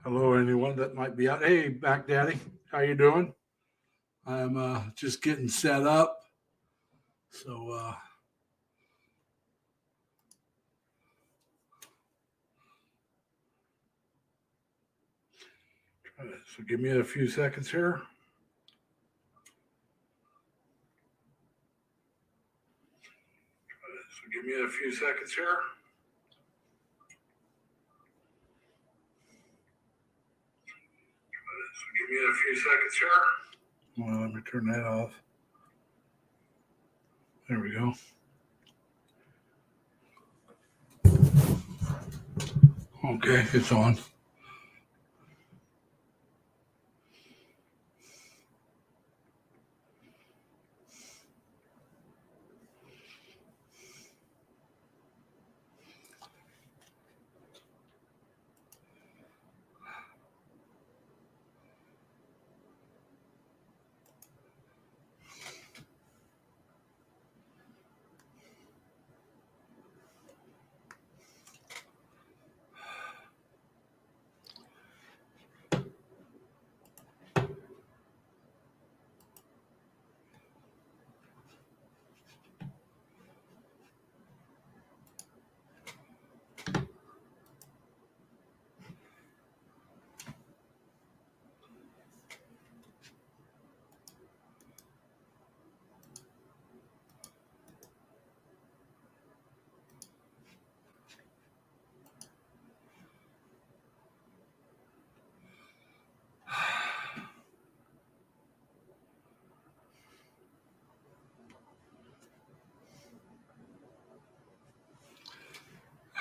Hello, anyone that might be out. Hey, Back Daddy, how you doing? I'm just getting set up. So, so give me a few seconds here. So give me a few seconds here. So give me a few seconds here. Well, let me turn that off. There we go. Okay, it's on.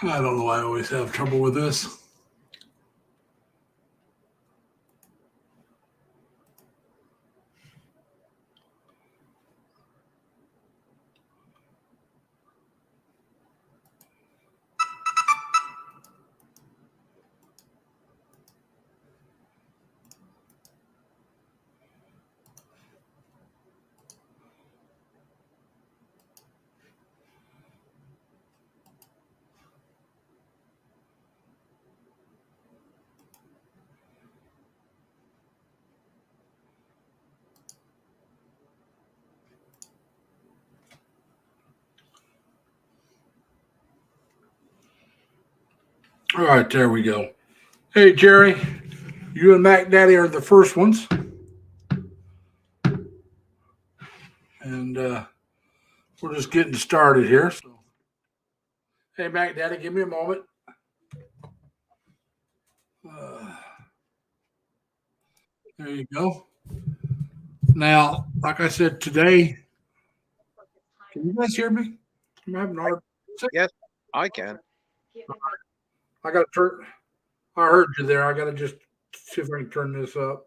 I don't know why I always have trouble with this. All right, there we go. Hey, Jerry, you and Mac Daddy are the first ones. And we're just getting started here. So, hey, Mac Daddy, give me a moment. Uh, there you go. Now, like I said today, can you guys hear me? I'm having a hard. Yes, I can. I got to turn. I heard you there. I got to just see if I can turn this up.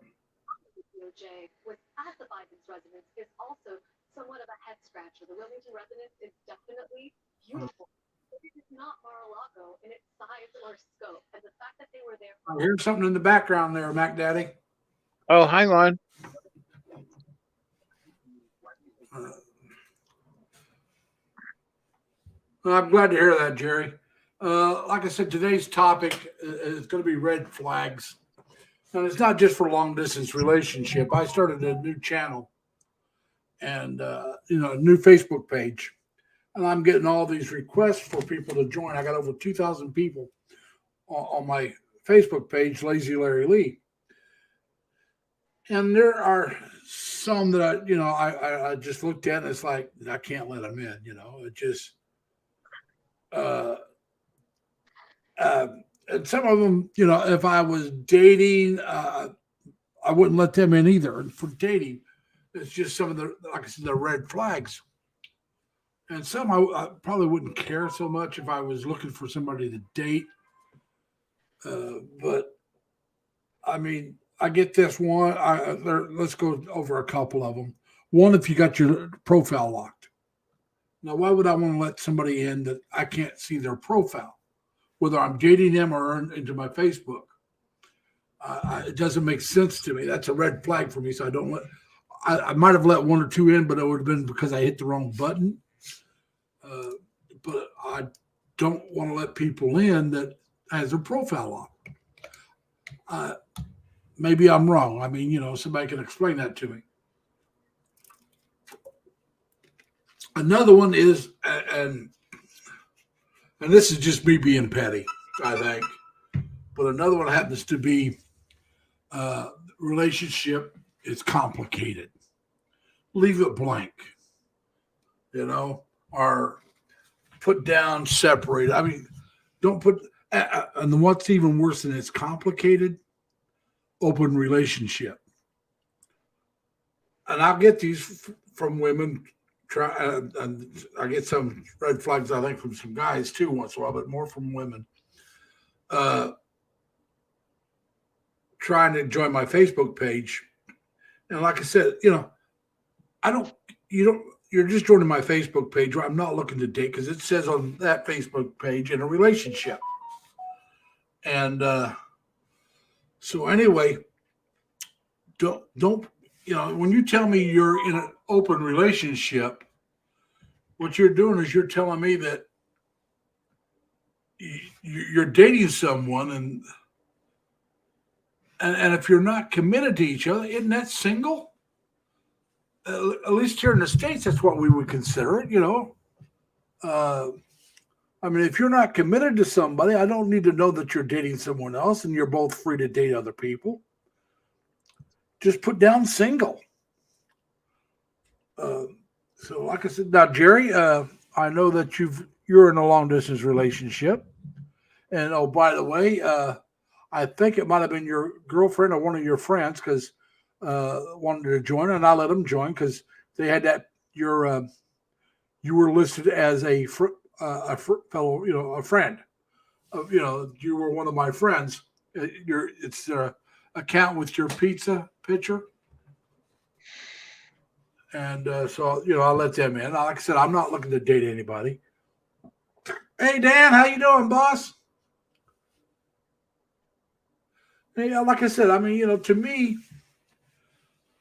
I hear something in the background there, Mac Daddy. Oh, hang on. Uh, I'm glad to hear that, Jerry. Like I said, today's topic is going to be red flags. And it's not just for long distance relationship. I started a new channel and a new Facebook page, and I'm getting all these requests for people to join. I got over 2,000 people on my Facebook page, Lazy Larry Lee, and there are some that I just looked at and it's like I can't let them in. It just uh, uh, and some of them, if I was dating, I wouldn't let them in either. And for dating, it's just some of the, like I said, the red flags. And some I probably wouldn't care so much if I was looking for somebody to date. But I mean, I get this one. Let's go over a couple of them. One, if you got your profile locked. Now, why would I want to let somebody in that I can't see their profile, whether I'm dating them or into my Facebook? It doesn't make sense to me. That's a red flag for me. So I don't let. I might have let one or two in, but it would have been because I hit the wrong button. Uh, but I don't want to let people in that has their profile locked. Maybe I'm wrong. I mean, somebody can explain that to me. Another one is, and this is just me being petty, I think, but another one happens to be relationship is complicated. Leave it blank, or put down, separate. I mean, don't put, and what's even worse than it's complicated, open relationship. And I'll get these from women. And I get some red flags, I think, from some guys too once in a while, but more from women. Trying to join my Facebook page, and like I said, you're just joining my Facebook page. Where I'm not looking to date because it says on that Facebook page in a relationship, and so anyway, don't when you tell me you're in an open relationship, what you're doing is you're telling me that you're dating someone, and if you're not committed to each other, isn't that single? At least here in the States, that's what we would consider it, I mean, if you're not committed to somebody, I don't need to know that you're dating someone else and you're both free to date other people. Just put down single. So like I said, now, Jerry, I know that you're in a long distance relationship. And oh, by the way, I think it might have been your girlfriend or one of your friends because wanted to join, and I let them join because they had that you were listed as a fellow, a friend. You were one of my friends. It's account with your pizza picture, and so I'll let them in. Like I said, I'm not looking to date anybody. Hey Dan, how you doing, boss? Hey, like I said, I mean, to me,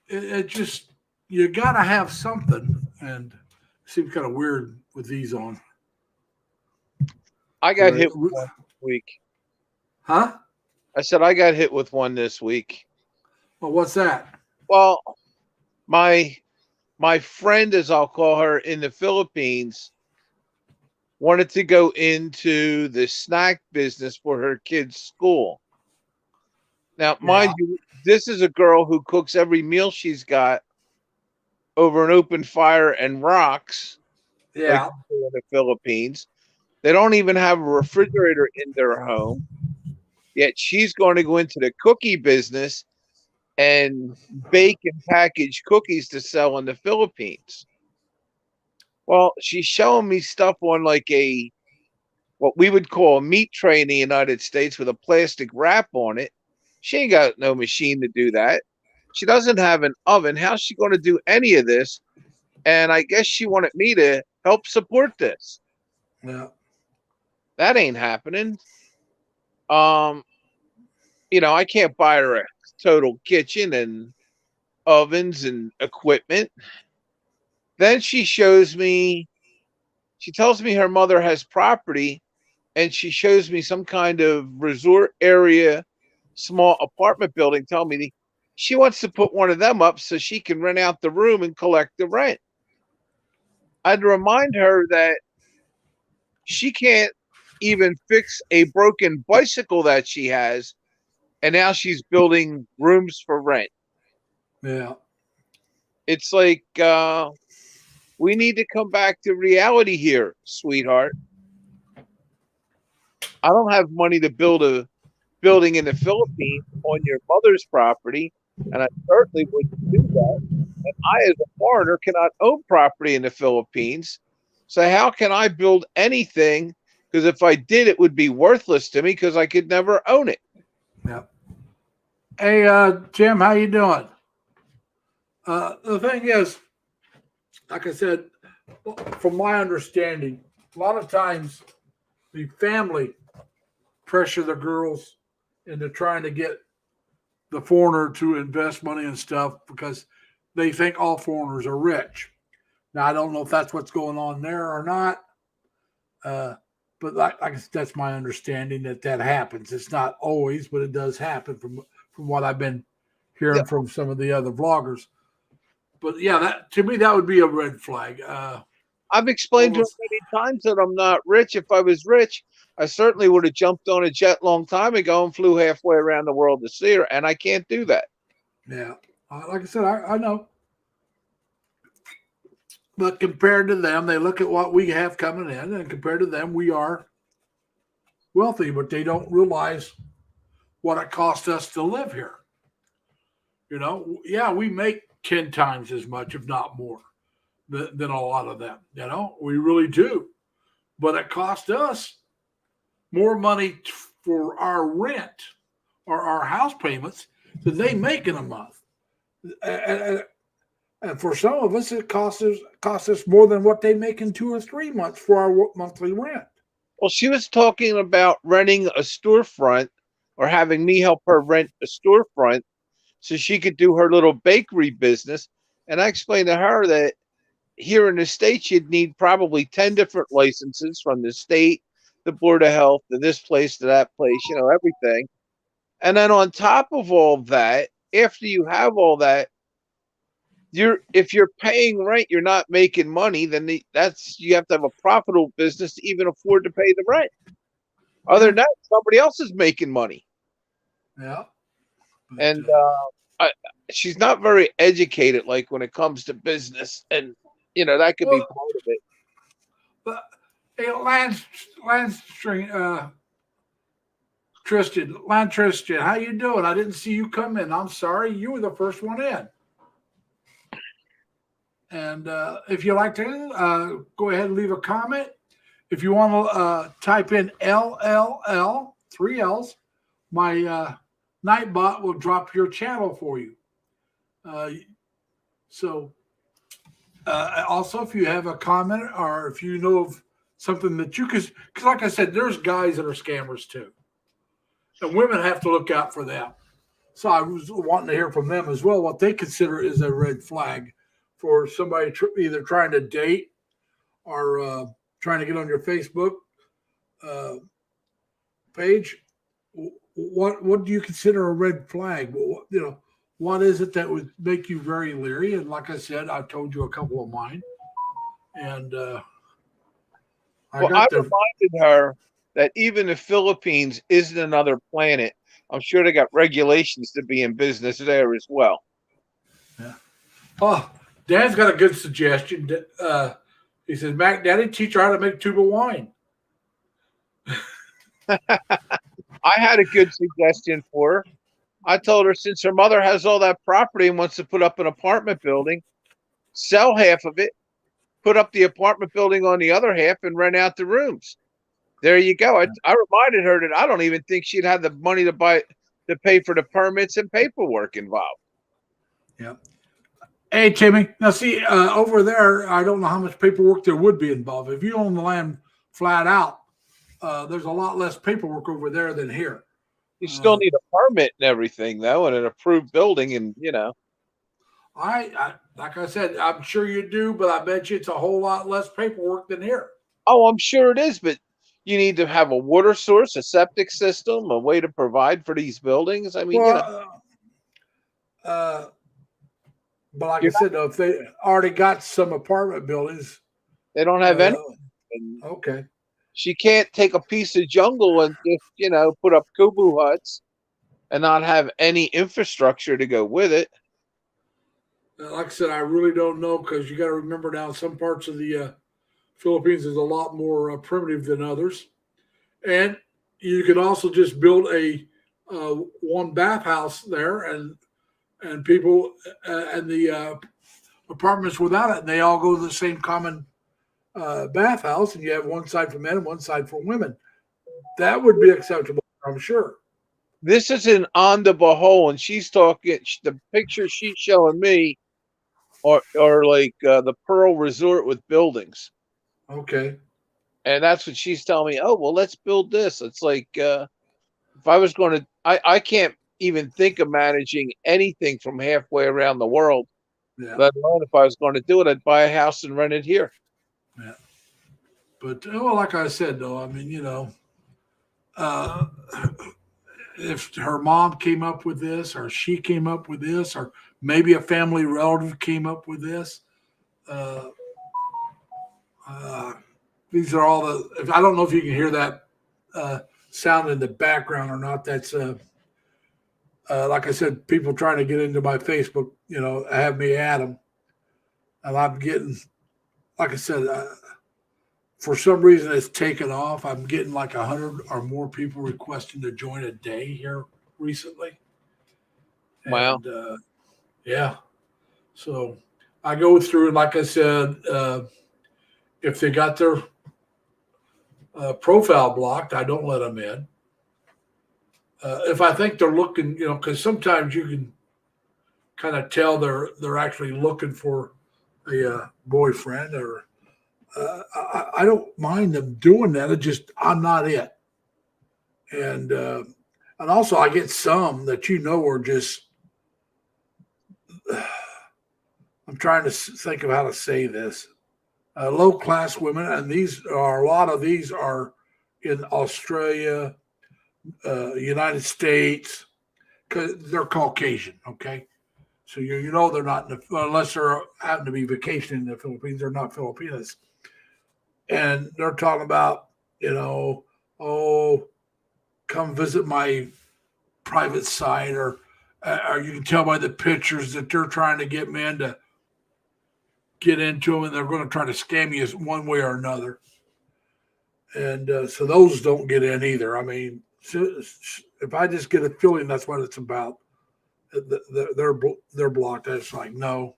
it just you got to have something, and it seems kind of weird with these on. I got hit with one this week. Huh? I said I got hit with one this week. Well, what's that? Well, my friend, as I'll call her, in the Philippines, wanted to go into the snack business for her kids' school. Now, mind you, this is a girl who cooks every meal she's got over an open fire and rocks. Yeah. Like in the Philippines. They don't even have a refrigerator in their home. Yet she's going to go into the cookie business and bake and package cookies to sell in the Philippines. Well, she's showing me stuff on like what we would call a meat tray in the United States with a plastic wrap on it. She ain't got no machine to do that. She doesn't have an oven. How's she going to do any of this? And I guess she wanted me to help support this. Yeah. That ain't happening. I can't buy her a total kitchen and ovens and equipment. Then she tells me her mother has property, and she shows me some kind of resort area, small apartment building, telling me she wants to put one of them up so she can rent out the room and collect the rent. I'd remind her that she can't even fix a broken bicycle that she has, and now she's building rooms for rent. Yeah. It's like we need to come back to reality here, sweetheart. I don't have money to build a building in the Philippines on your mother's property, and I certainly wouldn't do that. And I, as a foreigner, cannot own property in the Philippines. So how can I build anything? Because if I did, it would be worthless to me because I could never own it. Yeah. Hey, Jim, how you doing? The thing is, like I said, from my understanding, a lot of times the family pressure the girls into trying to get the foreigner to invest money and stuff because they think all foreigners are rich. Now, I don't know if that's what's going on there or not. but that's my understanding that happens. It's not always, but it does happen from what I've been Yeah, hearing from some of the other vloggers. But yeah, that to me that would be a red flag. I've explained to him Almost, many times that I'm not rich. If I was rich, I certainly would have jumped on a jet long time ago and flew halfway around the world to see her, and I can't do that. yeah. Like I said, I know. But compared to them, they look at what we have coming in, and compared to them, we are wealthy, but they don't realize what it costs us to live here. Yeah, we make 10 times as much, if not more, than a lot of them. We really do. But it costs us more money for our rent or our house payments than they make in a month. And for some of us, it costs us more than what they make in 2 or 3 months for our monthly rent. Well, she was talking about renting a storefront or having me help her rent a storefront so she could do her little bakery business. And I explained to her that here in the States, you'd need probably 10 different licenses from the state, the Board of Health, to this place, to that place, everything. And then on top of all that, after you have all that, if you're paying rent, you're not making money, then you have to have a profitable business to even afford to pay the rent. Other than that, somebody else is making money. Yeah. And she's not very educated, like when it comes to business, and that could be part of it. But hey, Tristan, how you doing? I didn't see you come in. I'm sorry, you were the first one in. And if you like to, go ahead and leave a comment. If you want to type in LLL, 3 L's, my Nightbot will drop your channel for you. Also, if you have a comment or if you know of something that because like I said, there's guys that are scammers too. And women have to look out for them. So I was wanting to hear from them as well what they consider is a red flag for somebody either trying to date or trying to get on your Facebook page. What do you consider a red flag? What is it that would make you very leery? And like I said, I've told you a couple of mine. And I reminded her that even the Philippines isn't another planet. I'm sure they got regulations to be in business there as well. Yeah. Oh, Dan's got a good suggestion. He says, Mac Daddy, teach her how to make a tube of wine. I had a good suggestion for her. I told her since her mother has all that property and wants to put up an apartment building, sell half of it, put up the apartment building on the other half, and rent out the rooms. There you go. I reminded her that I don't even think she'd have the money to pay for the permits and paperwork involved. Yeah. Hey, Timmy. Now, see, over there, I don't know how much paperwork there would be involved. If you own the land flat out, there's a lot less paperwork over there than here. You still need a permit and everything, though, and an approved building, and I like I said, I'm sure you do, but I bet you it's a whole lot less paperwork than here. Oh, I'm sure it is, but you need to have a water source, a septic system, a way to provide for these buildings. I mean, but like I said, if they already got some apartment buildings, they don't have any. Okay. She can't take a piece of jungle and just, put up kubu huts and not have any infrastructure to go with it. Like I said, I really don't know because you got to remember now some parts of the Philippines is a lot more primitive than others. And you could also just build a one bathhouse there and people and the apartments without it, and they all go to the same common bathhouse, and you have one side for men and one side for women. That would be acceptable, I'm sure. This is in Onda Bohol, and she's talking. The pictures she's showing me are like the Pearl Resort with buildings. Okay. And that's what she's telling me. Oh, well, let's build this. It's like if I was going to, I can't even think of managing anything from halfway around the world. Yeah. Let alone if I was going to do it, I'd buy a house and rent it here. Yeah. But well, like I said, though, I mean, uh, if her mom came up with this, or she came up with this, or maybe a family relative came up with this, uh, uh, these are all the. If I don't know if you can hear that uh, sound in the background or not, that's like I said, people trying to get into my Facebook, have me at them, and I'm getting, like I said, for some reason it's taken off. I'm getting like 100 or more people requesting to join a day here recently, Wow. and yeah, so I go through, and like I said, if they got their profile blocked, I don't let them in. If I think they're looking, because sometimes you can kind of tell they're actually looking for a boyfriend, or I don't mind them doing that. It just I'm not it, and also I get some that are just. I'm trying to think of how to say this. Low class women, and a lot of these are in Australia, United States, because they're Caucasian. Okay, so they're not unless they're happen to be vacationing in the Philippines. They're not Filipinas, and they're talking about oh, come visit my private site, or you can tell by the pictures that they're trying to get men to get into them, and they're going to try to scam you one way or another. And so those don't get in either. I mean, if I just get a feeling that's what it's about, they're blocked. It's like no.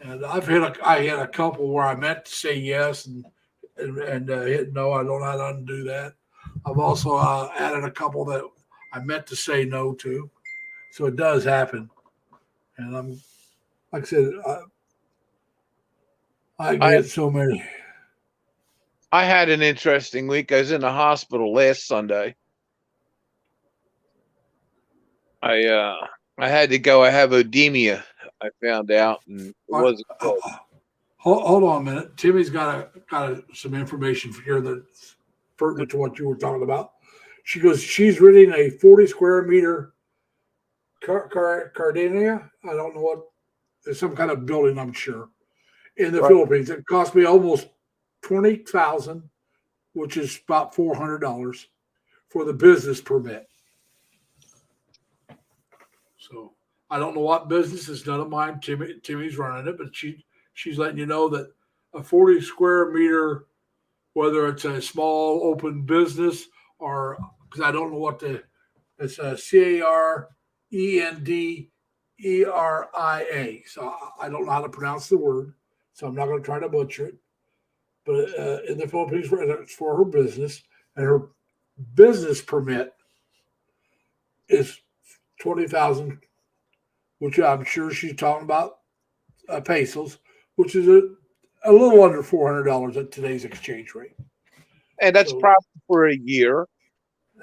And I had a couple where I meant to say yes and hit no. I don't know how to undo that. I've also added a couple that I meant to say no to, so it does happen. And I'm like I said, I I get so many. I had an interesting week. I was in the hospital last Sunday. I uh I had to go. I have odemia. I found out, and it All right, wasn't good. hold on a minute. Timmy's got some information here that's pertinent to what you were talking about. She goes, she's renting a 40 square meter Cardania. I don't know what. It's some kind of building, I'm sure, in the Right. Philippines. It cost me almost 20,000, which is about $400 for the business permit. So I don't know what business. It's none of mine. Timmy's running it, but she's letting you know that a 40 square meter, whether it's a small open business or because I don't know what it's a CARENDERIA. So I don't know how to pronounce the word, so I'm not going to try to butcher it. But in the Philippines, it's for her business, and her business permit is 20,000, which I'm sure she's talking about pesos, which is a little under $400 at today's exchange rate. And that's So probably for a year.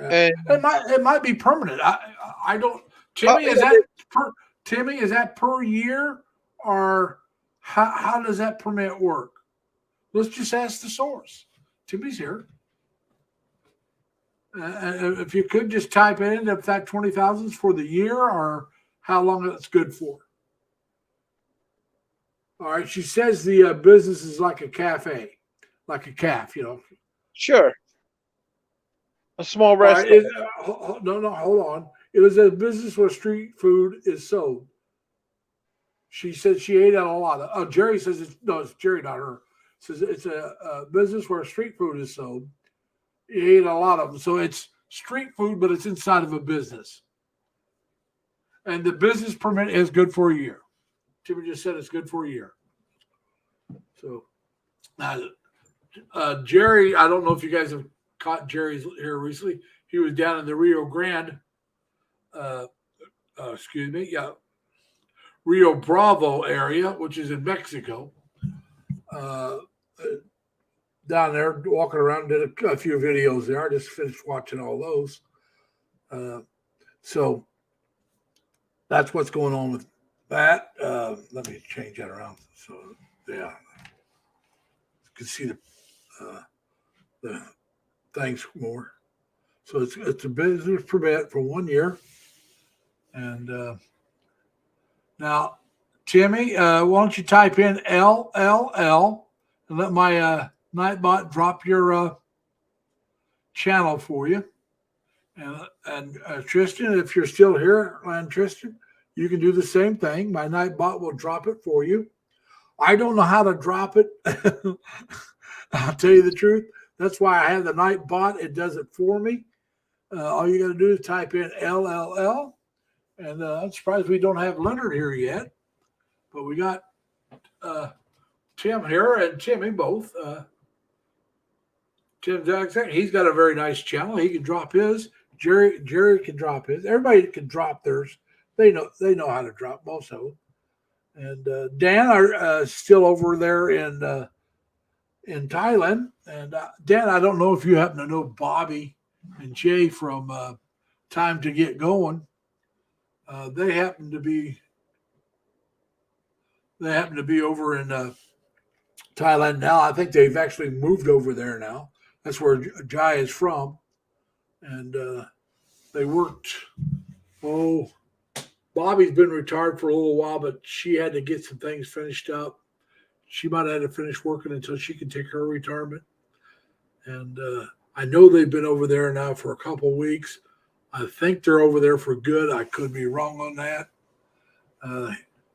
And it might be permanent. I don't. uh, Timmy, is that per year, or how does that permit work? Let's just ask the source. Timmy's here. If you could just type in if that 20,000 is for the year or how long it's good for. All right. She says the business is like a cafe, like a calf. sure, a small All right. restaurant. No, hold on. It is a business where street food is sold. She said she ate at a lot of. Oh, Jerry says it's Jerry, not her. Says it's a business where street food is sold. He ate a lot of them, so it's street food, but it's inside of a business. And the business permit is good for a year. Timmy just said it's good for a year. So Jerry, I don't know if you guys have caught Jerry's here recently. He was down in the Rio Grande. Uh, excuse me, yeah, Rio Bravo area, which is in Mexico. Uh, Down there walking around, did a few videos there. I just finished watching all those. So that's what's going on with that. Let me change that around. So yeah, you can see the the things more. So it's a business permit for 1 year. And now, Timmy, why don't you type in LLL and let my Nightbot drop your channel for you. And Tristan, if you're still here, Tristan, you can do the same thing. My Nightbot will drop it for you. I don't know how to drop it. I'll tell you the truth. That's why I have the Nightbot. It does it for me. All you got to do is type in LLL. And I'm surprised we don't have Leonard here yet. But we got Tim here and Timmy both. Tim Jackson, he's got a very nice channel. He can drop his. Jerry can drop his. Everybody can drop theirs. They know how to drop most of them. And Dan are still over there in Thailand. And Dan, I don't know if you happen to know Bobby and Jay from Time to Get Going. They happen to be over in Thailand now. I think they've actually moved over there now. That's where Jai is from. And they worked, Bobby's been retired for a little while, but she had to get some things finished up. She might have had to finish working until she could take her retirement. And I know they've been over there now for a couple of weeks. I think they're over there for good. I could be wrong on that.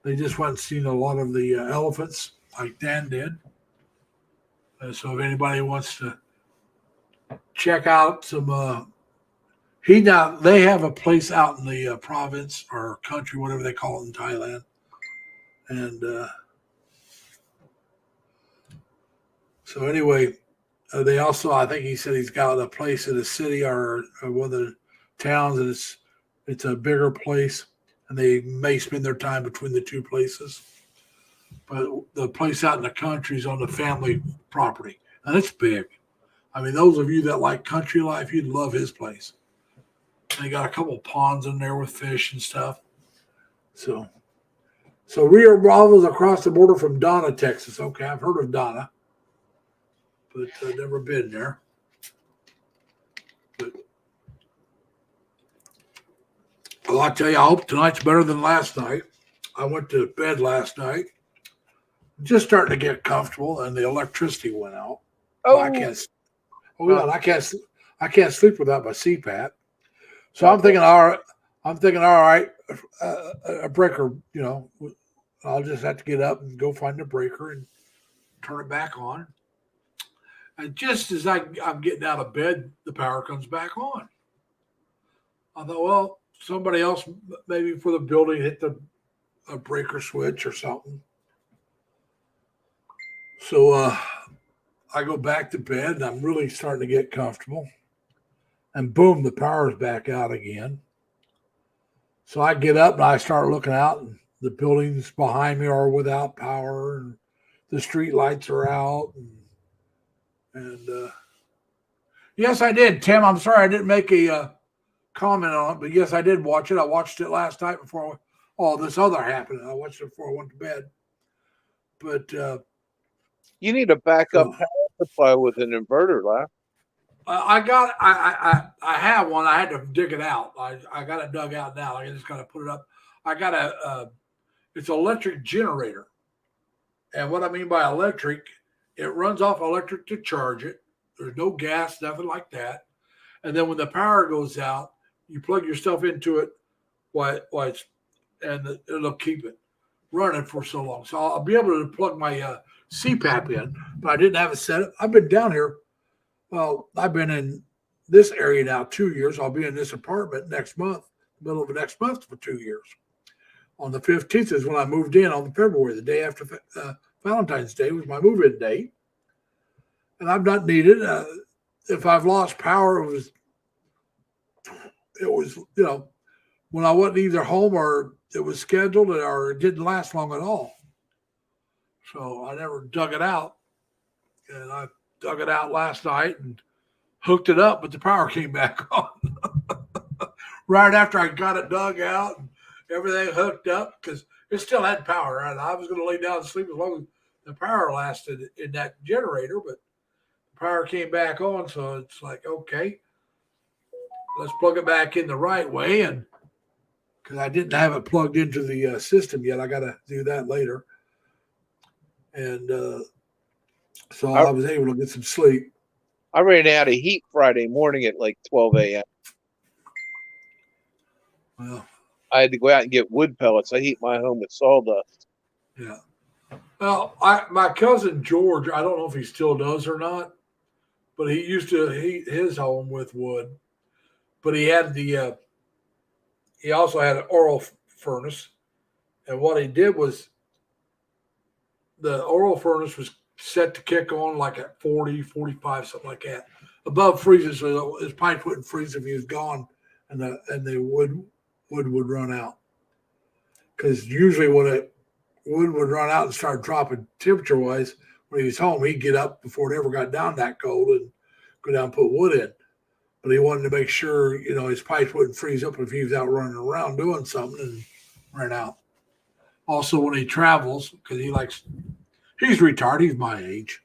They just went and seen a lot of the elephants like Dan did. So if anybody wants to check out some, they have a place out in the province or country, whatever they call it in Thailand. And so anyway, they also, I think he said he's got a place in a city or one of the towns, and it's a bigger place, and they may spend their time between the two places. But the place out in the country is on the family property, and it's big. I mean, those of you that like country life, you'd love his place. They got a couple of ponds in there with fish and stuff. So Rio Bravo's across the border from Donna, Texas. Okay, I've heard of Donna, but I've never been there. But well, I tell you, I hope tonight's better than last night. I went to bed last night, just starting to get comfortable, and the electricity went out. Oh, I can't. Oh God, I can't sleep without my CPAP. So I'm thinking, all right, a breaker. You know, I'll just have to get up and go find a breaker and turn it back on. And just as I'm getting out of bed, the power comes back on. I thought, well, somebody else maybe for the building hit a breaker switch or something. So I go back to bed, and I'm really starting to get comfortable. And boom, the power's back out again. So I get up and I start looking out, and the buildings behind me are without power, and the street lights are out. And yes, I did, Tim. I'm sorry I didn't make a comment on it, but yes, I did watch it. I watched it last night before all this other happened. I watched it before I went to bed. But you need a backup power supply with an inverter, left. I have one. I had to dig it out. I got it dug out now. I just got to put it up. I got it's an electric generator. And what I mean by electric, it runs off electric to charge it. There's no gas, nothing like that. And then when the power goes out, you plug your stuff into it and it'll keep it running for so long. So I'll be able to plug my CPAP in, but I didn't have it set up. I've been down here. Well, I've been in this area now 2 years. I'll be in this apartment next month, middle of next month for 2 years. On the 15th is when I moved in on February. The day after Valentine's Day was my move-in date. And I've not needed, if I've lost power, it was, you know, when I wasn't either home or it was scheduled or it didn't last long at all. So I never dug it out. And I dug it out last night and hooked it up, but the power came back on. Right after I got it dug out and everything hooked up, because it still had power. And I was going to lay down and sleep as long as the power lasted in that generator, but power came back on. So it's like, okay, let's plug it back in the right way. And because I didn't have it plugged into the system yet, I got to do that later. And so I, I was able to get some sleep. I ran out of heat Friday morning at like 12 a.m. Well, I had to go out and get wood pellets. I heat my home with sawdust. yeah. Well, my cousin George, I don't know if he still does or not, but he used to heat his home with wood. But he had he also had an oil furnace, and what he did was the oil furnace was set to kick on like at 40, 45, something like that, above freezing, so his pipe wouldn't freeze if he was gone, and the wood would run out. Because usually when it wood would run out and start dropping temperature wise, when he was home, he'd get up before it ever got down that cold and go down and put wood in. But he wanted to make sure, his pipes wouldn't freeze up if he was out running around doing something and ran out. Also, when he travels, because he's retired, he's my age.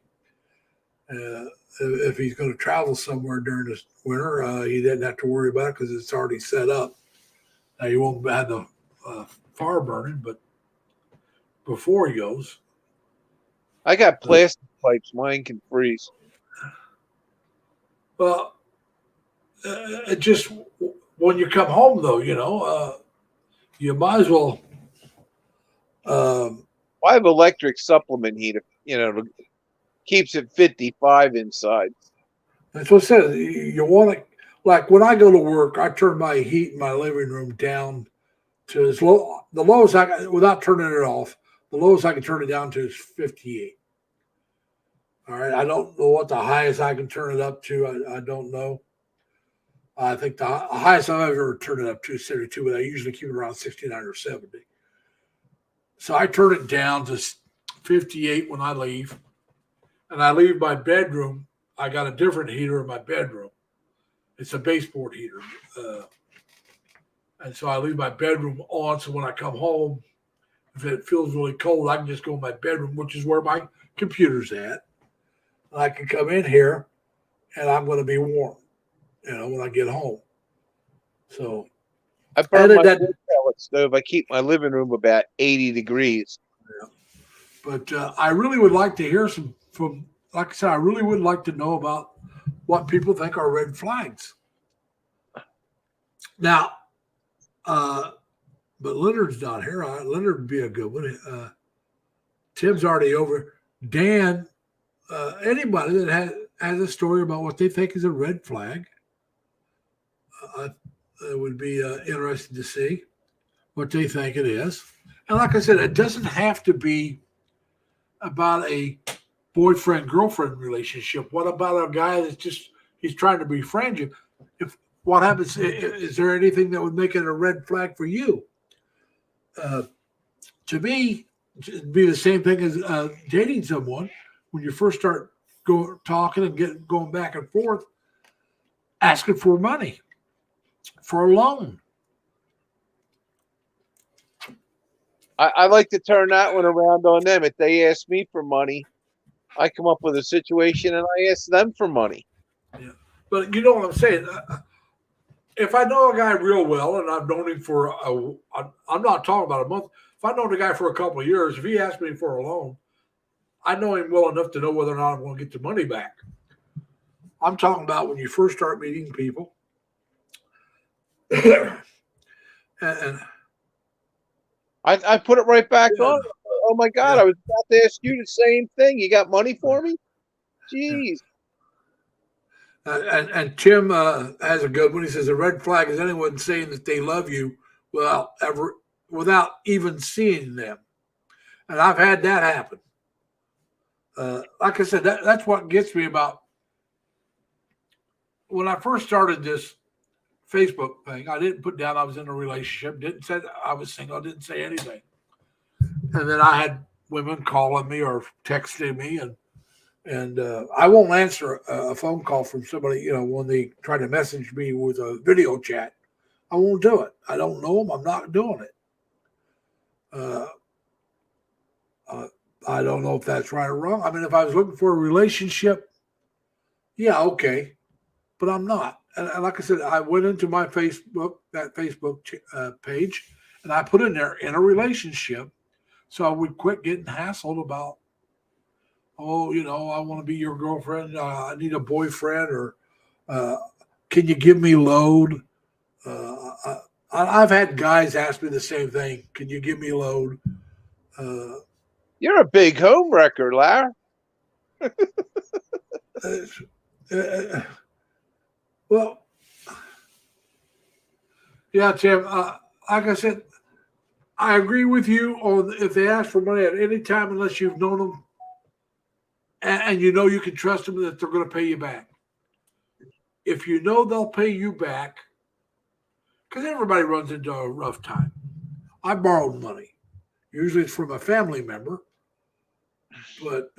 If he's going to travel somewhere during this winter, he didn't have to worry about it because it's already set up. Now, you won't have the fire burning, but before he goes. I got plastic pipes. Mine can freeze. Well, it just when you come home, though, you might as well. I have electric supplement heater. Keeps it 55 inside. That's what I said. You want to, like when I go to work, I turn my heat in my living room down to as low, the lowest without turning it off. The lowest I can turn it down to is 58. All right. I don't know what the highest I can turn it up to. I don't know. I think the highest I've ever turned it up to is 72, but I usually keep it around 69 or 70. So I turn it down to 58 when I leave. And I leave my bedroom. I got a different heater in my bedroom. It's a baseboard heater. And so I leave my bedroom on. So when I come home, if it feels really cold, I can just go in my bedroom, which is where my computer's at. And I can come in here and I'm going to be warm, when I get home. So I burn my wood pellet stove. I keep my living room about 80 degrees. Yeah. But I really would like to hear from, like I said, I really would like to know about what people think are red flags. Now, but Leonard's not here. Leonard would be a good one. Tim's already over. Dan, anybody that has a story about what they think is a red flag, it would be interesting to see what they think it is. And like I said, it doesn't have to be about a boyfriend-girlfriend relationship. What about a guy that's he's trying to befriend you? What happens? Is there anything that would make it a red flag for you? To me, it'd be the same thing as dating someone. When you first start talking and going back and forth, asking for money, for a loan. I like to turn that one around on them. If they ask me for money, I come up with a situation and I ask them for money. Yeah. But you know what I'm saying? If I know a guy real well and I've known him for I'm not talking about a month. If I know the guy for a couple of years, if he asks me for a loan, I know him well enough to know whether or not I'm going to get the money back. I'm talking about when you first start meeting people. and I put it right back on. Oh my God, I was about to ask you the same thing. You got money for me? Jeez. And Tim has a good one. He says a red flag is anyone saying that they love you without even seeing them. And I've had that happen. Like I said, that's what gets me about when I first started this Facebook thing. I didn't put down I was in a relationship, didn't say I was single, didn't say anything. And then I had women calling me or texting me, and I won't answer a phone call from somebody, when they try to message me with a video chat. I won't do it. I don't know them. I'm not doing it. I don't know if that's right or wrong. I mean, if I was looking for a relationship, Yeah, okay, but I'm not. And like I said, I went into my Facebook page, and I put in there in a relationship, so I would quit getting hassled about, oh, I want to be your girlfriend. I need a boyfriend, or uh, can you give me load? I've had guys ask me the same thing. Can you give me load? Uh, You're a big home wrecker, Larry. uh, uh, well, yeah, Tim. Like I said, I agree with you on if they ask for money at any time, unless you've known them and you know you can trust them that they're going to pay you back. If you know they'll pay you back, because everybody runs into a rough time. I borrowed money. Usually it's from a family member, but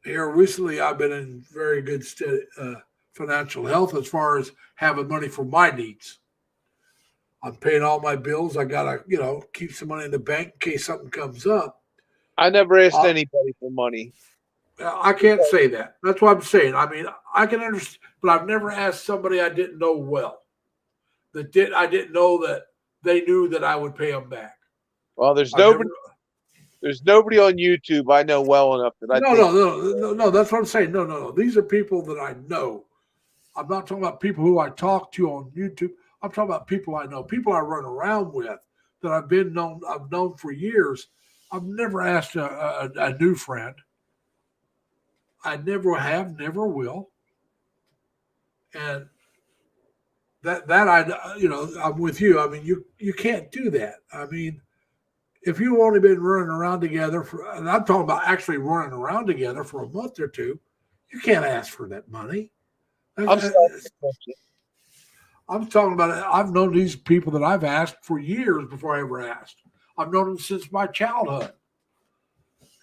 here recently I've been in very good financial health as far as having money for my needs. I'm paying all my bills. I gotta, keep some money in the bank in case something comes up. I never asked Uh, anybody for money. I can't say that. That's what I'm saying. I mean, I can understand, but I've never asked somebody I didn't know well. I didn't know that they knew that I would pay them back. Well, there's I've never. nobody. There's nobody on YouTube I know well enough that I No, think. no, no, no, no. That's what I'm saying. No, no, no. These are people that I know. I'm not talking about people who I talk to on YouTube. I'm talking about people I know, people I run around with that I've known for years. I've never asked a new friend. I never have, never will. And that I'm with you. I mean, you can't do that. I mean, if you've only been running around together and I'm talking about actually running around together for a month or two, you can't ask for that money. I'm sorry. I'm talking about it. I've known these people that I've asked for years before I ever asked. I've known them since my childhood.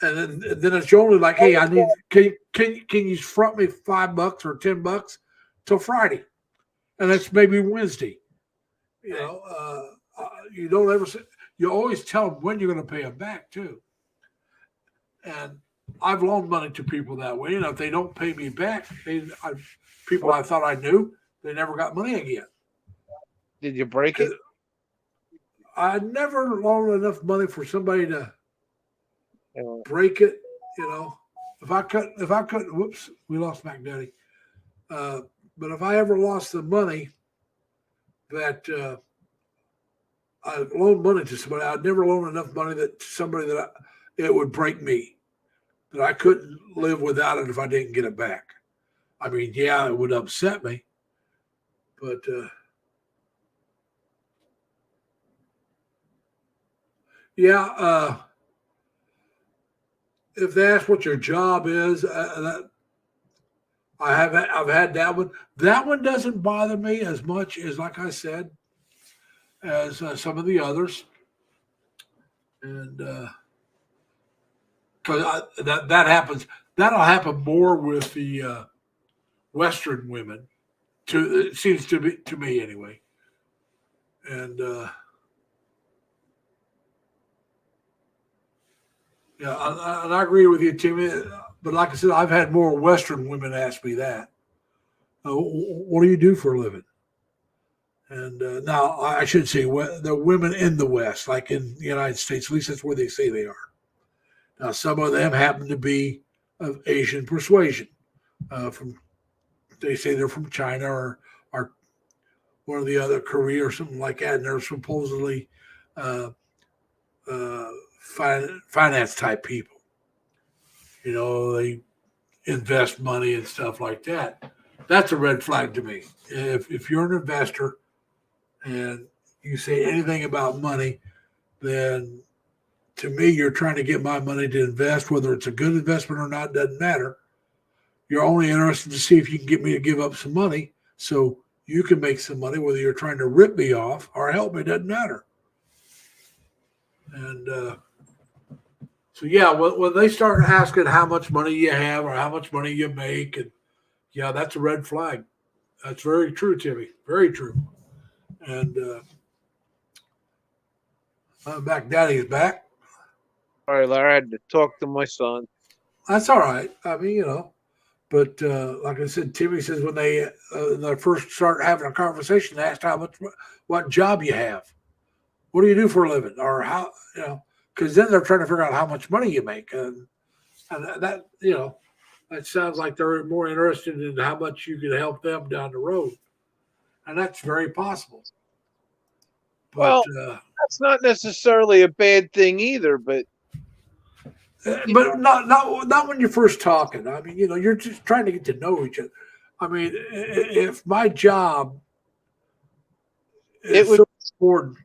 And then it's only like, hey, I need can you front me $5 or $10 till Friday, and that's maybe Wednesday. You don't ever say, you always tell them when you're going to pay them back too. And I've loaned money to people that way, and if they don't pay me back, people I thought I knew, they never got money again. Did you break it? I never loaned enough money for somebody to Yeah. break it. If I cut, whoops, we lost Mac Daddy. But if I ever lost the money that I loaned money to somebody, I'd never loan enough money that to somebody it would break me, that I couldn't live without it if I didn't get it back. I mean, yeah, it would upset me, but yeah. If they ask what your job is, I've had that one. That one doesn't bother me as much as, like I said, as some of the others, and because that happens. That'll happen more with the Western women. It seems to be to me anyway, and yeah, and I agree with you, Timmy. But like I said, I've had more Western women ask me that. What do you do for a living? And now I should say the women in the West, like in the United States, at least that's where they say they are. Now, some of them happen to be of Asian persuasion. From They say they're from China or one of the other Korea or something like that, and they're supposedly uh, finance type people. They invest money and stuff like that. That's a red flag to me. If you're an investor and you say anything about money, then to me, you're trying to get my money to invest. Whether it's a good investment or not doesn't matter. You're only interested to see if you can get me to give up some money so you can make some money. Whether you're trying to rip me off or help me doesn't matter. And so, yeah, when they start asking how much money you have or how much money you make, and yeah, that's a red flag. That's very true, Timmy. Very true. And back, Daddy's back. All right, Larry, I had to talk to my son. That's all right. I mean, But like I said, Timmy says when they first start having a conversation, they ask what job you have, what do you do for a living, or how because then they're trying to figure out how much money you make, and that that sounds like they're more interested in how much you can help them down the road, and that's very possible. But Well, that's not necessarily a bad thing either, but not when you're first talking. I mean, you're just trying to get to know each other. I mean, if my job is so important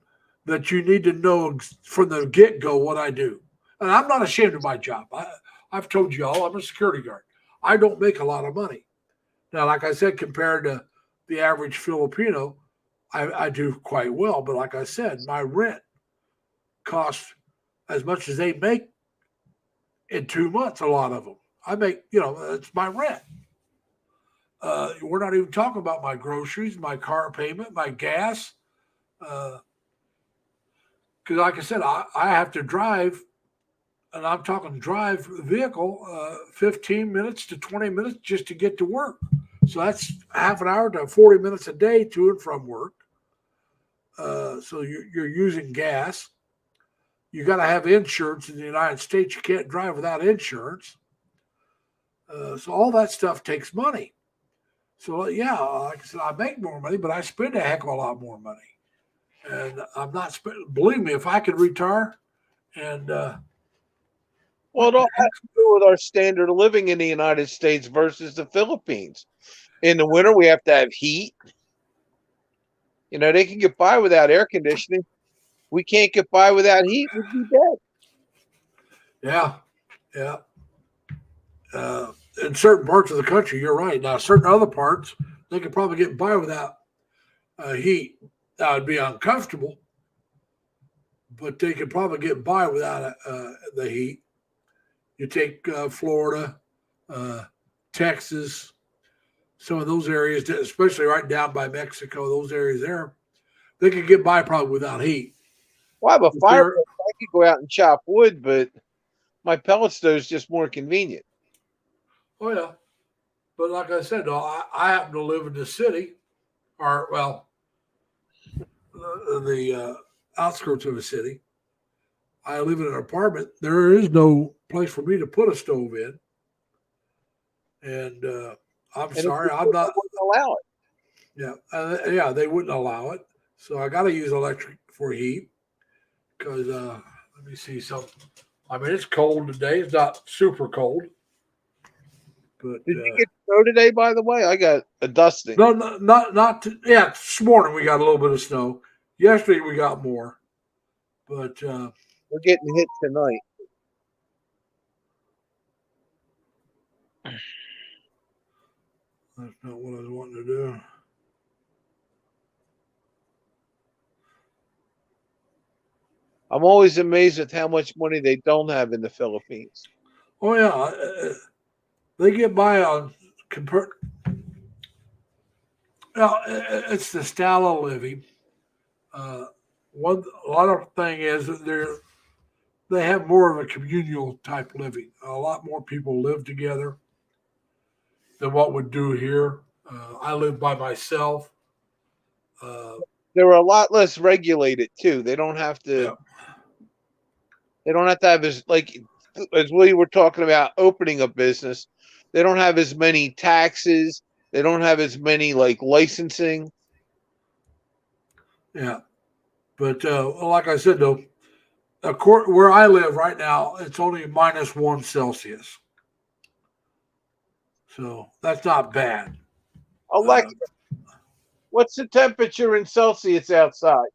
that you need to know from the get go what I do, and I'm not ashamed of my job. I've told you all I'm a security guard. I don't make a lot of money. Now, like I said, compared to the average Filipino, I do quite well. But like I said, my rent costs as much as they make in 2 months. A lot of them, I make. It's my rent. We're not even talking about my groceries, my car payment, my gas. Because, like I said, I have to drive, and I'm talking drive vehicle, 15 minutes to 20 minutes just to get to work. So that's half an hour to 40 minutes a day to and from work. So you're using gas. You got to have insurance in the United States. You can't drive without insurance. So all that stuff takes money. So yeah, like I said, I make more money, but I spend a heck of a lot more money. And I'm not believe me, if I could retire and well, it all has to do with our standard of living in the United States versus the Philippines. In the winter, we have to have heat. They can get by without air conditioning. We can't get by without heat. We'd be dead. Yeah. In certain parts of the country, you're right. Now, certain other parts, they could probably get by without heat. That would be uncomfortable, but they could probably get by without the heat. You take Florida, Texas, some of those areas, especially right down by Mexico, those areas there, they could get by probably without heat. Well, I have a fire. I could go out and chop wood, but my pellet stove is just more convenient. Oh, yeah. But like I said, I happen to live in the city, or, well, the outskirts of a city. I live in an apartment. There is no place for me to put a stove in. And I'm sorry, I'm not allow it. Yeah, they wouldn't allow it. So I got to use electric for heat because let me see something. I mean, it's cold today. It's not super cold. But did you get snow today? By the way, I got a dusting. No, not. Yeah, this morning we got a little bit of snow. Yesterday we got more, but we're getting hit tonight. That's not what I was wanting to do. I'm always amazed at how much money they don't have in the Philippines. Oh yeah, they get by on compared. It's the style of living. A lot of thing is that they have more of a communal type living. A lot more people live together than what we do here. I live by myself. They're a lot less regulated too. They don't have to. Yeah. They don't have to have as we were talking about opening a business. They don't have as many taxes. They don't have as many licensing. Yeah, but like I said though, where I live right now, it's only -1 Celsius. So that's not bad. Alexa, what's the temperature in Celsius outside?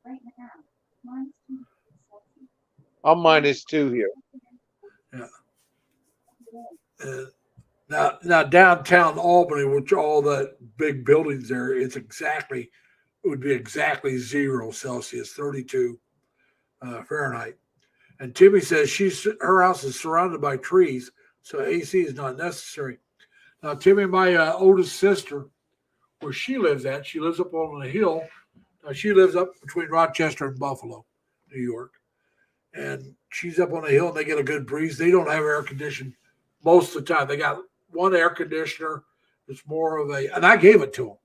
Right now, I'm -2 here. Yeah. Now downtown Albany, which all that big buildings there, it would be exactly 0 Celsius, 32 Fahrenheit. And Timmy says her house is surrounded by trees, so AC is not necessary. Now, Timmy, my oldest sister, where she lives up on a hill. Now, she lives up between Rochester and Buffalo, New York. And she's up on a hill and they get a good breeze. They don't have air conditioning most of the time. They got one air conditioner is more of a, and I gave it to them.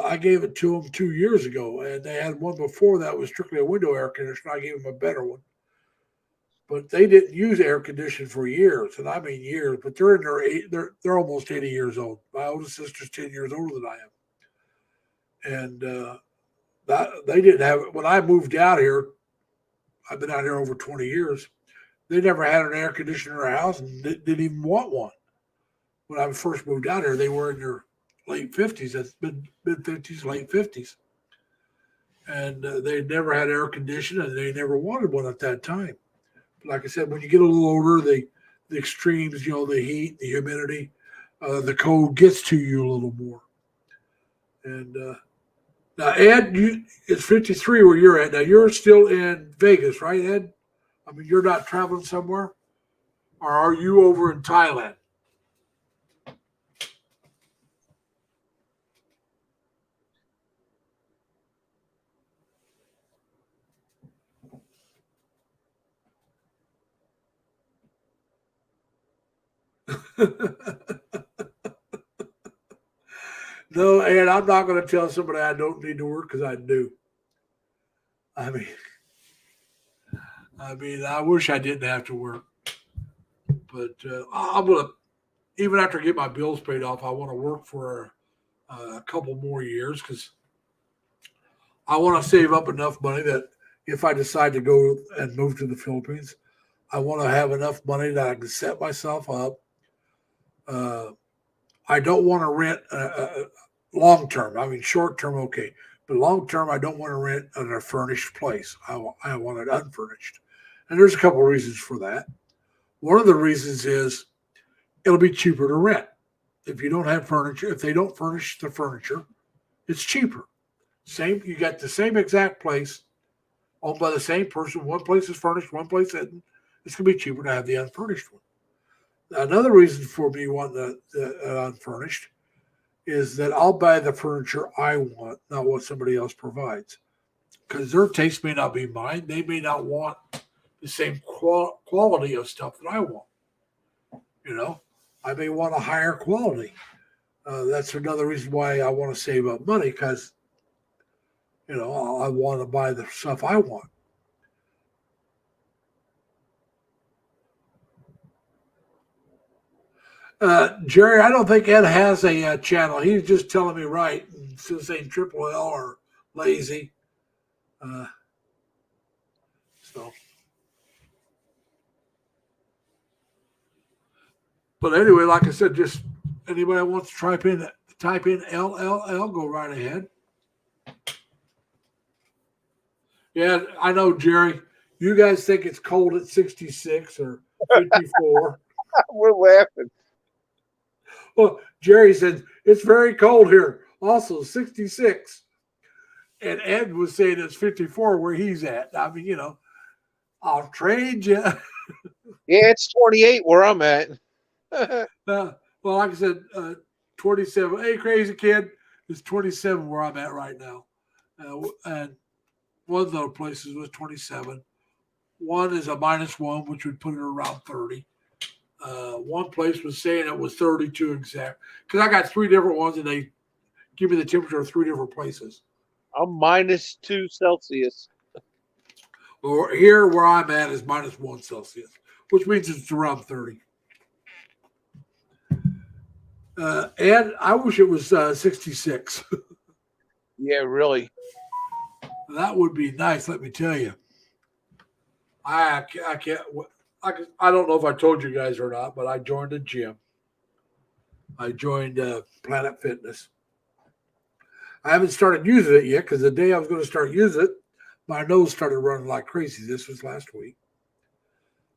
I gave it to them 2 years ago, and they had one before that was strictly a window air conditioner. I gave them a better one, but they didn't use air conditioning for years, and I mean years. But they're in their they're almost 80 years old. My oldest sister's 10 years older than I am, and that they didn't have it when I moved out here. I've been out here over 20 years. They never had an air conditioner in their house and didn't even want one. When I first moved out here, they were in their late 50s. That's mid 50s, late 50s. And they never had air conditioning and they never wanted one at that time. But like I said, when you get a little older, the extremes, the heat, the humidity, the cold gets to you a little more. And now, Ed, it's 53 where you're at. Now, you're still in Vegas, right, Ed? I mean, you're not traveling somewhere? Or are you over in Thailand? No, Ed, I'm not going to tell somebody I don't need to work because I do. I mean, I wish I didn't have to work. But I'm going to, even after I get my bills paid off, I want to work for a couple more years because I want to save up enough money that if I decide to go and move to the Philippines, I want to have enough money that I can set myself up. I don't want to rent long term. I mean, short term, okay. But long term, I don't want to rent a furnished place. I want it unfurnished. And there's a couple of reasons for that. One of the reasons is it'll be cheaper to rent. If you don't have furniture, if they don't furnish the furniture, it's cheaper. You got the same exact place owned by the same person. One place is furnished, one place isn't. It's going to be cheaper to have the unfurnished one. Another reason for me wanting the unfurnished is that I'll buy the furniture I want, not what somebody else provides. Because their taste may not be mine. They may not want the same quality of stuff that I want. I may want a higher quality. That's another reason why I want to save up money because, I want to buy the stuff I want. Jerry, I don't think Ed has a channel. He's just telling me right. Instead of saying Triple L or Lazy. But anyway, like I said, just anybody that wants to type in LLL, go right ahead. Yeah, I know, Jerry. You guys think it's cold at 66 or 54. We're laughing. Well, Jerry said, it's very cold here. Also 66. And Ed was saying it's 54 where he's at. I mean, I'll trade you. Yeah, it's 28 where I'm at. Well, like I said, 27. Hey, crazy kid. It's 27 where I'm at right now. And one of those places was 27. One is a -1, which would put it around 30. One place was saying it was 32 exact. Because I got 3 different ones, and they give me the temperature of 3 different places. I'm -2 Celsius. Well, here where I'm at is -1 Celsius, which means it's around 30. And I wish it was 66. Yeah, really. That would be nice, let me tell you. I can't. I don't know if I told you guys or not, but I joined a gym. I joined Planet Fitness. I haven't started using it yet because the day I was going to start using it, my nose started running like crazy. This was last week.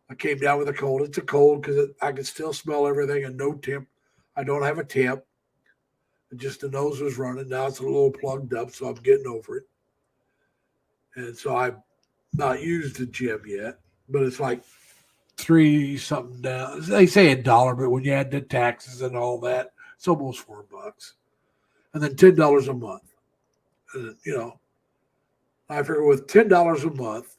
I came down with a cold. It's a cold because I can still smell everything and no temp. I don't have a temp. Just the nose was running. Now it's a little plugged up, so I'm getting over it. And so I've not used the gym yet, but it's like $3 something down. They say $1, but when you add the taxes and all that, it's almost $4. And then $10 a month. And, I figure with $10 a month,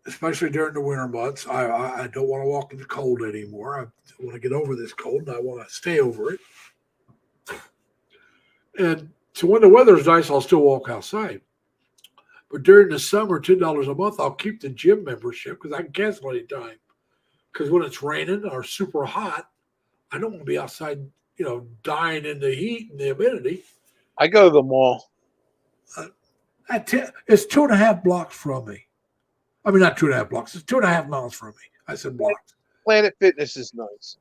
especially during the winter months. I don't want to walk in the cold anymore. I want to get over this cold, and I want to stay over it. And so when the weather's nice, I'll still walk outside. But during the summer, $10 a month, I'll keep the gym membership because I can cancel anytime. Because when it's raining or super hot, I don't want to be outside, dying in the heat and the humidity. I go to the mall. It's 2.5 blocks from me. I mean, not 2.5 blocks. It's 2.5 miles from me. I said blocks. Planet Fitness is nice.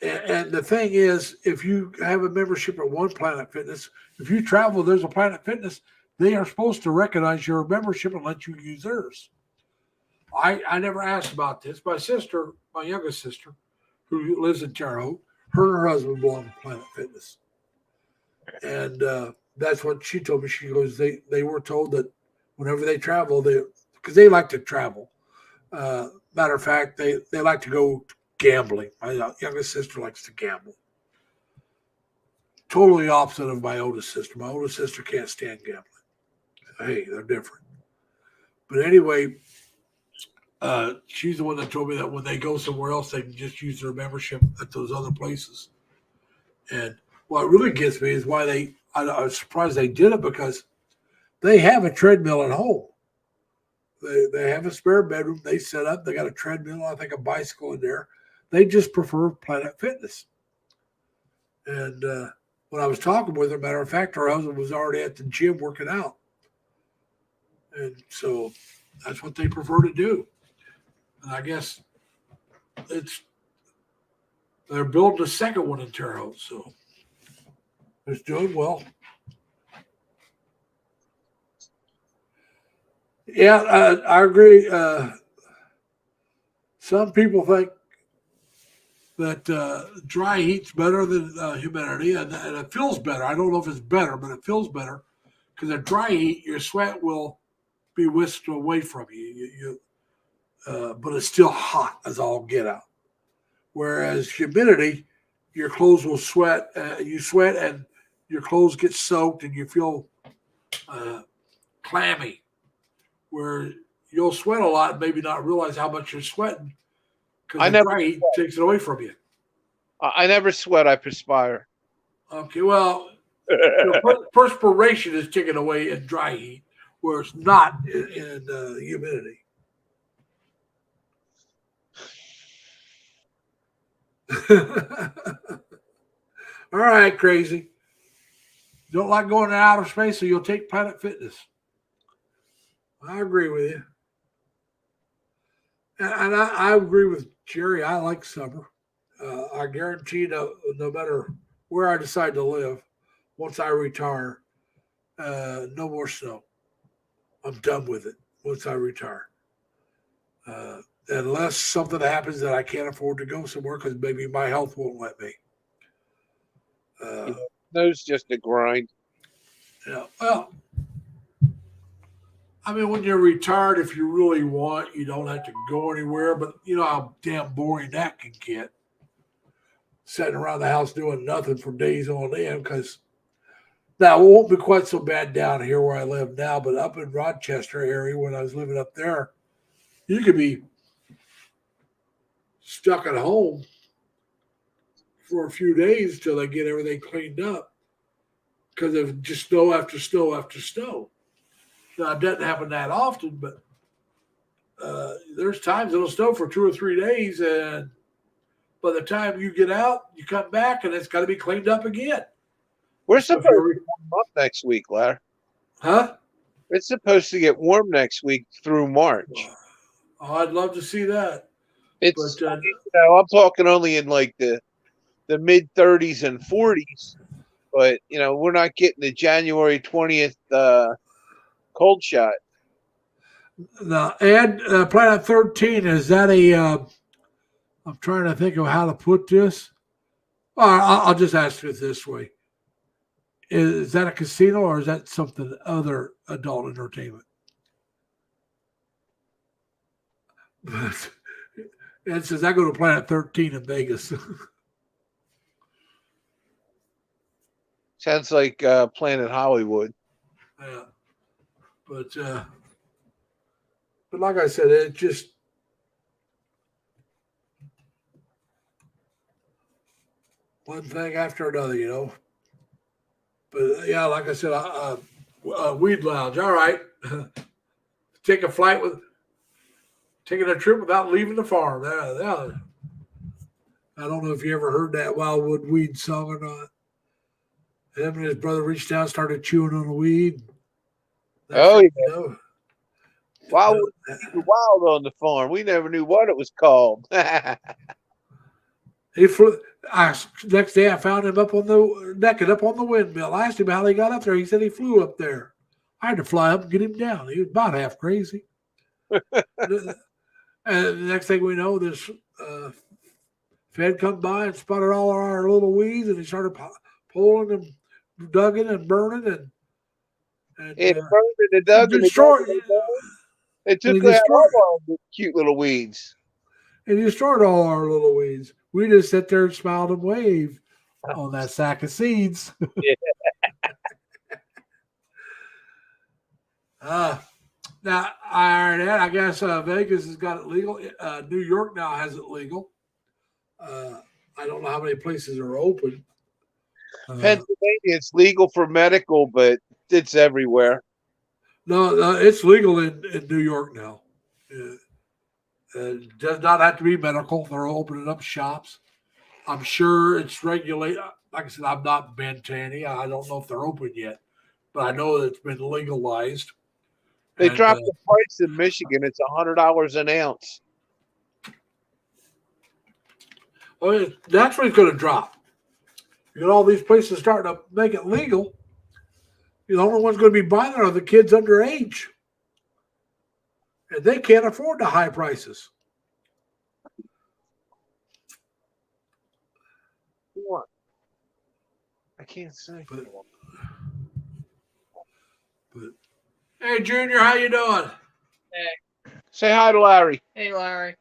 And the thing is, if you have a membership at one Planet Fitness, if you travel, there's a Planet Fitness, they are supposed to recognize your membership and let you use theirs. I never asked about this. My sister, my youngest sister, who lives in Terre Haute, her and her husband belong to Planet Fitness. And that's what she told me. She goes, they were told that whenever they travel, because they like to travel. Matter of fact, they like to go gambling. My youngest sister likes to gamble. Totally opposite of my oldest sister. My oldest sister can't stand gambling. Hey, they're different. But anyway, she's the one that told me that when they go somewhere else, they can just use their membership at those other places. And what really gets me is why I was surprised they did it, because they have a treadmill at home. They have a spare bedroom. They set up. They got a treadmill, I think a bicycle in there. They just prefer Planet Fitness. And when I was talking with her, matter of fact, her husband was already at the gym working out. And so that's what they prefer to do. And I guess they're building a second one in Terre Haute, so it's doing well. Yeah, I agree. Some people think that dry heat's better than humidity, and it feels better. I don't know if it's better, but it feels better because at dry heat, your sweat will be whisked away from you. But it's still hot as all get out. Whereas humidity, your clothes will sweat. You sweat, and your clothes get soaked, and you feel clammy. Where you'll sweat a lot and maybe not realize how much you're sweating because the dry heat takes it away from you. I never sweat. I perspire. Okay, well, perspiration is taken away in dry heat, where it's not in humidity. All right, crazy. You don't like going to outer space, so you'll take Planet Fitness. I agree with you. And I agree with Jerry. I like summer. I guarantee no matter where I decide to live, once I retire, no more snow. I'm done with it once I retire. Unless something happens that I can't afford to go somewhere because maybe my health won't let me. Snow's just a grind. Yeah, well, I mean, when you're retired, if you really want, you don't have to go anywhere. But you know how damn boring that can get. Sitting around the house doing nothing for days on end. Because now it won't be quite so bad down here where I live now, but up in Rochester area when I was living up there, you could be stuck at home for a few days till they get everything cleaned up because of just snow after snow after snow. Now, it doesn't happen that often, but there's times it'll snow for 2 or 3 days, and by the time you get out, you come back, and it's got to be cleaned up again. We're supposed to warm up next week, Larry. Huh? It's supposed to get warm next week through March. Oh, I'd love to see that. It's But, I'm talking only in like the mid 30s and 40s, but we're not getting the January 20th cold shot. Now, Ed, Planet 13, is that I'm trying to think of how to put this. Well, I'll just ask it this way. Is that a casino or is that something other adult entertainment? But Ed says, I go to Planet 13 in Vegas. Sounds like Planet Hollywood. Yeah. But But like I said, it just one thing after another, you know. But yeah, like I said, weed lounge. All right, take a flight with taking a trip without leaving the farm. I don't know if you ever heard that Wildwood Weed song or not. Him and his brother reached out, started chewing on the weed. Oh, You yeah. know, Wild, wild on the farm. We never knew what it was called. he flew. Next day, I found him up on the naked up on the windmill. I asked him how he got up there. He said he flew up there. I had to fly up and get him down. He was about half crazy. And the next thing we know, this Fed come by and spotted all our little weeds, and he started pulling and dugging and burning and It burned in the dug and destroyed. it took and he out destroyed- all the cute little weeds. And he destroyed all our little weeds. We just sit there and smiled and waved on that sack of seeds. Yeah. Now, I guess Vegas has got it legal. New York now has it legal. I don't know how many places are open. Pennsylvania, it's legal for medical, but it's everywhere. No, it's legal in New York now. It does not have to be medical. They're opening up shops. I'm sure it's regulated. Like I said, I've not been to any. I don't know if they're open yet, but I know that it's been legalized. They And, dropped the price in Michigan. It's $100 an ounce. well, that's when it's going to drop. You got all these places starting to make it legal. The only ones going to be buying it are the kids underage, and they can't afford the high prices. What? I can't say. But hey, Junior, how you doing? Say hi to Larry. Hey, Larry.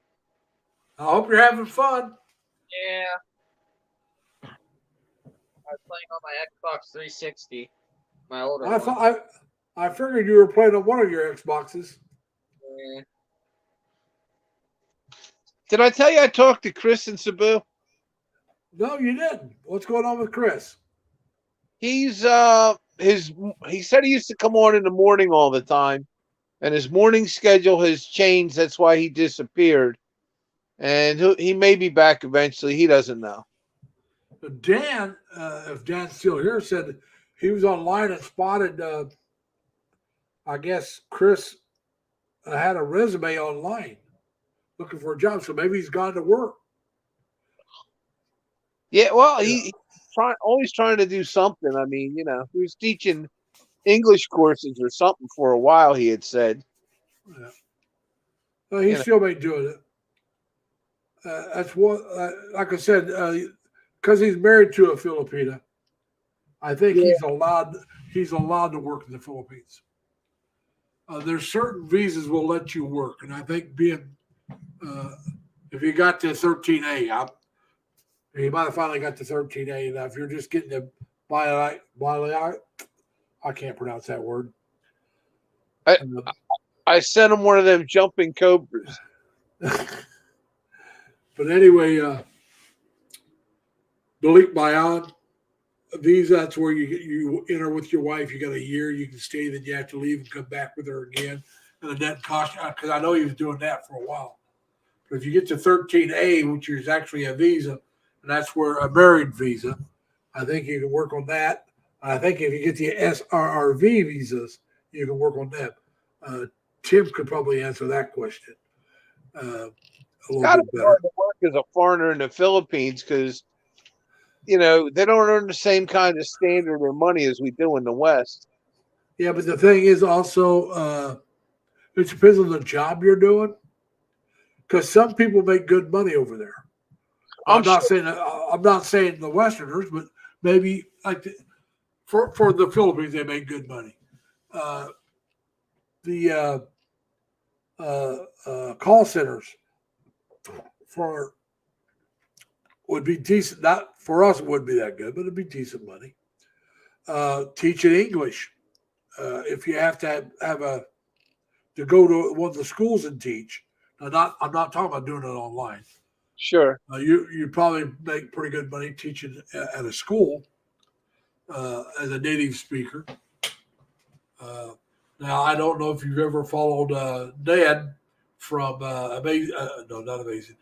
I hope you're having fun. Yeah. I was playing on my Xbox 360. My older I one. thought I figured you were playing on one of your Xboxes. Yeah. Did I tell you I talked to Chris and Sabu? No, you didn't. What's going on with Chris? He's he said he used to come on in the morning all the time, and his morning schedule has changed. That's why he disappeared, and he may be back eventually. He doesn't know. Dan, if Dan's still here, said he was online and spotted. I guess Chris had a resume online looking for a job, so maybe he's gone to work. Yeah, well, he's always trying to do something. I mean, you know, he was teaching English courses or something for a while. He had said. Yeah. Well, he still may doing it. That's what, like I said, because he's married to a Filipina. I think he's allowed to work in the Philippines. There's certain visas will let you work, and I think being if you got the 13A, you might have finally got the 13A. Now, if you're just getting the I can't pronounce that word. I sent him one of them jumping cobras. But anyway, Malik Bayan visa, that's where you enter with your wife. You got a year, you can stay, then you have to leave and come back with her again. And it doesn't cost you, because I know he was doing that for a while. But if you get to 13A, which is actually a visa, and that's where a married visa, I think you can work on that. I think if you get the SRRV visas, you can work on them. Tim could probably answer that question a little Got to bit be better. hard to work as a foreigner in the Philippines because, you know, they don't earn the same kind of standard or money as we do in the West. Yeah, but the thing is also, it depends on the job you're doing. Because some people make good money over there. I'm not saying the Westerners, but maybe like for the Philippines they make good money. The call centers would be decent. Not for us, it wouldn't be that good, but it'd be decent money. Teaching English, if you have to have a to go to one of the schools and teach. Now, I'm not talking about doing it online. Sure. You probably make pretty good money teaching at a school as a native speaker. Now, I don't know if you've ever followed Dad from no, not Amazing,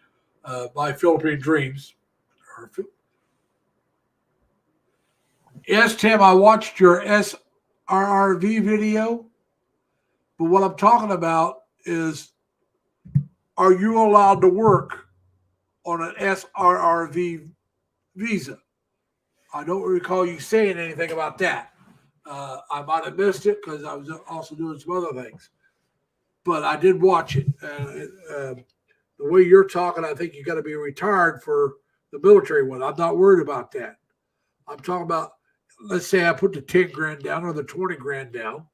My Philippine Dreams. Yes, Tim, I watched your SRRV video, but what I'm talking about is, are you allowed to work on an SRRV visa? I don't recall you saying anything about that. I might have missed it because I was also doing some other things, but I did watch it. The way you're talking, I think you got to be retired for the military one. I'm not worried about that. I'm talking about, let's say I put the 10 grand down or the 20 grand down,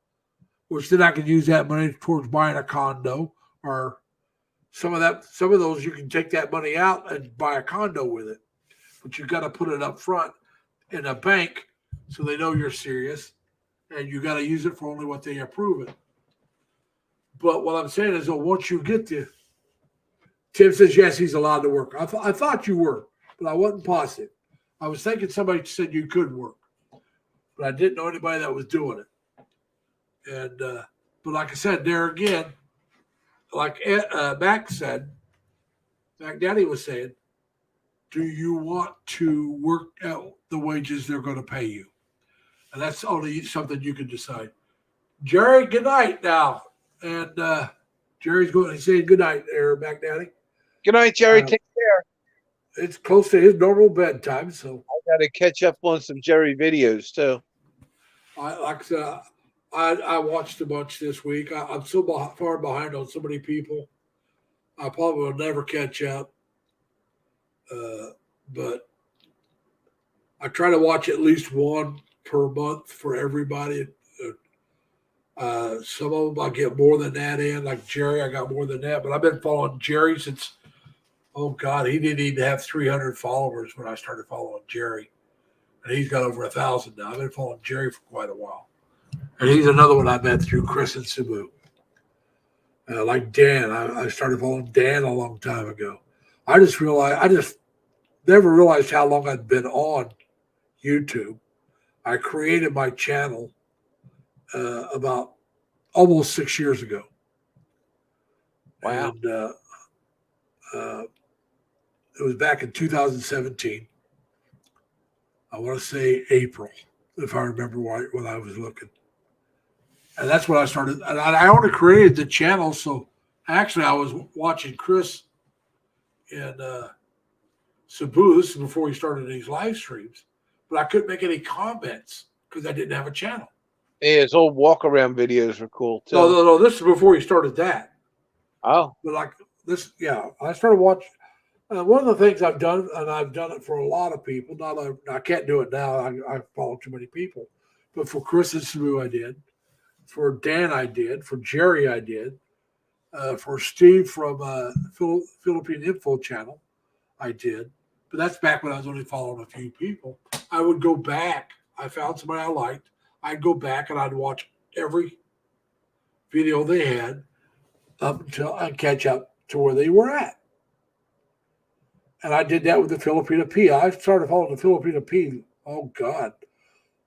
which then I can use that money towards buying a condo, or some of those you can take that money out and buy a condo with it. But you got to put it up front in a bank so they know you're serious, and you got to use it for only what they approve it. But what I'm saying is, once you get to, Tim says yes, he's allowed to work. I thought you were, but I wasn't positive. I was thinking somebody said you could work, but I didn't know anybody that was doing it. And but like I said, there again, like Mac said, Mac Daddy was saying, do you want to work out the wages they're going to pay you? And that's only something you can decide. Jerry, good night now. And Jerry's going to say good night there, Mac Daddy. Good night, Jerry. Take care. It's close to his normal bedtime, so I got to catch up on some Jerry videos too. like I said, I watched a bunch this week. I'm so far behind on so many people. I probably will never catch up. But I try to watch at least one per month for everybody. Some of them I get more than that in. Like Jerry, I got more than that. But I've been following Jerry since, oh God, he didn't even have 300 followers when I started following Jerry. And he's got over 1,000 now. I've been following Jerry for quite a while. And he's another one I met through Chris and Cebu. Like Dan, I started following Dan a long time ago. I just never realized how long I'd been on YouTube. I created my channel about almost 6 years ago. Wow. And it was back in 2017. I want to say April, if I remember right, when I was looking. And that's when I started. And I only created the channel. So actually, I was watching Chris in Cebu. This is before he started these live streams. But I couldn't make any comments because I didn't have a channel. Yeah, his old walk around videos were cool too. No. This is before he started that. Oh. But like this, yeah, I started watching. One of the things I've done, and I've done it for a lot of people. I can't do it now. I follow too many people. But for Chris and Cebu, I did. For Dan, I did. For Jerry, I did. For Steve from Philippine Info Channel, I did. But that's back when I was only following a few people. I would go back. I found somebody I liked. I'd go back and I'd watch every video they had up until I'd catch up to where they were at. And I did that with the Filipina P. I started following the Filipina P, oh God,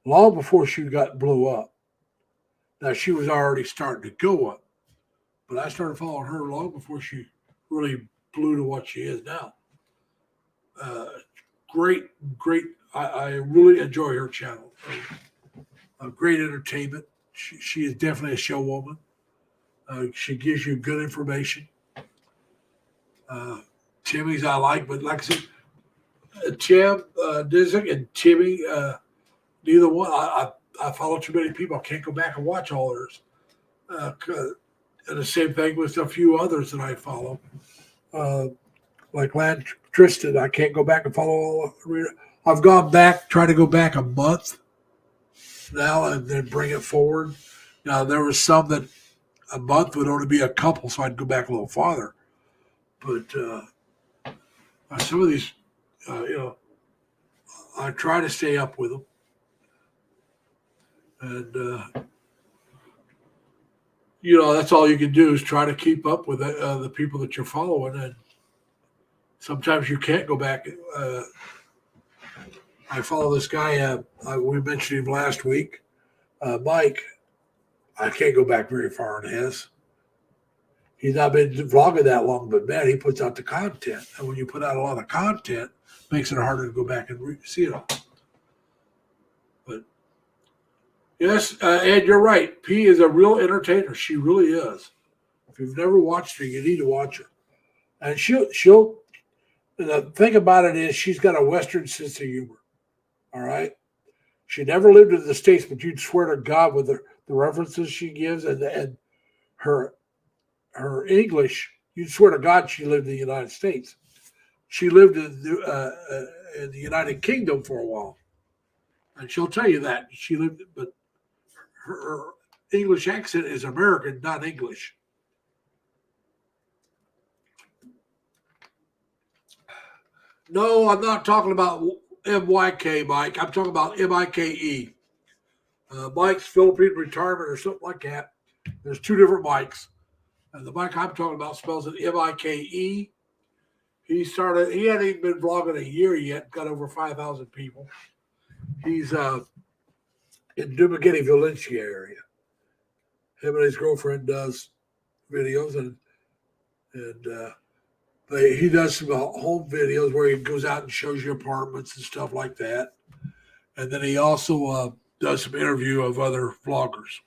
long before she blew up. Now, she was already starting to go up, but I started following her long before she really blew to what she is now. Great. I really enjoy her channel. Great entertainment. She is definitely a show woman. She gives you good information. Timmy's I like, but like I said, Tim Disick and Timmy, neither one. I follow too many people. I can't go back and watch all theirs. And the same thing with a few others that I follow. Like Land Tristan, I can't go back and follow all. I've gone back, trying to go back a month now and then bring it forward. Now, there was some that a month would only be a couple, so I'd go back a little farther. But some of these, I try to stay up with them. And that's all you can do is try to keep up with the people that you're following, and sometimes you can't go back. I follow this guy. We mentioned him last week, Mike. I can't go back very far in his. He's not been vlogging that long, but man, he puts out the content, and when you put out a lot of content, it makes it harder to go back and see it all. But yes, Ed, you're right. P is a real entertainer. She really is. If you've never watched her, you need to watch her. And she'll. The thing about it is, she's got a Western sense of humor. All right. She never lived in the States, but you'd swear to God with the references she gives and her English, you'd swear to God she lived in the United States. She lived in the United Kingdom for a while, and she'll tell you that she lived. But her English accent is American, not English. No, I'm not talking about MYK, Mike. I'm talking about MIKE. Mike's Philippine Retirement or something like that. There's two different Mikes. And the Mike I'm talking about spells it MIKE. He hadn't even been vlogging a year yet, got over 5,000 people. He's in Dumaguete, Valencia area. Him and his girlfriend does videos, and he does some home videos where he goes out and shows you apartments and stuff like that. And then he also does some interview of other vloggers.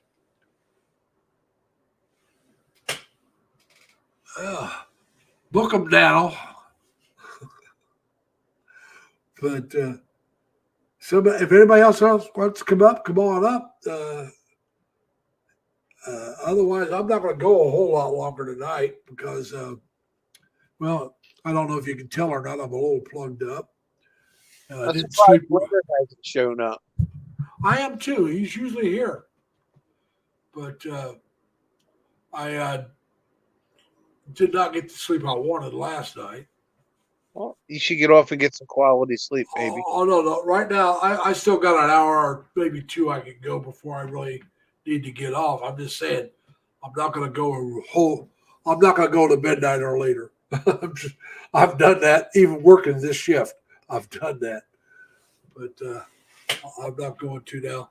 Book them now. But if anybody else wants to come up, come on up. Otherwise, I'm not going to go a whole lot longer tonight because, well, I don't know if you can tell or not. I'm a little plugged up. I didn't sleep. Weather hasn't shown up. I am too. He's usually here, but I did not get the sleep I wanted last night. Well, you should get off and get some quality sleep, baby. Oh no! Right now, I still got an hour or maybe two I can go before I really need to get off. I'm just saying, I'm not going to go I'm not going to go to midnight or later. I've done that. Even working this shift, I've done that. But I'm not going to now.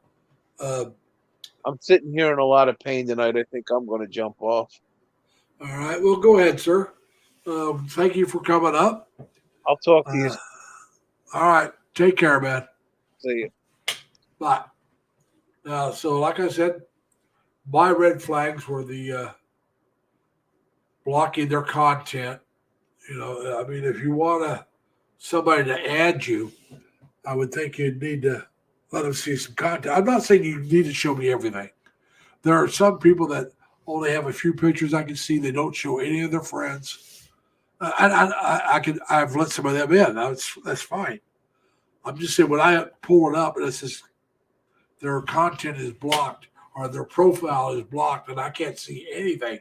I'm sitting here in a lot of pain tonight. I think I'm going to jump off. All right. Well, go ahead, sir. Thank you for coming up. I'll talk to you. All right. Take care, man. See you. Bye. So, like I said, my red flags were the blocking their content. I mean, if you want somebody to add you, I would think you'd need to let them see some content. I'm not saying you need to show me everything. There are some people that only have a few pictures I can see. They don't show any of their friends. I've let some of them in. That's fine. I'm just saying when I pull it up and it says their content is blocked or their profile is blocked and I can't see anything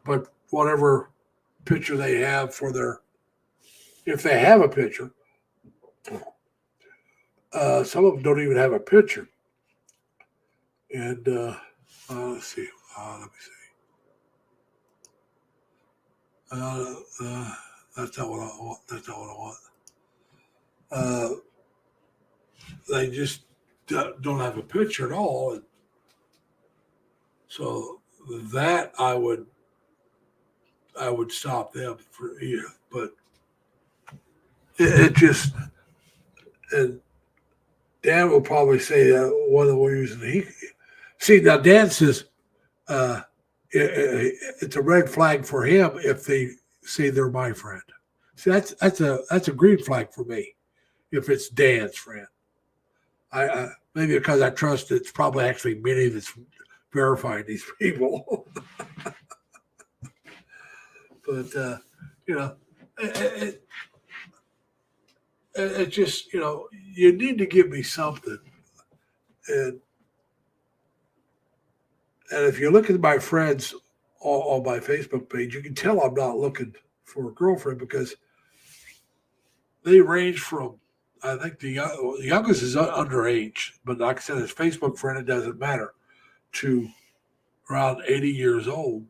but whatever picture they have if they have a picture. Some of them don't even have a picture. And let's see. Let me see. That's not what I want. That's not what I want. They just don't have a picture at all. And so that I would stop them for but it just, and Dan will probably say that one of the reasons now Dan says it's a red flag for him if they say they're my friend. See, that's a green flag for me if it's Dan's friend. I maybe because I trust it's probably actually Minnie that's verifying these people. But it just you need to give me something, and if you look at my friends on my Facebook page, you can tell I'm not looking for a girlfriend because they range from, I think the youngest is underage, but like I said, his Facebook friend, it doesn't matter, to around 80 years old.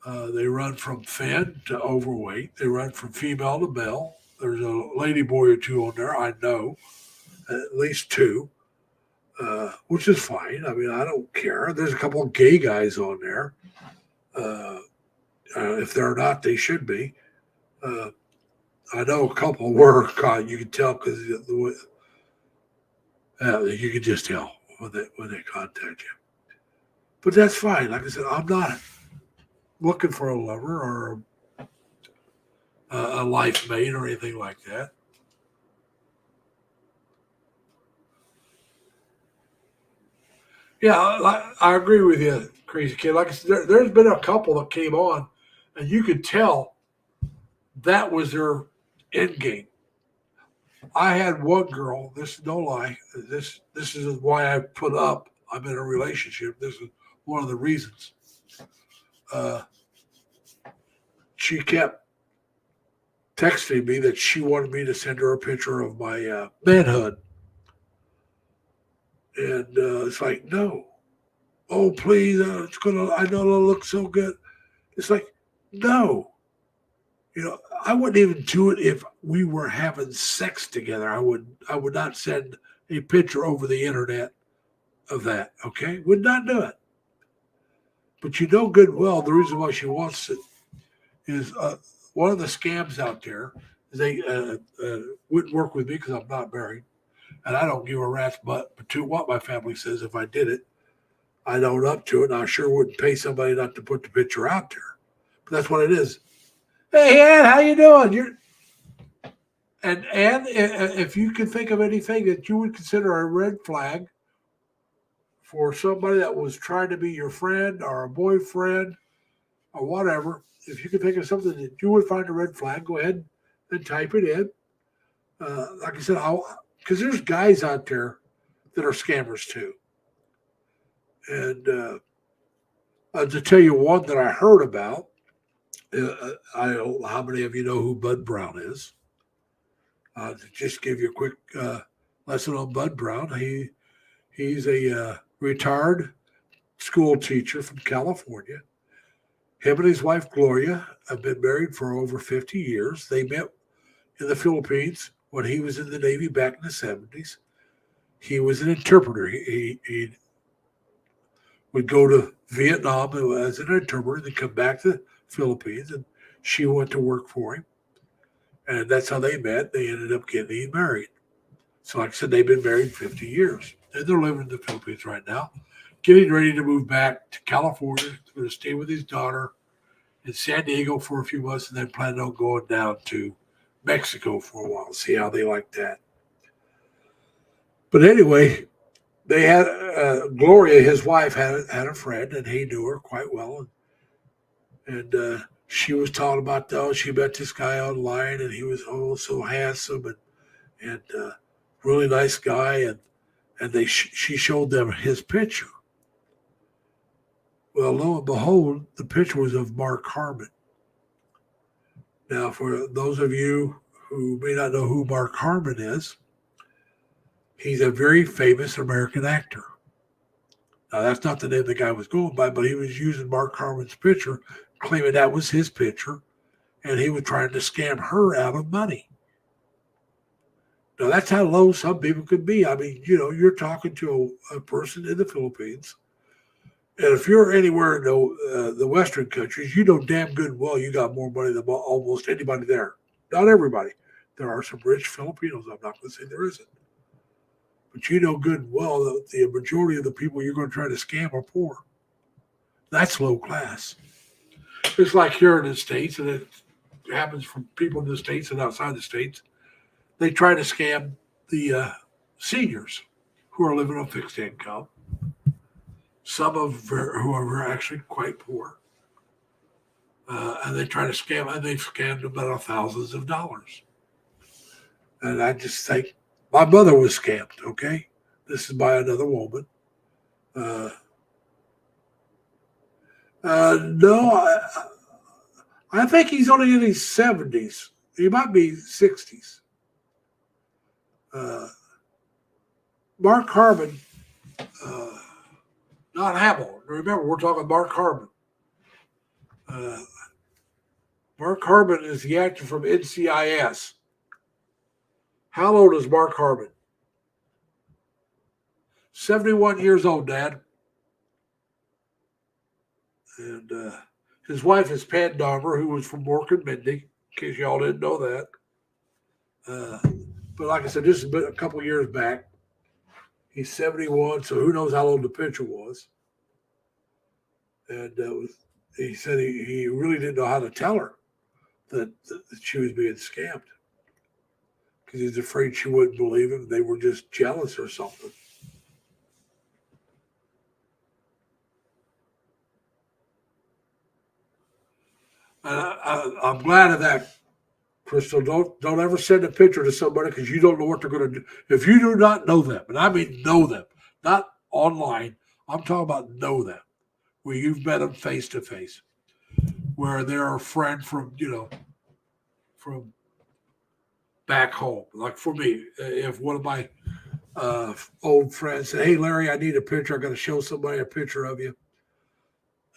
They run from thin to overweight. They run from female to male. There's a lady boy or two on there, I know, at least two, which is fine. I mean, I don't care. There's a couple of gay guys on there. If they're not, they should be. I know a couple were. God, you can tell because you can just tell when they contact you. But that's fine. Like I said, I'm not looking for a lover or a life mate or anything like that. Yeah, I agree with you, Crazy Kid. Like I said, there's been a couple that came on, and you could tell that was their end game. I had one girl. This is no lie. This is why I put up. I'm in a relationship. This is one of the reasons. She kept texting me that she wanted me to send her a picture of my manhood. And it's like, no. Oh, please, I know it'll look so good. It's like, no. You know, I wouldn't even do it if we were having sex together. I would not send a picture over the internet of that. Okay, would not do it. But you know good and well the reason why she wants it is one of the scams out there is they wouldn't work with me because I'm not married, and I don't give a rat's butt to what my family says. If I did it, I'd own up to it, and I sure wouldn't pay somebody not to put the picture out there. But that's what it is. Hey, Ann, how you doing? And if you can think of anything that you would consider a red flag for somebody that was trying to be your friend or a boyfriend or whatever, if you can think of something that you would find a red flag, go ahead and type it in. Like I said, because there's guys out there that are scammers too. And to tell you one that I heard about, I don't know how many of you know who Bud Brown is. To just give you a quick lesson on Bud Brown, he's a retired school teacher from California. Him and his wife Gloria have been married for over 50 years. They met in the Philippines when he was in the Navy back in the 70s. He was an interpreter. He would go to Vietnam as an interpreter, then come back to the Philippines, and she went to work for him. And that's how they met. They ended up getting married. So like I said, they've been married 50 years. And they're living in the Philippines right now, getting ready to move back to California. He's going to stay with his daughter in San Diego for a few months and then planning on going down to Mexico for a while, see how they like that. But anyway, they had Gloria, his wife, had a friend, and he knew her quite well. And she was talking about, she met this guy online, and he was so handsome and really nice guy, and she showed them his picture. Well, lo and behold, the picture was of Mark Harmon. Now, for those of you who may not know who Mark Harmon is, he's a very famous American actor. Now, that's not the name the guy was going by, but he was using Mark Harmon's picture, claiming that was his picture, and he was trying to scam her out of money. Now, that's how low some people could be. I mean, you're talking to a person in the Philippines, and if you're anywhere in the Western countries, you know damn good and well you got more money than almost anybody there. Not everybody. There are some rich Filipinos. I'm not going to say there isn't. But you know good and well that the majority of the people you're going to try to scam are poor. That's low class. It's like here in the States, and it happens from people in the States and outside the States. They try to scam the seniors who are living on fixed income. Some of who are actually quite poor. And they try to scam, and they've scammed them out of thousands of dollars. And I just think, my mother was scammed, okay? This is by another woman. No, I think he's only in his 70s. He might be 60s. Mark Harmon, not Hamill. Remember, we're talking Mark Harmon. Mark Harmon is the actor from NCIS. How old is Mark Harmon? 71 years old, Dad. And his wife is Pat Dahmer, who was from Mork and Mindy, in case y'all didn't know that. But like I said, this is a couple years back. He's 71, so who knows how old the picture was. And he said he really didn't know how to tell her that she was being scammed because he's afraid she wouldn't believe him. They were just jealous or something. And I'm glad of that, Crystal. Don't ever send a picture to somebody because you don't know what they're going to do. If you do not know them, and I mean know them, not online, I'm talking about know them, where you've met them face to face, where they're a friend from from back home. Like for me, if one of my old friends said, "Hey, Larry, I need a picture. I got to show somebody a picture of you,"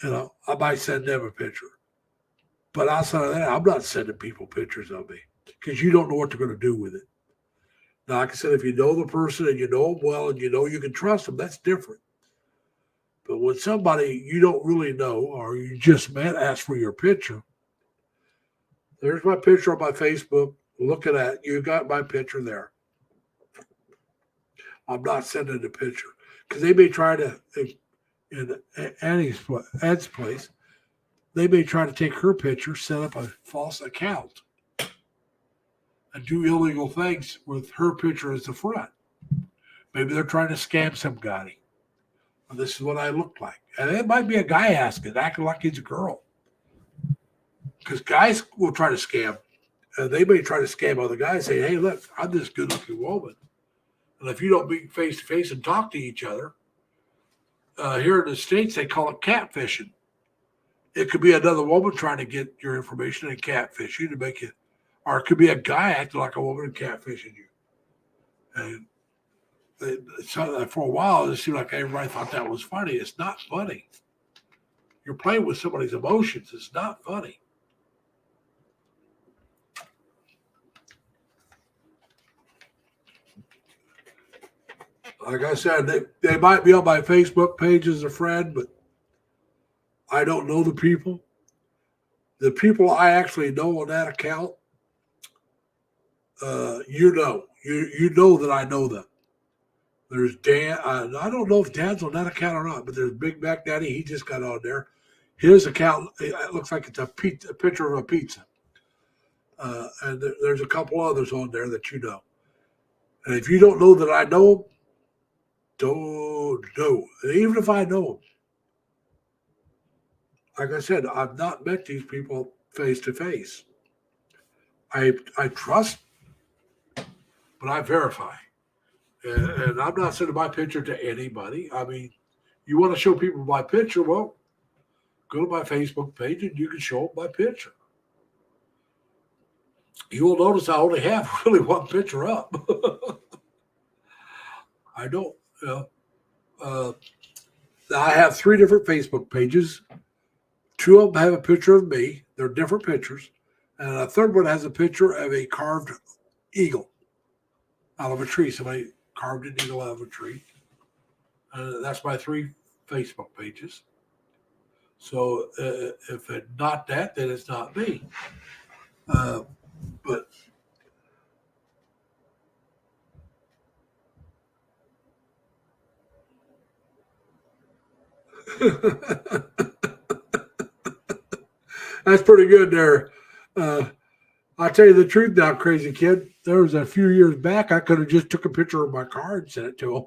I might send them a picture. But outside of that, I'm not sending people pictures of me because you don't know what they're going to do with it. Now, like I said, if you know the person and you know them well and you know you can trust them, that's different. But when somebody you don't really know or you just met asks for your picture, there's my picture on my Facebook. Look at that. You got my picture there. I'm not sending the picture because they may try to, in Ed's place, they may try to take her picture, set up a false account, and do illegal things with her picture as the front. Maybe they're trying to scam some guy. Well, this is what I look like. And it might be a guy acting like he's a girl. Because guys will try to scam. They may try to scam other guys, say, "Hey, look, I'm this good-looking woman." And if you don't meet face-to-face and talk to each other, here in the States, they call it catfishing. It could be another woman trying to get your information and catfish you to make it, or it could be a guy acting like a woman and catfishing you. And for a while, it seemed like everybody thought that was funny. It's not funny. You're playing with somebody's emotions. It's not funny. Like I said, they might be on my Facebook page as a friend, but I don't know the people. The people I actually know on that account, you know that I know them. There's Dan. I don't know if Dan's on that account or not, but there's Big Mac Daddy. He just got on there. His account, it looks like it's a picture of a pizza. And there's a couple others on there that you know. And if you don't know that I know them, don't know. And even if I know them, like I said, I've not met these people face to face. I trust, but I verify. And I'm not sending my picture to anybody. I mean, you want to show people my picture? Well, go to my Facebook page and you can show them my picture. You will notice I only have really one picture up. I don't. I have 3 different Facebook pages. 2 of them have a picture of me. They're different pictures. And a third one has a picture of a carved eagle out of a tree. Somebody carved an eagle out of a tree. That's my 3 Facebook pages. So if it's not that, then it's not me. But that's pretty good there. I'll tell you the truth now, crazy kid. There was a few years back, I could have just took a picture of my car and sent it to him.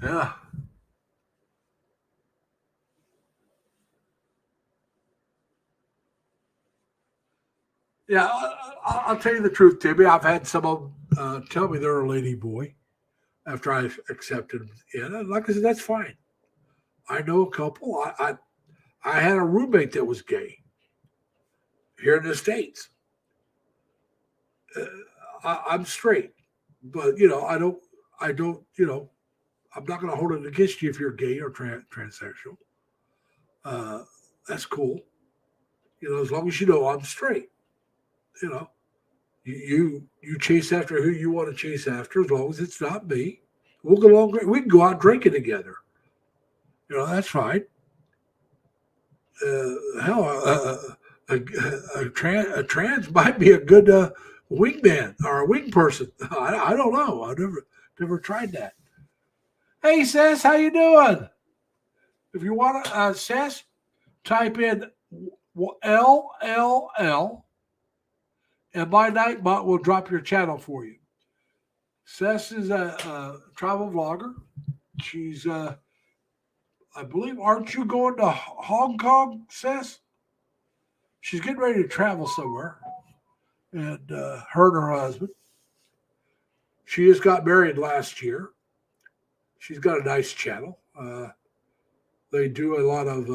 Yeah. Yeah, I'll tell you the truth, Timmy. I've had some of them tell me they're a lady boy after I accepted them in. And like I said, that's fine. I know a couple. I had a roommate that was gay here in the States. I'm straight, but I don't, I'm not going to hold it against you if you're gay or transsexual. Uh, that's cool. As long as you know I'm straight. You know, you chase after who you want to chase after, as long as it's not me. We'll go along. We can go out drinking together. That's fine. Hell, a trans might be a good wingman or a wing person. I don't know. I've never tried that. Hey, Sess, how you doing? If you want to, Sess, type in LLL, and my Nightbot will drop your channel for you. Sess is a travel vlogger. She's, I believe, aren't you going to Hong Kong, Sess? She's getting ready to travel somewhere, and her and her husband. She just got married last year. She's got a nice channel. They do a lot of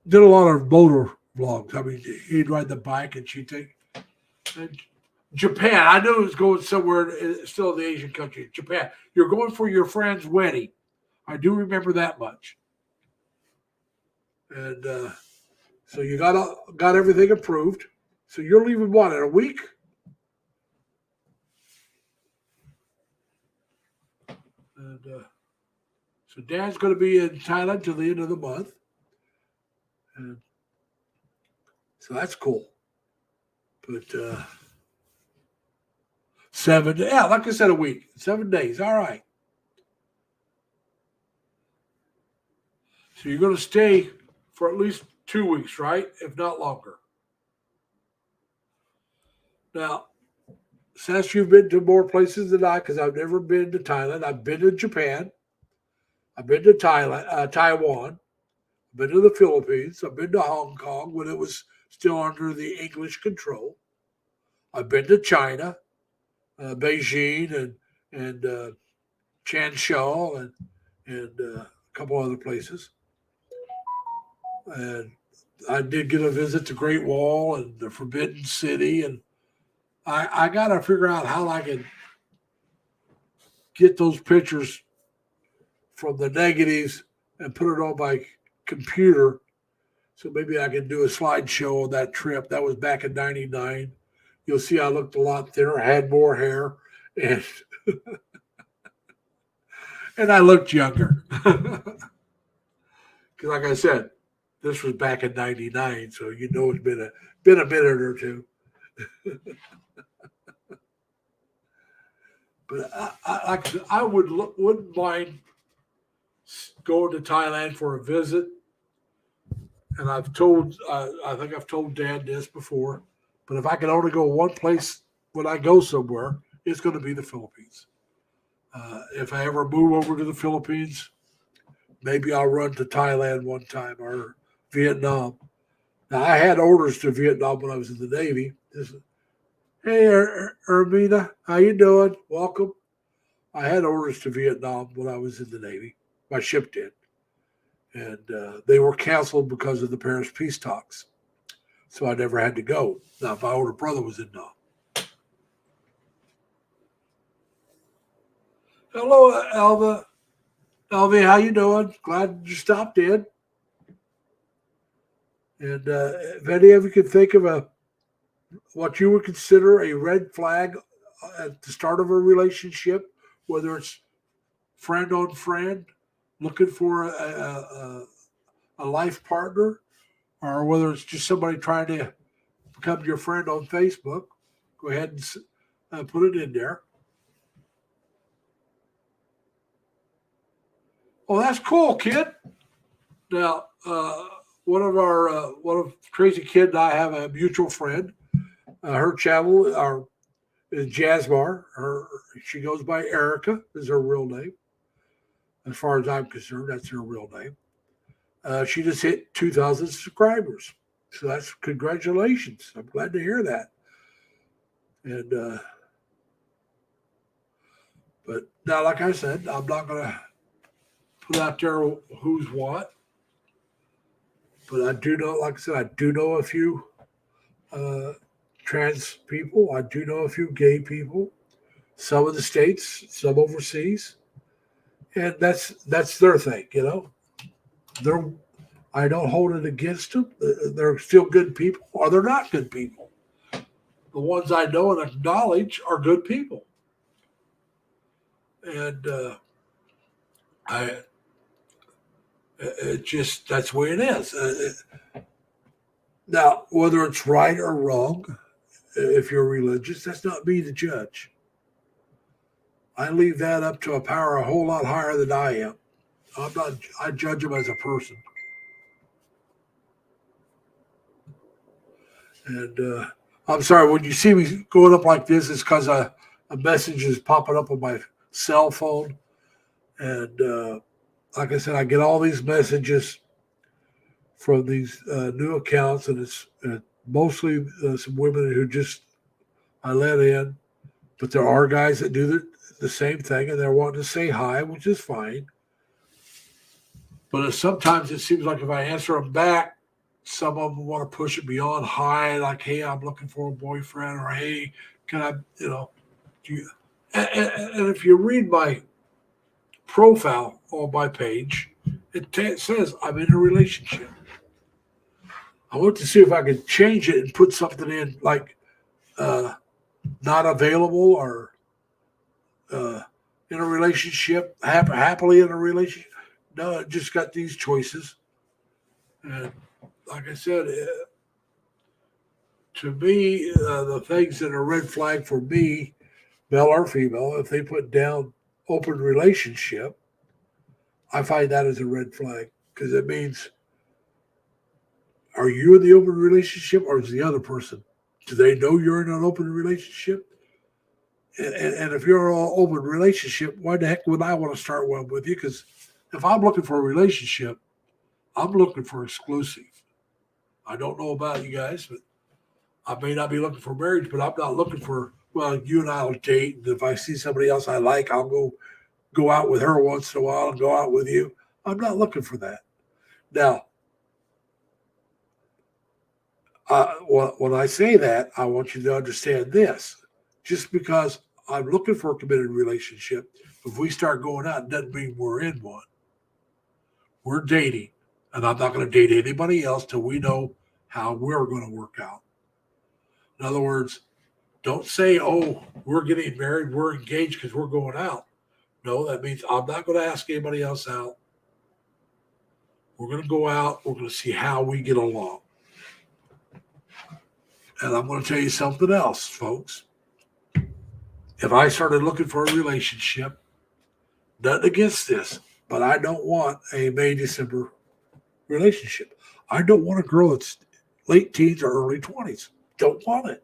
did a lot of motor vlogs. I mean, he'd ride the bike and she'd take Japan. I knew it was going somewhere, still in the Asian country. Japan. You're going for your friend's wedding. I do remember that much. And so you got everything approved. So you're leaving what, in a week? And so Dad's going to be in Thailand till the end of the month. And so that's cool. But 7, like I said, a week, 7 days. All right. So you're going to stay for at least 2 weeks, right? If not longer. Now, since you've been to more places than I, because I've never been to Thailand. I've been to Japan. I've been to Taiwan. I've been to the Philippines. I've been to Hong Kong when it was still under the English control. I've been to China, Beijing, and Changsha, and a couple other places. And I did get a visit to Great Wall and the Forbidden City, and I got to figure out how I can get those pictures from the negatives and put it on my computer. So maybe I can do a slideshow on that trip. That was back in '99. You'll see I looked a lot thinner, had more hair, and and I looked younger. Because like I said, this was back in '99, so it's been a minute or two. But I wouldn't mind going to Thailand for a visit. And I think I've told Dad this before, but if I can only go one place when I go somewhere, it's going to be the Philippines. If I ever move over to the Philippines, maybe I'll run to Thailand one time or Vietnam. Now, I had orders to Vietnam when I was in the Navy. Hey, Ermina, how you doing? Welcome. I had orders to Vietnam when I was in the Navy. My ship did. And they were canceled because of the Paris peace talks. So I never had to go. Now, my older brother was in Nam. Hello, Elva. Elvie, how you doing? Glad you stopped in. And if any of you could think of what you would consider a red flag at the start of a relationship, whether it's friend on friend, looking for a life partner, or whether it's just somebody trying to become your friend on Facebook, go ahead and put it in there. Oh, that's cool, kid. Now, one of Crazy Kid and I have a mutual friend. Her channel is Jazzmar. She goes by Erica, is her real name. As far as I'm concerned, that's her real name. She just hit 2,000 subscribers. So that's congratulations. I'm glad to hear that. And but now, like I said, I'm not going to put out there who's what. But I do know, like I said, I do know a few trans people. I do know a few gay people. Some in the States, some overseas, and that's their thing. You know, they're I don't hold it against them. They're still good people, or they're not good people. The ones I know and acknowledge are good people, and I it just that's the way it is. Now, whether it's right or wrong, if you're religious, that's not me to judge. I leave that up to a power a whole lot higher than I am. I'm not. I judge them as a person, and I'm sorry when you see me going up like this. It's because a message is popping up on my cell phone, and like I said, I get all these messages from these new accounts, and it's mostly some women who just I let in, but there are guys that do the same thing, and they're wanting to say hi, which is fine. But sometimes it seems like if I answer them back, some of them want to push it beyond hi, like, hey, I'm looking for a boyfriend, or hey, can I, do you, and if you read my profile on my page, it says I'm in a relationship. I want to see if I could change it and put something in like not available or in a relationship, happily in a relationship. No, it just got these choices. And like I said, to me, the things that are red flag for me, male or female, if they put down open relationship, I find that as a red flag because it means, are you in the open relationship or is the other person? Do they know you're in an open relationship? And if you're in an open relationship, why the heck would I want to start one with you? Because if I'm looking for a relationship, I'm looking for exclusive. I don't know about you guys, but I may not be looking for marriage, but I'm not looking for, well, you and I will date. And if I see somebody else I like, I'll go out with her once in a while and go out with you. I'm not looking for that. Now, when I say that, I want you to understand this. Just because I'm looking for a committed relationship, if we start going out, it doesn't mean we're in one. We're dating, and I'm not going to date anybody else till we know how we're going to work out. In other words, don't say, oh, we're getting married, we're engaged because we're going out. No, that means I'm not going to ask anybody else out. We're going to go out. We're going to see how we get along. And I'm going to tell you something else, folks. If I started looking for a relationship, nothing against this, but I don't want a May, December relationship. I don't want a girl that's late teens or early 20s. Don't want it.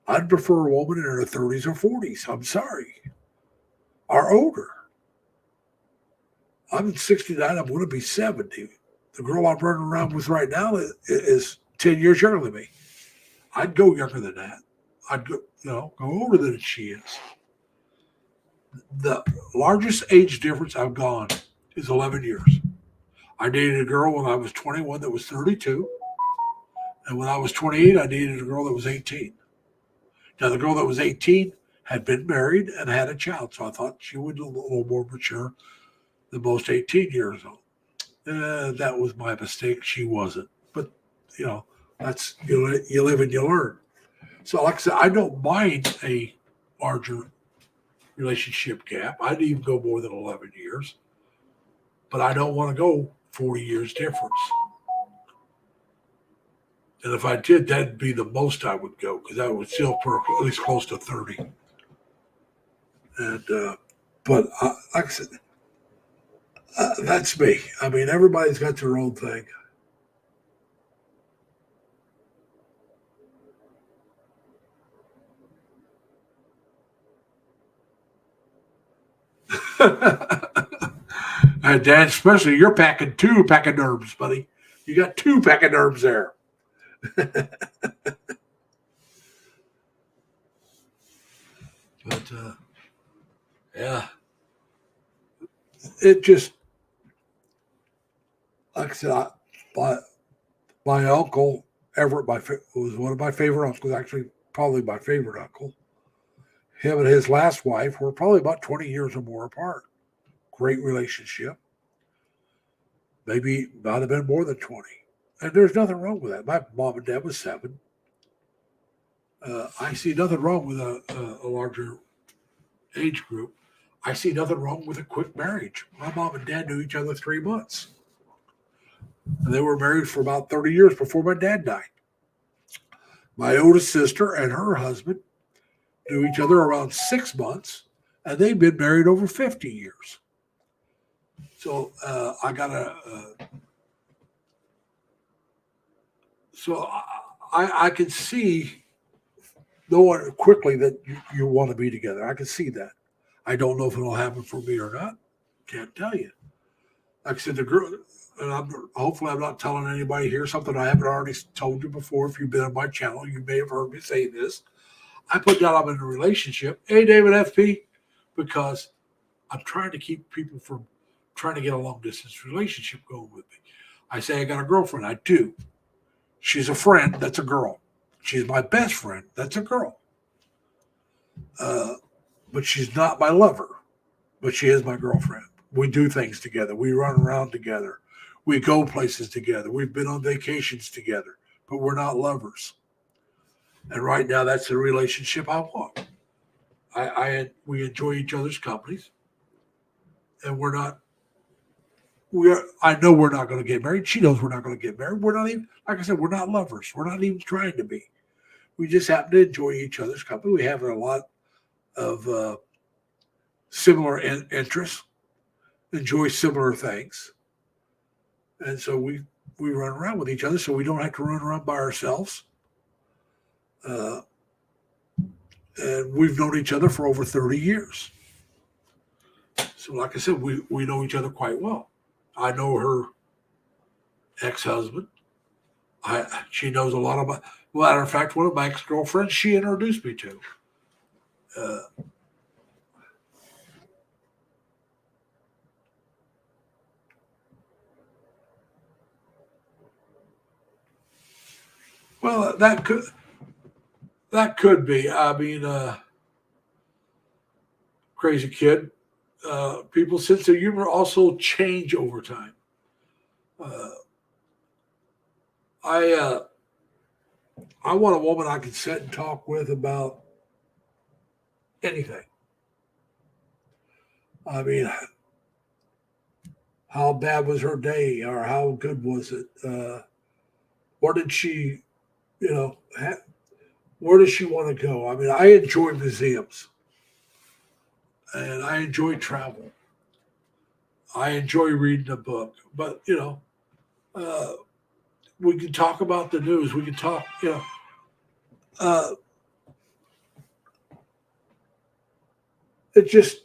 I'd prefer a woman in her 30s or 40s. I'm sorry. Or older. I'm 69. I'm going to be 70. The girl I'm running around with right now is 10 years younger than me. I'd go younger than that. I'd go older than she is. The largest age difference I've gone is 11 years. I dated a girl when I was 21 that was 32. And when I was 28, I dated a girl that was 18. Now, the girl that was 18 had been married and had a child. So I thought she would be a little more mature than most 18 years old. That was my mistake. She wasn't. But, that's you live and you learn. So, like I said, I don't mind a larger relationship gap. I'd even go more than 11 years. But I don't want to go 40 years difference. And if I did, that'd be the most I would go because I would still for at least close to 30. And but like I said, that's me. I mean, everybody's got their own thing. And Dan, especially you're packing 2 pachyderms, buddy. You got 2 pachyderms there. But yeah, it just like I said, But my uncle Everett, was one of my favorite uncles. Actually, probably my favorite uncle. Him and his last wife were probably about 20 years or more apart. Great relationship. Maybe might have been more than 20. And there's nothing wrong with that. My mom and dad was 7. I see nothing wrong with a larger age group. I see nothing wrong with a quick marriage. My mom and dad knew each other 3 months. And they were married for about 30 years before my dad died. My oldest sister and her husband knew each other around 6 months, and they've been married over 50 years. So I got so I can see knowing quickly that you want to be together. I can see that. I don't know if it'll happen for me or not. Can't tell you. Like I said, the girl, and hopefully I'm not telling anybody here something I haven't already told you before. If you've been on my channel, you may have heard me say this. I put down I'm in a relationship. Hey, David FP, because I'm trying to keep people from trying to get a long distance relationship going with me. I say I got a girlfriend. I do. She's a friend. That's a girl. She's my best friend. That's a girl. But she's not my lover. But she is my girlfriend. We do things together. We run around together. We go places together. We've been on vacations together. But we're not lovers. And right now, that's the relationship I want. We enjoy each other's companies. And I know we're not going to get married. She knows we're not going to get married. We're not even, like I said, we're not lovers. We're not even trying to be. We just happen to enjoy each other's company. We have a lot of similar interests, enjoy similar things. And so we run around with each other so we don't have to run around by ourselves. And we've known each other for over 30 years. So like I said, we know each other quite well. I know her ex-husband. She knows a lot about. Well, matter of fact, one of my ex-girlfriends she introduced me to. Well, that could be. I mean, crazy kid. People's sense of humor also change over time. I want a woman I can sit and talk with about anything. I mean, how bad was her day, or how good was it? What did she, where does she want to go? I mean, I enjoy museums, and I enjoy travel. I enjoy reading a book, but we can talk about the news. We can talk, it just,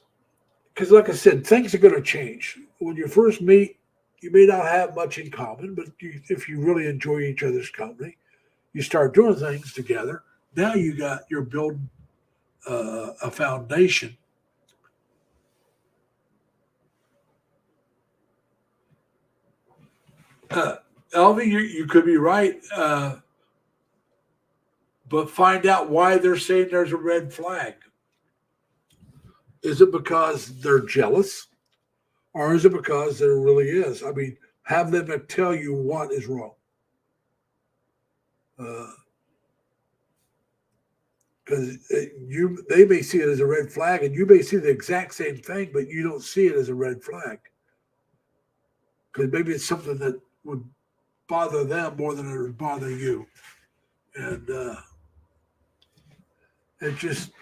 because like I said, things are going to change. When you first meet, you may not have much in common, but if you really enjoy each other's company, you start doing things together. Now you're building a foundation. Elvie, you could be right, but find out why they're saying there's a red flag. Is it because they're jealous? Or is it because there really is? I mean, have them tell you what is wrong. Because they may see it as a red flag, and you may see the exact same thing, but you don't see it as a red flag. Because maybe it's something that would bother them more than it would bother you. And it just,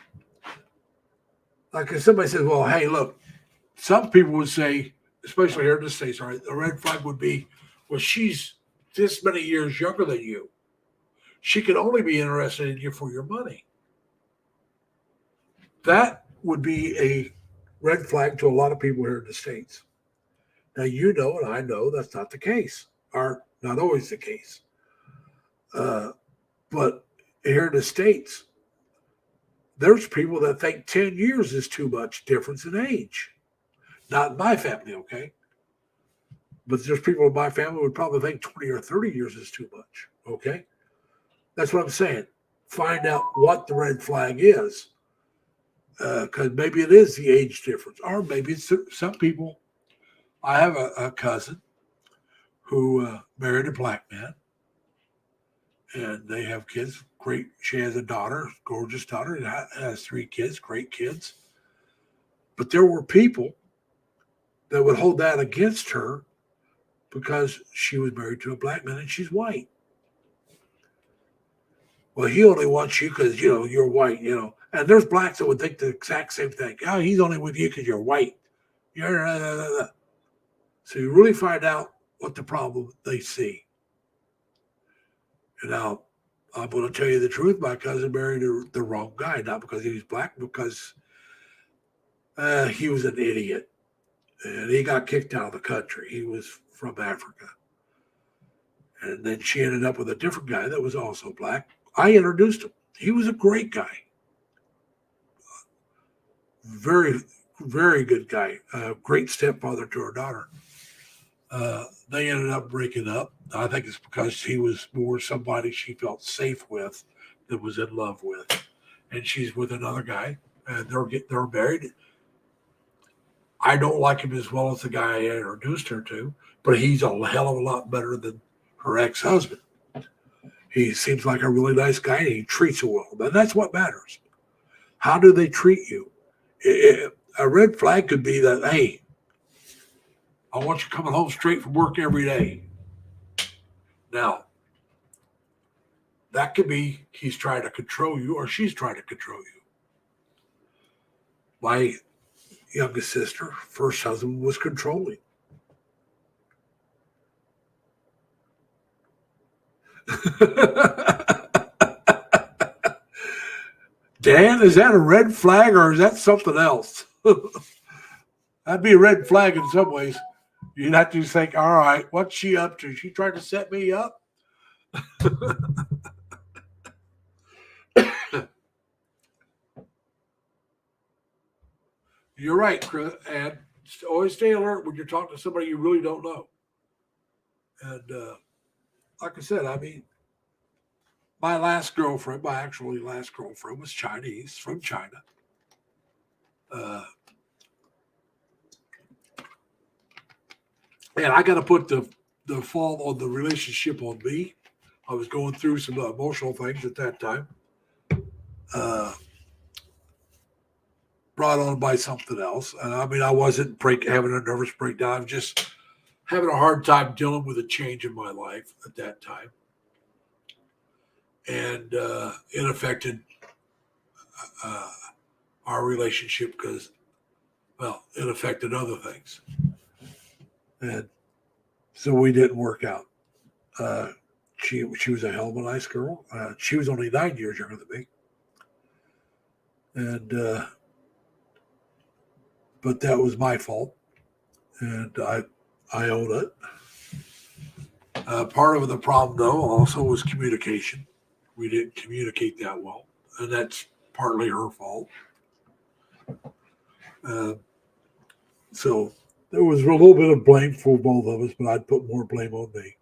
like if somebody says, well, hey, look, some people would say, especially here in the States, all right, the red flag would be, well, she's this many years younger than you. She can only be interested in you for your money. That would be a red flag to a lot of people here in the States. Now, you know, and I know that's not the case, or not always the case. But here in the States, there's people that think 10 years is too much difference in age. Not in my family, okay? But there's people in my family would probably think 20 or 30 years is too much. Okay. That's what I'm saying. Find out what the red flag is. Because maybe it is the age difference, or maybe it's some people. I have a cousin who married a black man, and they have kids. Great. She has a daughter, gorgeous daughter, and has 3 kids, great kids. But there were people that would hold that against her because she was married to a black man and she's white. Well, he only wants you because, you're white, And there's blacks that would think the exact same thing. Oh, he's only with you because you're white. So you really find out what the problem they see. And now, I'm going to tell you the truth. My cousin married the wrong guy, not because he was black, because he was an idiot. And he got kicked out of the country. He was from Africa. And then she ended up with a different guy that was also black. I introduced him. He was a great guy. Very, very good guy. Great stepfather to her daughter. They ended up breaking up. I think it's because he was more somebody she felt safe with than was in love with. And she's with another guy. And they're married. I don't like him as well as the guy I introduced her to, but he's a hell of a lot better than her ex-husband. He seems like a really nice guy, and he treats her well. But that's what matters. How do they treat you? A red flag could be that, hey, I want you coming home straight from work every day. Now, that could be he's trying to control you or she's trying to control you. My youngest sister, first husband, was controlling. Dan, is that a red flag or is that something else? That'd be a red flag in some ways. You'd have to think, all right, what's she up to? She trying to set me up? You're right, Chris, and always stay alert when you're talking to somebody you really don't know. And like I said, my last girlfriend was Chinese, from China. And I got to put the fault on the relationship on me. I was going through some emotional things at that time. Brought on by something else. And I wasn't having a nervous breakdown. I was just having a hard time dealing with a change in my life at that time. And it affected our relationship because, it affected other things. And so we didn't work out. She was a hell of a nice girl. She was only 9 years younger than me. And but that was my fault, and I own it. Part of the problem, though, also was communication. We didn't communicate that well, and that's partly her fault. So there was a little bit of blame for both of us, but I'd put more blame on me.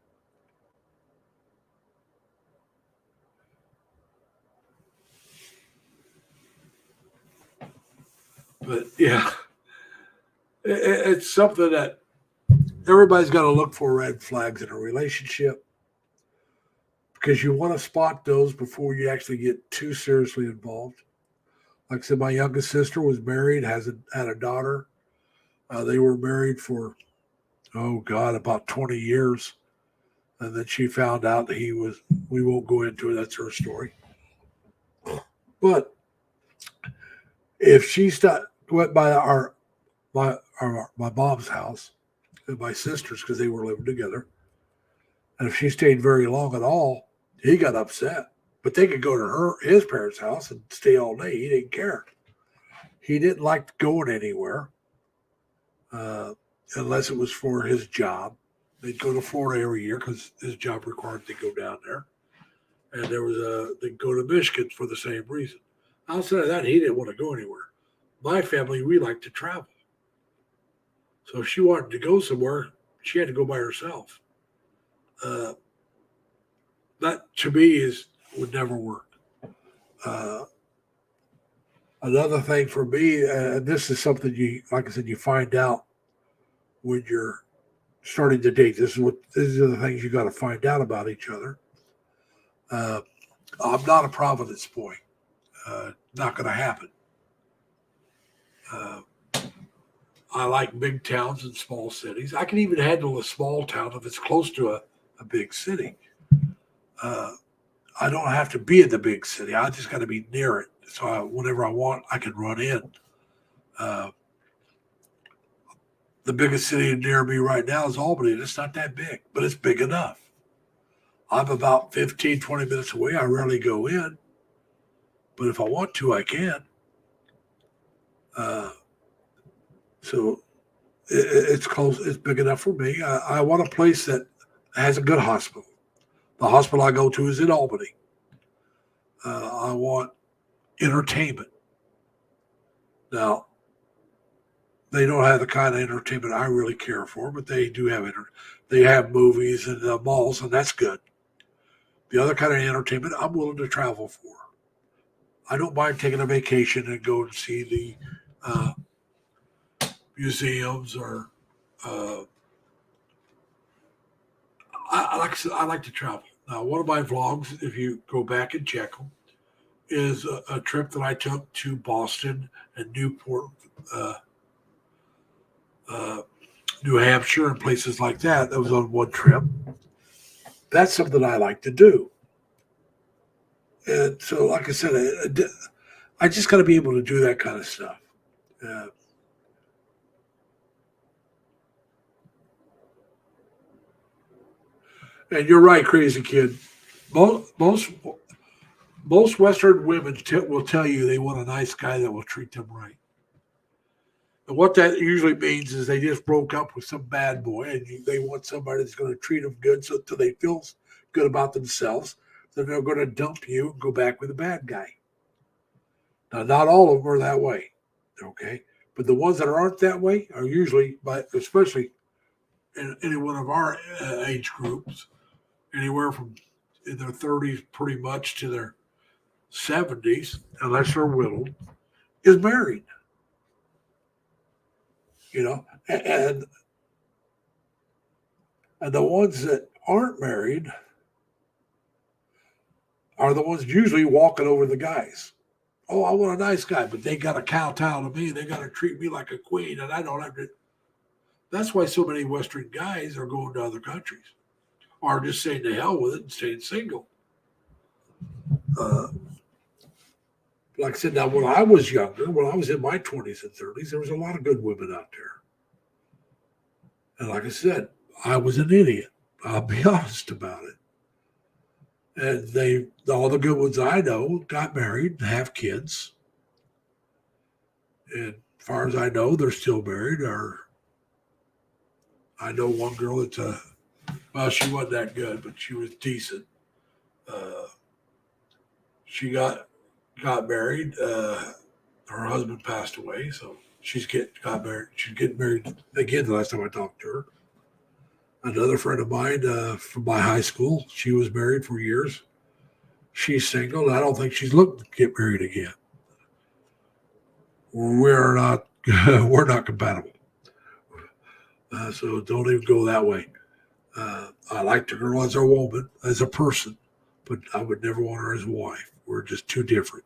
But yeah, it's something that everybody's got to look for red flags in a relationship because you want to spot those before you actually get too seriously involved. Like I said, my youngest sister was married, had a daughter. They were married for, about 20 years. And then she found out that we won't go into it. That's her story. But if she went by my mom's house and my sister's, because they were living together, and if she stayed very long at all, he got upset. But they could go to his parents' house and stay all day. He didn't care. He didn't like going anywhere unless it was for his job. They'd go to Florida every year because his job required they go down there. And they'd go to Michigan for the same reason. Outside of that, he didn't want to go anywhere. My family, we like to travel. So if she wanted to go somewhere, She had to go by herself. That to me would never work. Another thing for me, this is something you, like I said, you find out when you're starting to date. These are the things you got to find out about each other. I'm not a Providence boy. Not going to happen. I like big towns and small cities. I can even handle a small town if it's close to a big city. I don't have to be in the big city. I just got to be near it. So whenever I want, I can run in. The biggest city near me right now is Albany, and it's not that big, but it's big enough. I'm about 15, 20 minutes away. I rarely go in, but if I want to, I can. So it's close. It's big enough for me. I want a place that has a good hospital. The hospital I go to is in Albany. I want entertainment. Now, they don't have the kind of entertainment I really care for, but they do have they have movies and malls, and that's good. The other kind of entertainment I'm willing to travel for. I don't mind taking a vacation and go and see the museums or like I said, I like to travel. Now, one of my vlogs, if you go back and check them, is a trip that I took to Boston and Newport, New Hampshire, and places like that. That was on one trip. That's something I like to do. And so, like I said, I just got to be able to do that kind of stuff. And you're right, crazy kid. Most Western women will tell you they want a nice guy that will treat them right. And what that usually means is they just broke up with some bad boy, and they want somebody that's going to treat them good so until they feel good about themselves. Then they're going to dump you and go back with a bad guy. Now, not all of them are that way, okay? But the ones that aren't that way are usually, especially in any one of our age groups, anywhere from in their 30s pretty much to their 70s, unless they're widowed, is married. You know, and the ones that aren't married are the ones usually walking over the guys. Oh, I want a nice guy, but they got to kowtow to me. They got to treat me like a queen, and I don't have to. That's why so many Western guys are going to other countries, or just saying to hell with it and staying single. Like I said, now when I was younger, when I was in my 20s and 30s, there was a lot of good women out there. And like I said, I was an idiot. I'll be honest about it. And all the good ones I know got married and have kids. And as far as I know, they're still married. Or I know one girl that's well, she wasn't that good, but she was decent. She got married. Her husband passed away, so got married. She's getting married again the last time I talked to her. Another friend of mine from my high school, she was married for years. She's single, and I don't think she's looking to get married again. We're not compatible. So don't even go that way. I like the girl as a woman, as a person, but I would never want her as a wife. We're just too different.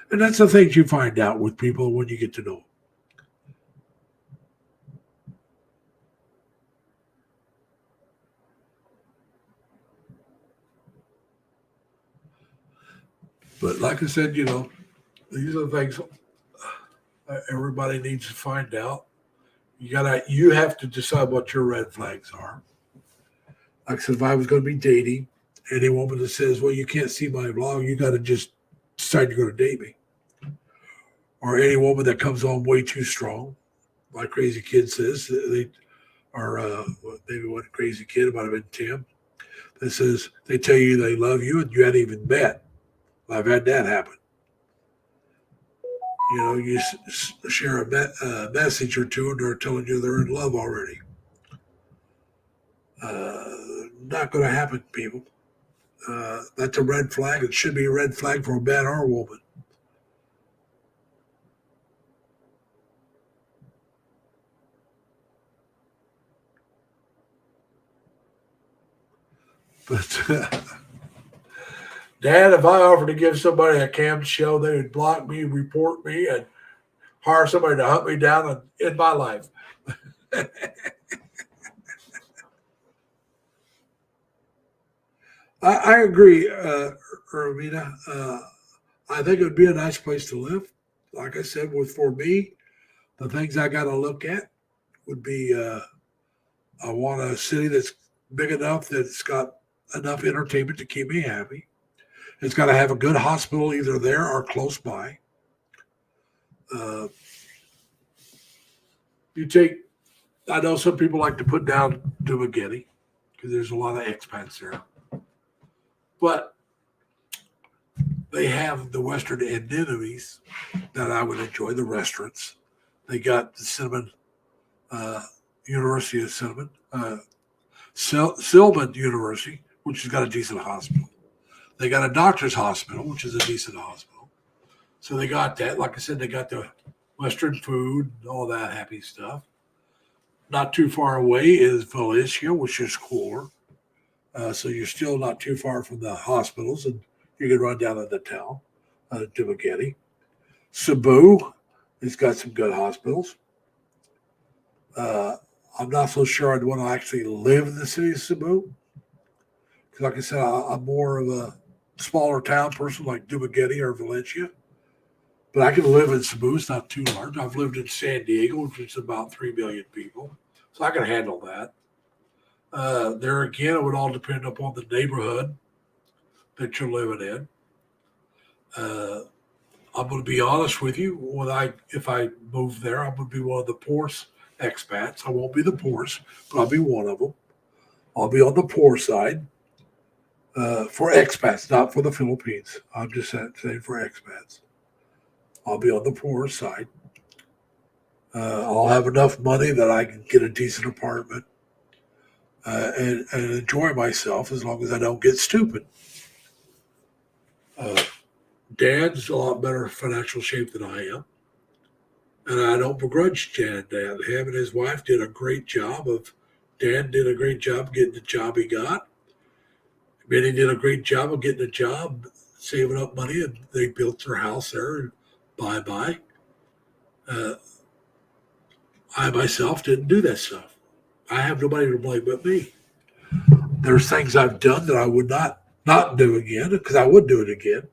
And that's the things you find out with people when you get to know them. But like I said, these are the things everybody needs to find out. You have to decide what your red flags are. Like I said, if I was going to be dating any woman that says, well, you can't see my vlog, you got to just decide you're going to date me. Or any woman that comes on way too strong, like Crazy Kid says, maybe one crazy kid, it might have been Tim, that says they tell you they love you and you hadn't even met. I've had that happen. You share a message or two and they're telling you they're in love already. Not going to happen, people. That's a red flag. It should be a red flag for a man or a woman. But Dad, if I offered to give somebody a cam show, they would block me, report me, and hire somebody to hunt me down in my life. I agree, Ermina. I think it would be a nice place to live. Like I said, for me, the things I got to look at would be I want a city that's big enough that it's got enough entertainment to keep me happy. It's got to have a good hospital either there or close by. I know some people like to put down Dumaguete because there's a lot of expats there. But they have the Western amenities that I would enjoy, the restaurants. They got the Cinnamon, University of Cinnamon, Sylvan University, which has got a decent hospital. They got a doctor's hospital, which is a decent hospital. So they got that. Like I said, they got the Western food and all that happy stuff. Not too far away is Valencia, which is cooler. So you're still not too far from the hospitals, and you can run down into town, Dumaguete. Cebu has got some good hospitals. I'm not so sure I'd want to actually live in the city of Cebu. Because like I said, I'm more of a smaller town person like Dumaguete or Valencia. But I can live in Cebu. It's not too large. I've lived in San Diego, which is about 3 million people. So I can handle that. There again, it would all depend upon the neighborhood that you're living in. I'm going to be honest with you. If I move there, I'm going to be one of the poorest expats. I won't be the poorest, but I'll be one of them. I'll be on the poor side for expats, not for the Philippines. I'm just saying for expats. I'll be on the poor side. I'll have enough money that I can get a decent apartment and enjoy myself as long as I don't get stupid. Dad's a lot better financial shape than I am. And I don't begrudge Dad. Him and his wife did a great job Dan did a great job getting the job he got. Benny did a great job of getting a job, saving up money, and they built their house there. And bye-bye. I myself didn't do that stuff. I have nobody to blame but me. There's things I've done that I would not do again because I would do it again.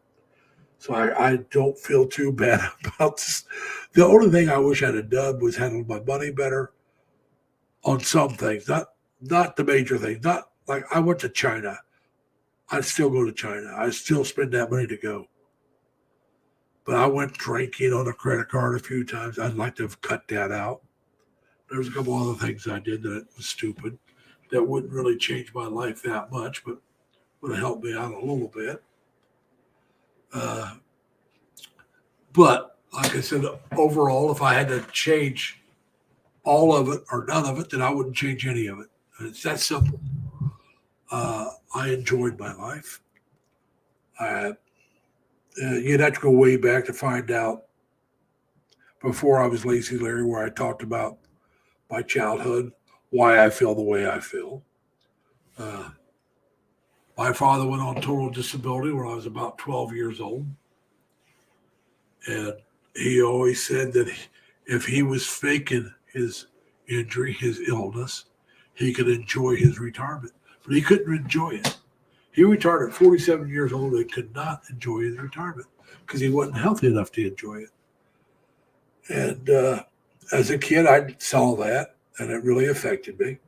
So I don't feel too bad about this. The only thing I wish I'd have done was handle my money better on some things, not the major things. Not like I went to China. I'd still go to China. I'd still spend that money to go. But I went drinking on a credit card a few times. I'd like to have cut that out. There's a couple other things I did that was stupid that wouldn't really change my life that much, but would have helped me out a little bit. But like I said, overall, if I had to change all of it or none of it, then I wouldn't change any of it. It's that simple. I enjoyed my life. You'd have to go way back to find out before I was Lazy Larry, where I talked about my childhood, why I feel the way I feel. My father went on total disability when I was about 12 years old. And he always said that if he was faking his injury, his illness, he could enjoy his retirement. But he couldn't enjoy it. He retired at 47 years old and could not enjoy his retirement because he wasn't healthy enough to enjoy it. And as a kid, I saw that, and it really affected me.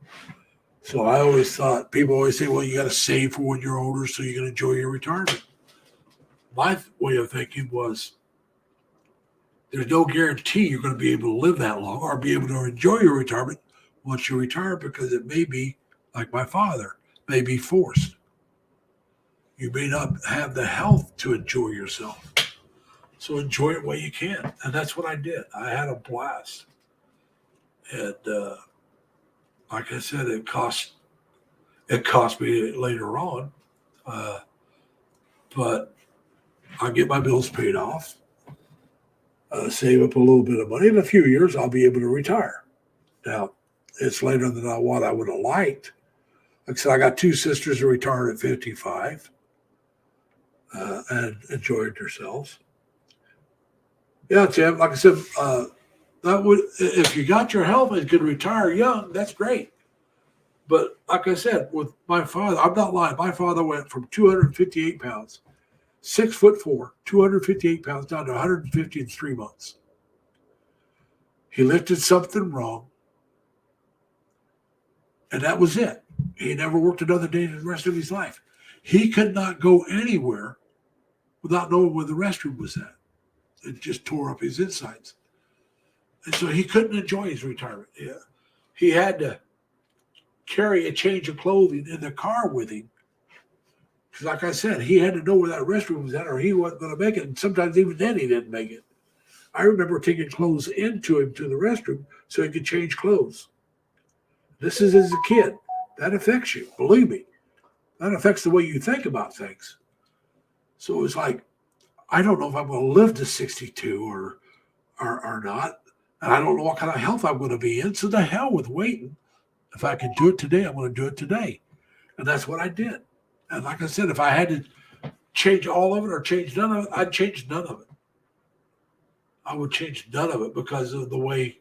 So I always thought, people always say, well, you got to save for when you're older so you can enjoy your retirement. My way of thinking was, there's no guarantee you're going to be able to live that long or be able to enjoy your retirement once you retire, because it may be, like my father, may be forced. You may not have the health to enjoy yourself. So enjoy it while you can. And that's what I did. I had a blast. And like I said, it cost it cost me later on. But I get my bills paid off, save up a little bit of money. In a few years, I'll be able to retire. Now, it's later than what I would have liked. Like I said, I got two sisters who retired at 55 and enjoyed themselves. Yeah, Tim, like I said, that would, if you got your health and could retire young, that's great. But like I said, with my father, I'm not lying. My father went from 258 pounds, 6'4", 258 pounds down to 150 in 3 months. He lifted something wrong, and that was it. He never worked another day in the rest of his life. He could not go anywhere without knowing where the restroom was at. It just tore up his insides. And so he couldn't enjoy his retirement. Yeah. He had to carry a change of clothing in the car with him. Because like I said, he had to know where that restroom was at or he wasn't going to make it. And sometimes even then he didn't make it. I remember taking clothes into him to the restroom so he could change clothes. This is as a kid. That affects you. Believe me. That affects the way you think about things. So it was like, I don't know if I'm going to live to 62 or not. And I don't know what kind of health I'm going to be in. So the hell with waiting. If I can do it today, I'm going to do it today. And that's what I did. And like I said, if I had to change all of it or change none of it, I'd change none of it. I would change none of it because of the way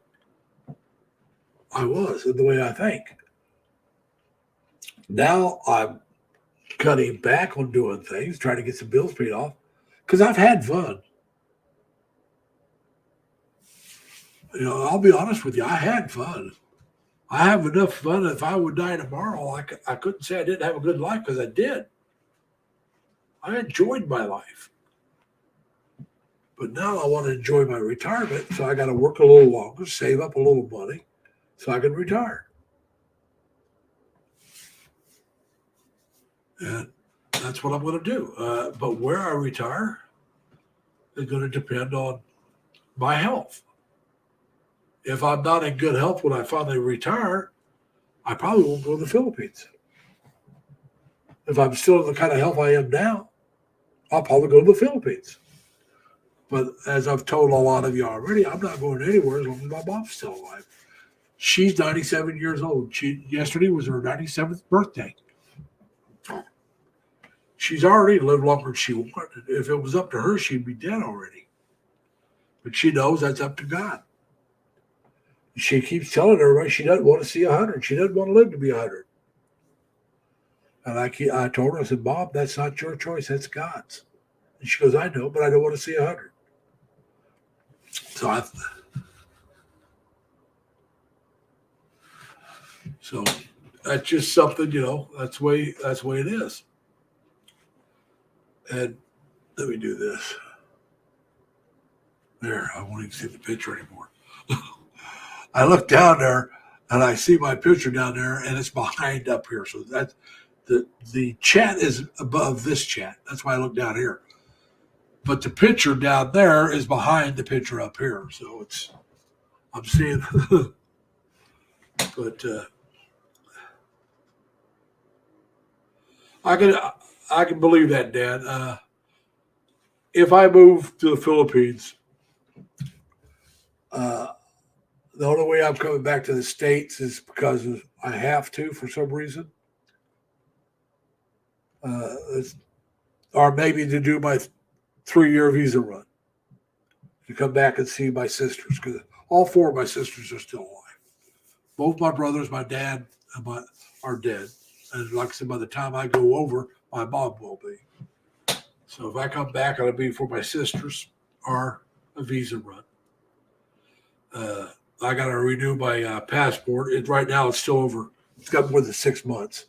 I was and the way I think. Now I'm cutting back on doing things, trying to get some bills paid off because I've had fun. You know, I'll be honest with you, I had fun. I have enough fun. If I would die tomorrow, I couldn't say I didn't have a good life because I did. I enjoyed my life. But now I want to enjoy my retirement, so I got to work a little longer, save up a little money so I can retire. And that's what I'm going to do. But where I retire is going to depend on my health. If I'm not in good health when I finally retire, I probably won't go to the Philippines. If I'm still in the kind of health I am now, I'll probably go to the Philippines. But as I've told a lot of you already, I'm not going anywhere as long as my mom's still alive. She's 97 years old. Yesterday was her 97th birthday. She's already lived longer than she wanted. If it was up to her, she'd be dead already. But she knows that's up to God. She keeps telling everybody she doesn't want to see 100. She doesn't want to live to be 100. And I told her, I said, Mom, that's not your choice. That's God's. And she goes, I know, but I don't want to see 100. So that's just something, you know, that's the way it is. And let me do this. There, I won't even see the picture anymore. I look down there and I see my picture down there and it's behind up here. So that's the chat is above this chat. That's why I look down here. But the picture down there is behind the picture up here. So I'm seeing, but I can believe that, Dan. If I move to the Philippines, the only way I'm coming back to the States is because I have to for some reason. Or maybe to do my 3-year visa run. To come back and see my sisters. Because all 4 of my sisters are still alive. Both my brothers, my dad, are dead. And like I said, by the time I go over, my mom will be. So if I come back, it'll be for my sisters or a visa run. I got to renew my passport. Right now, it's still over. It's got more than 6 months.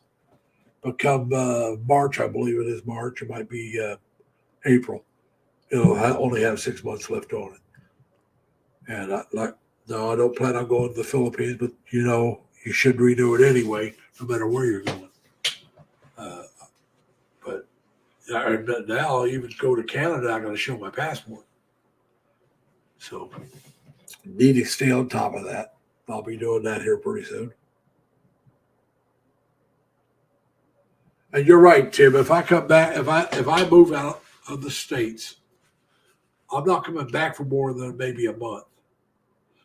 But come March, I believe it is March. It might be April. It'll only have 6 months left on it. And no, I don't plan on going to the Philippines, but you know, you should renew it anyway, no matter where you're going. But now, I'll even go to Canada, I got to show my passport. So, need to stay on top of that. I'll be doing that here pretty soon. And you're right, Tim. If I come back, if I move out of the States, I'm not coming back for more than maybe a month.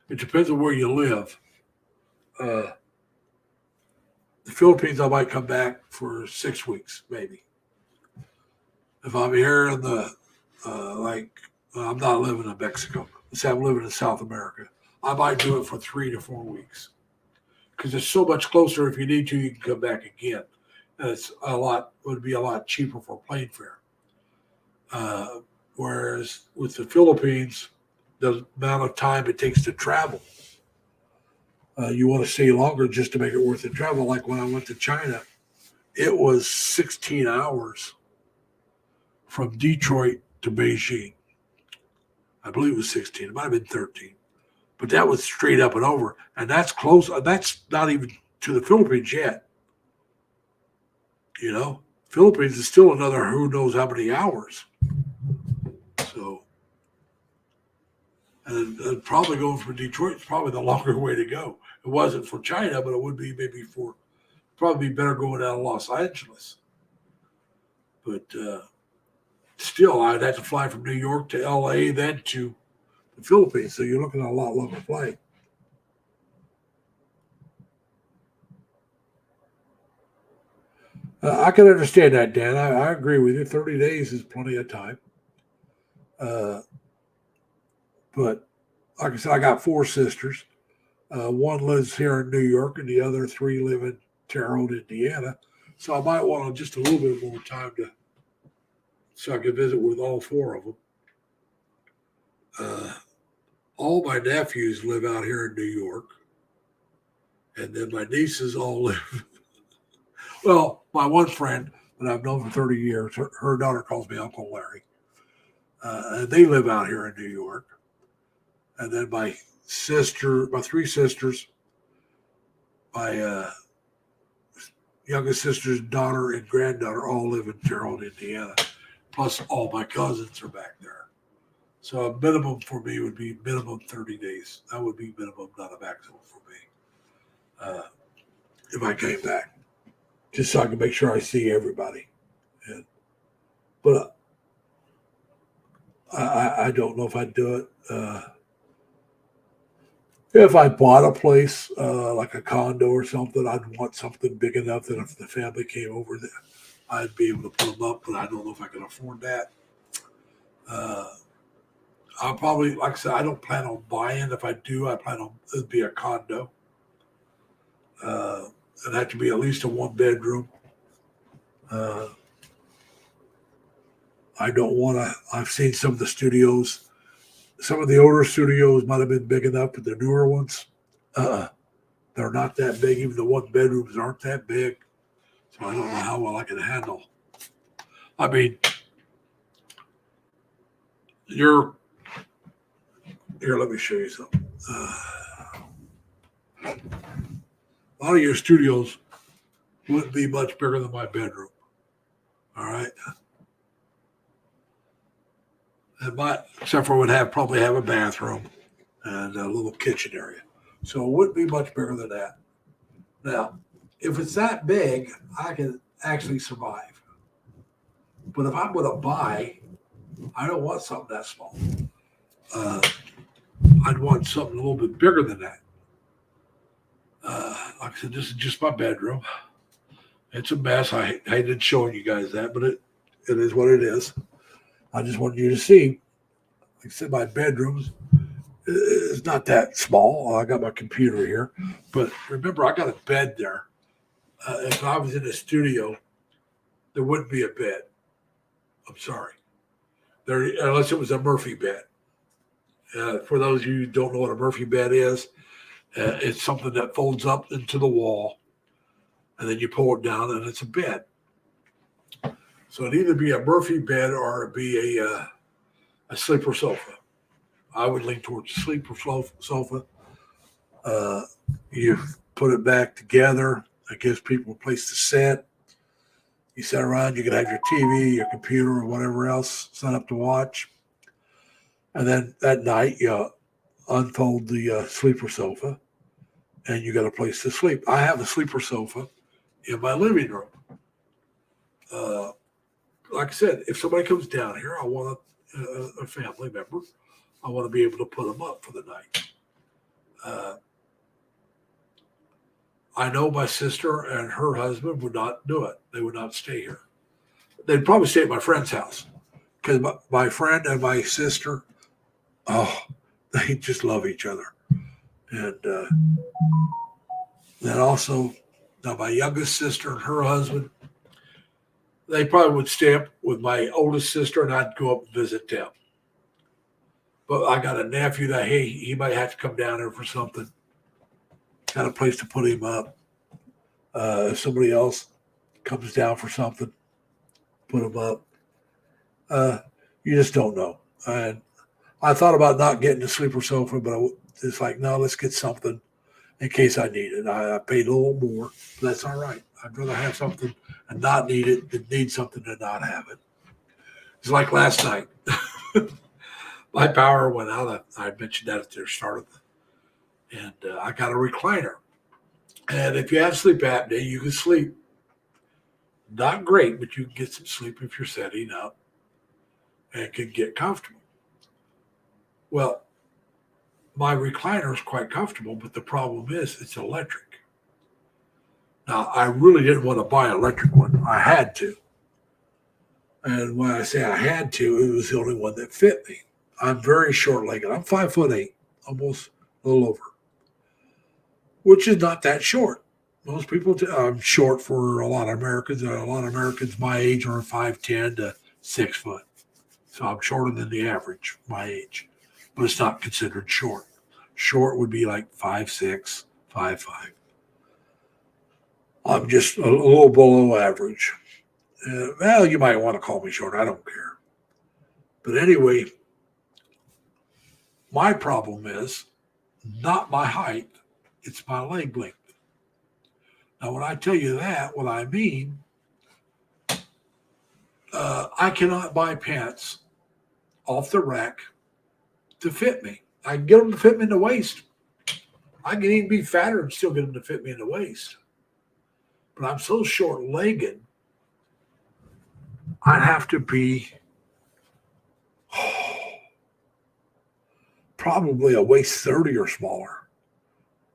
It depends on where you live. The Philippines, I might come back for 6 weeks, maybe. If I'm here in the I'm not living in Mexico. Let's say I'm living in South America. I might do it for 3 to 4 weeks because it's so much closer. If you need to, you can come back again, and would be a lot cheaper for plane fare. Whereas with the Philippines, the amount of time it takes to travel, you want to stay longer just to make it worth the travel. Like when I went to China, it was 16 hours from Detroit to Beijing. I believe it was 16. It might have been 13. But that was straight up and over. And that's close. That's not even to the Philippines yet. You know, Philippines is still another who knows how many hours. So, and probably going from Detroit is probably the longer way to go. It wasn't for China, but it would be maybe probably better going out of Los Angeles. But still, I'd have to fly from New York to LA, then to the Philippines. So you're looking at a lot longer flight. I can understand that, Dan. I agree with you. 30 days is plenty of time. But like I said, I got 4 sisters. One lives here in New York, and the other 3 live in Terre Haute, Indiana. So I might want just a little bit more time so I can visit with all 4 of them. All my nephews live out here in New York, and then my nieces all live. Well, my one friend that I've known for 30 years, her daughter calls me Uncle Larry. And they live out here in New York. And then my 3 sisters, my youngest sister's daughter and granddaughter all live in Terre Haute, Indiana. Plus all my cousins are back there. So a minimum for me would be minimum 30 days. That would be minimum, not a maximum for me. If I came back. Just so I can make sure I see everybody. But I don't know if I'd do it. If I bought a place, like a condo or something, I'd want something big enough that if the family came over, that I'd be able to put them up, but I don't know if I can afford that. I'll probably, like I said, I don't plan on buying. If I do, I plan on it'd be a condo. It'd have to be at least a 1-bedroom. I don't want to. I've seen some of the studios. Some of the older studios might have been big enough, but the newer ones, they're not that big. Even the 1-bedrooms aren't that big. So I don't know how well I can handle. I mean, here, let me show you something. A lot of your studios wouldn't be much bigger than my bedroom. All right. And except for probably have a bathroom and a little kitchen area. So it wouldn't be much bigger than that. Now, if it's that big, I can actually survive. But if I'm going to buy, I don't want something that small. I'd want something a little bit bigger than that. Like I said, this is just my bedroom. It's a mess. I hated showing you guys that, but it is what it is. I just wanted you to see. Like I said, my bedroom is not that small. I got my computer here. But remember, I got a bed there. If I was in a studio, there wouldn't be a bed. I'm sorry. Unless it was a Murphy bed. For those of you who don't know what a Murphy bed is, it's something that folds up into the wall, and then you pull it down, and it's a bed. So it'd either be a Murphy bed or it'd be a sleeper sofa. I would lean towards the sleeper sofa. You put it back together. It gives people a place to sit. You sit around, you can have your TV, your computer, or whatever else set up to watch. And then at night, you unfold the sleeper sofa, and you got a place to sleep. I have a sleeper sofa in my living room. like I said, if somebody comes down here, I want a family member. I want to be able to put them up for the night. I know my sister and her husband would not do it. They would not stay here. They'd probably stay at my friend's house because my friend and my sister, they just love each other. And then also, now my youngest sister and her husband, they probably would stay up with my oldest sister, and I'd go up and visit them. But I got a nephew that, hey, he might have to come down here for something. Got a place to put him up. If somebody else comes down for something, put him up. You just don't know. And I thought about not getting a sleeper sofa, but it's like, no, let's get something in case I need it. I paid a little more, but that's all right. I'd rather have something and not need it than need something and not have it. It's like last night. My power went out. I mentioned that at the start of and I got a recliner. And if you have sleep apnea, you can sleep. Not great, but you can get some sleep if you're setting up and can get comfortable. Well, my recliner is quite comfortable, but the problem is it's electric. Now, I really didn't want to buy an electric one. I had to. And when I say I had to, it was the only one that fit me. I'm very short-legged. I'm 5'8", almost a little over, which is not that short. Most people, I'm short for a lot of Americans. A lot of Americans my age are 5'10" to 6 foot. So I'm shorter than the average, my age. But it's not considered short. Short would be like 5'6", 5'5". I'm just a little below average. Well, you might want to call me short. I don't care. But anyway, my problem is not my height. It's my leg length. Now, when I tell you that, what I mean, I cannot buy pants off the rack to fit me. I can get them to fit me in the waist. I can even be fatter and still get them to fit me in the waist. But I'm so short-legged, I'd have to be probably a waist 30 or smaller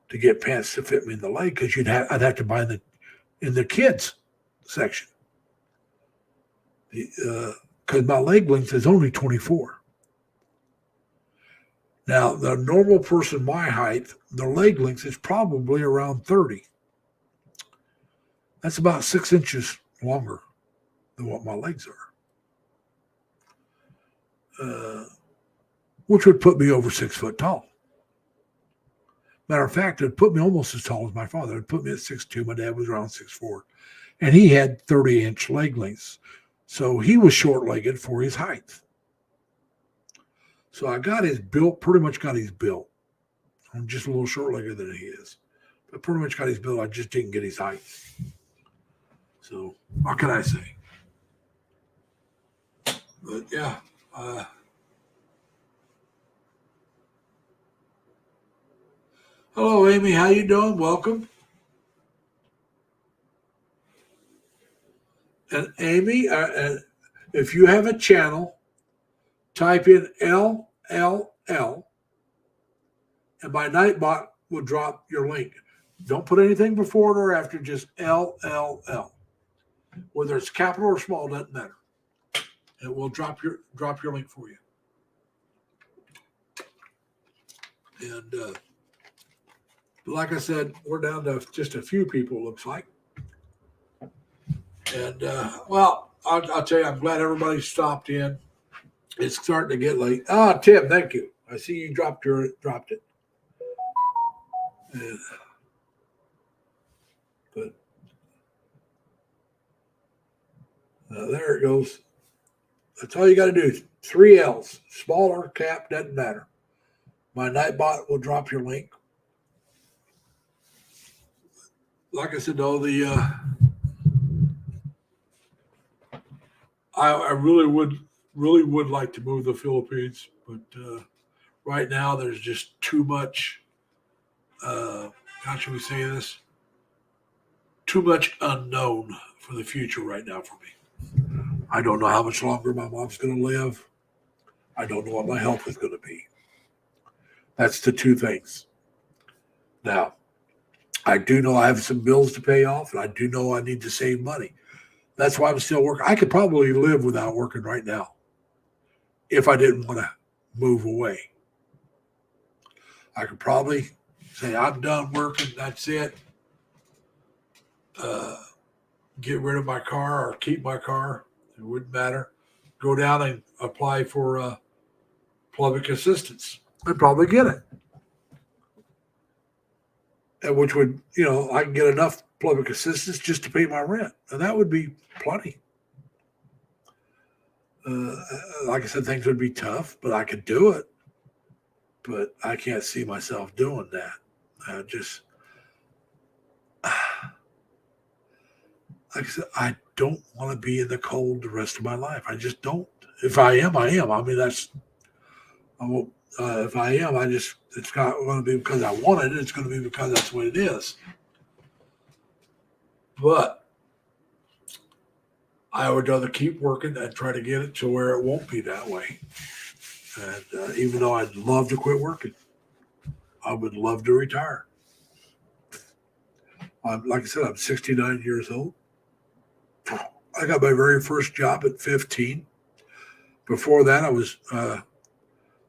to get pants to fit me in the leg, because I'd have to buy in the kids section. Because my leg length is only 24. Now, the normal person my height, their leg length is probably around 30. That's about 6 inches longer than what my legs are, which would put me over 6 foot tall. Matter of fact, it'd put me almost as tall as my father. It'd put me at 6'2". My dad was around 6'4", and he had 30-inch leg lengths. So he was short-legged for his height. So I got his built, pretty much got his built. I'm just a little short-legged than he is. But pretty much got his built. I just didn't get his height. So what can I say? But yeah. Hello, Amy. How you doing? Welcome. And Amy, if you have a channel, type in LLL, and my Nightbot will drop your link. Don't put anything before it or after, just LLL. Whether it's capital or small, doesn't matter. It will drop your link for you. And but like I said, we're down to just a few people, looks like. And well, I'll tell you, I'm glad everybody stopped in. It's starting to get late. Tim, thank you. I see you dropped it. And, but there it goes. That's all you got to do. 3 L's. Smaller, cap, doesn't matter. My Nightbot will drop your link. Like I said, though, I really would like to move to the Philippines, but right now there's just too much. How should we say this? too much unknown for the future right now for me. I don't know how much longer my mom's going to live. I don't know what my health is going to be. That's the two things. Now, I do know I have some bills to pay off, and I do know I need to save money. That's why I'm still working. I could probably live without working right now if I didn't want to move away. I could probably say, I'm done working. That's it. Get rid of my car or keep my car. It wouldn't matter. Go down and apply for public assistance. I'd probably get it. And which would, I can get enough public assistance just to pay my rent. And that would be plenty. Like I said, things would be tough, but I could do it. But I can't see myself doing that. Like I said, I don't want to be in the cold the rest of my life. I just don't. If I am, I am. I mean, I won't. If I am, it's not going to be because I want it. It's going to be because that's what it is. But I would rather keep working and try to get it to where it won't be that way. And even though I'd love to quit working, I would love to retire. Like I said, I'm 69 years old. I got my very first job at 15. Before that, I was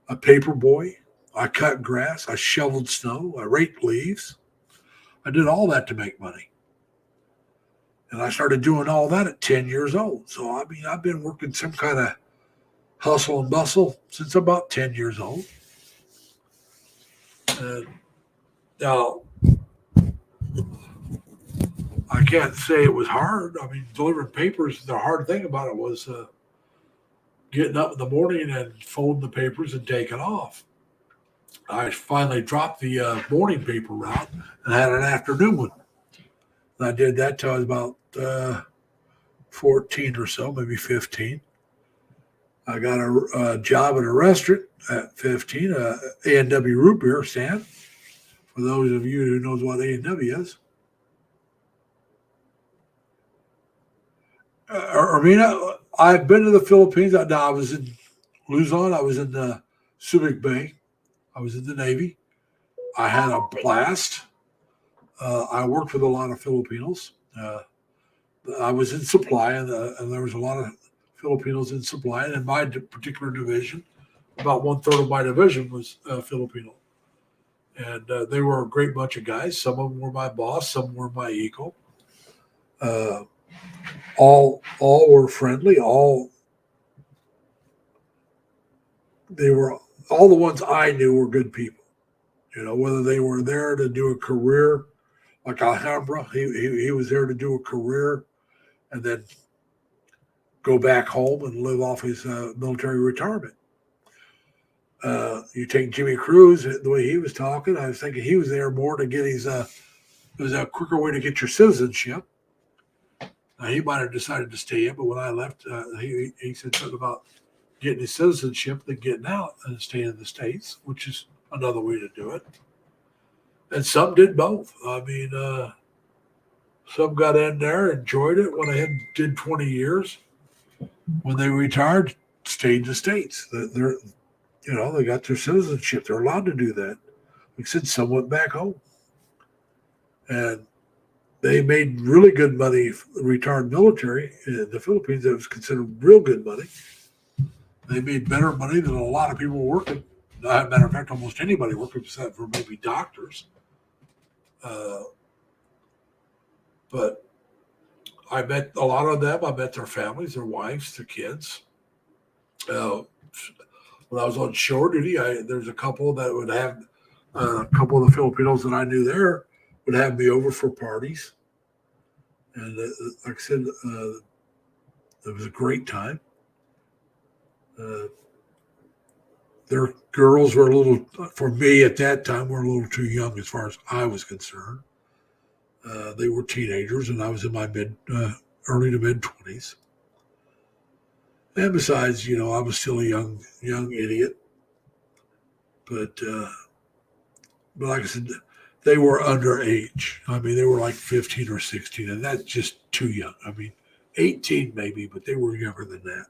a paper boy. I cut grass. I shoveled snow. I raked leaves. I did all that to make money. And I started doing all that at 10 years old. So, I mean, I've been working some kind of hustle and bustle since about 10 years old. Now, I can't say it was hard. I mean, delivering papers, the hard thing about it was getting up in the morning and folding the papers and taking off. I finally dropped the morning paper route and had an afternoon one. And I did that till I was about 14 or so, maybe 15. I got a job at a restaurant at 15, A&W root beer stand. For those of you who knows what A&W is. Armina, I've been to the Philippines. I was in Luzon. I was in Subic Bay. I was in the Navy. I had a blast. I worked with a lot of Filipinos. I was in supply, and there was a lot of Filipinos in supply. And in my particular division, about 1/3 of my division was Filipino. And they were a great bunch of guys. Some of them were my boss. Some were my equal. All were friendly. All the ones I knew were good people. Whether they were there to do a career, like Alhambra, he was there to do a career and then go back home and live off his military retirement. You take Jimmy Cruz, the way he was talking, I was thinking he was there more to get his, it was a quicker way to get your citizenship. He might have decided to stay in, but when I left, he said something about getting his citizenship than getting out and staying in the States, which is another way to do it. And some did both. I mean, some got in there, enjoyed it, went ahead and did 20 years. When they retired, stayed in the States. They got their citizenship. They're allowed to do that. Like I said, some went back home. And they made really good money, retired military in the Philippines. That was considered real good money. They made better money than a lot of people working. As a matter of fact, almost anybody working except for maybe doctors. But I met a lot of them. I met their families, their wives, their kids. When I was on shore duty, there's a couple that would have a couple of the Filipinos that I knew there would have me over for parties. And like I said, it was a great time. Their girls were for me at that time, were a little too young as far as I was concerned. They were teenagers, and I was in my early to mid 20s. And besides, I was still a young idiot. But like I said, they were underage. I mean, they were like 15 or 16, and that's just too young. I mean, 18 maybe, but they were younger than that.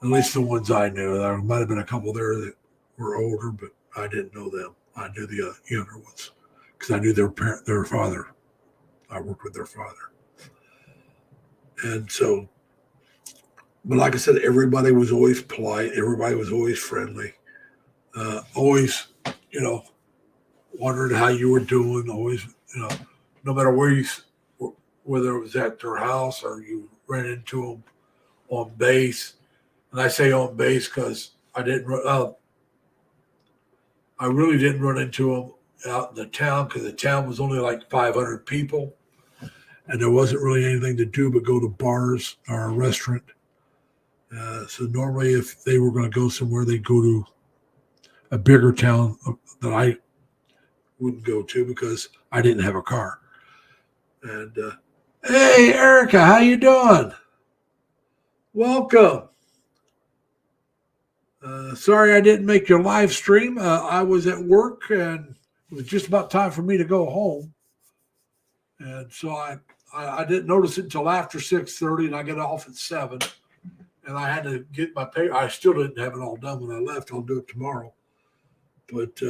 At least the ones I knew. There might have been a couple there that were older, but I didn't know them. I knew the younger ones because I knew their father. I worked with their father. And so, but like I said, everybody was always polite. Everybody was always friendly. Always, wondering how you were doing. Always, no matter whether it was at their house or you ran into them on base. And I say on base because I really didn't run into them out in the town because the town was only like 500 people. And there wasn't really anything to do but go to bars or a restaurant. So normally if they were going to go somewhere, they'd go to a bigger town that I wouldn't go to because I didn't have a car. And hey, Erica, how you doing? Welcome. Sorry I didn't make your live stream. I was at work and it was just about time for me to go home. And so I didn't notice it until after 6:30 and I got off at 7. And I had to get my pay. I still didn't have it all done when I left. I'll do it tomorrow. But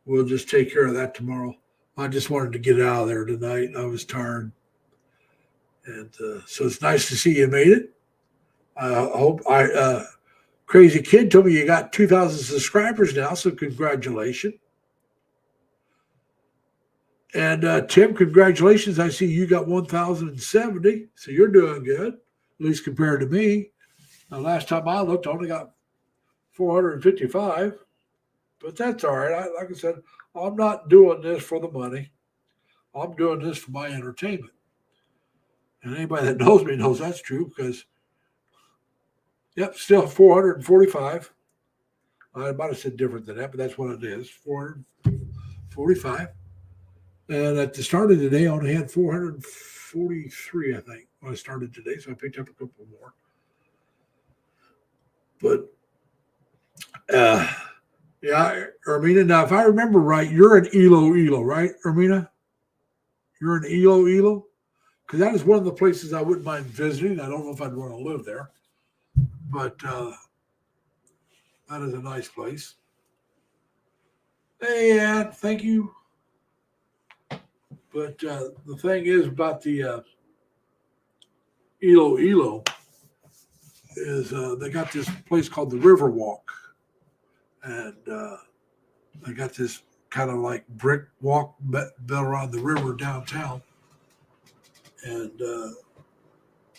we'll just take care of that tomorrow. I just wanted to get out of there tonight. I was tired. And so it's nice to see you made it. I hope Crazy Kid told me you got 2,000 subscribers now, so congratulations. And Tim, congratulations. I see you got 1,070, so you're doing good, at least compared to me. Now, last time I looked, I only got 455, but that's all right. Like I said, I'm not doing this for the money. I'm doing this for my entertainment. And anybody that knows me knows that's true because, yep, still 445. I might have said different than that, but that's what it is, 445. And at the start of the day, I only had 443, I think, when I started today. So I picked up a couple more. But, yeah, Ermina, now, if I remember right, you're in Iloilo, right, Ermina? You're in Iloilo? Because that is one of the places I wouldn't mind visiting. I don't know if I'd want to live there. But that is a nice place. Hey, Ann, thank you. But the thing is about the Iloilo is they got this place called the Riverwalk. And they got this kind of like brick walk built around the river downtown. And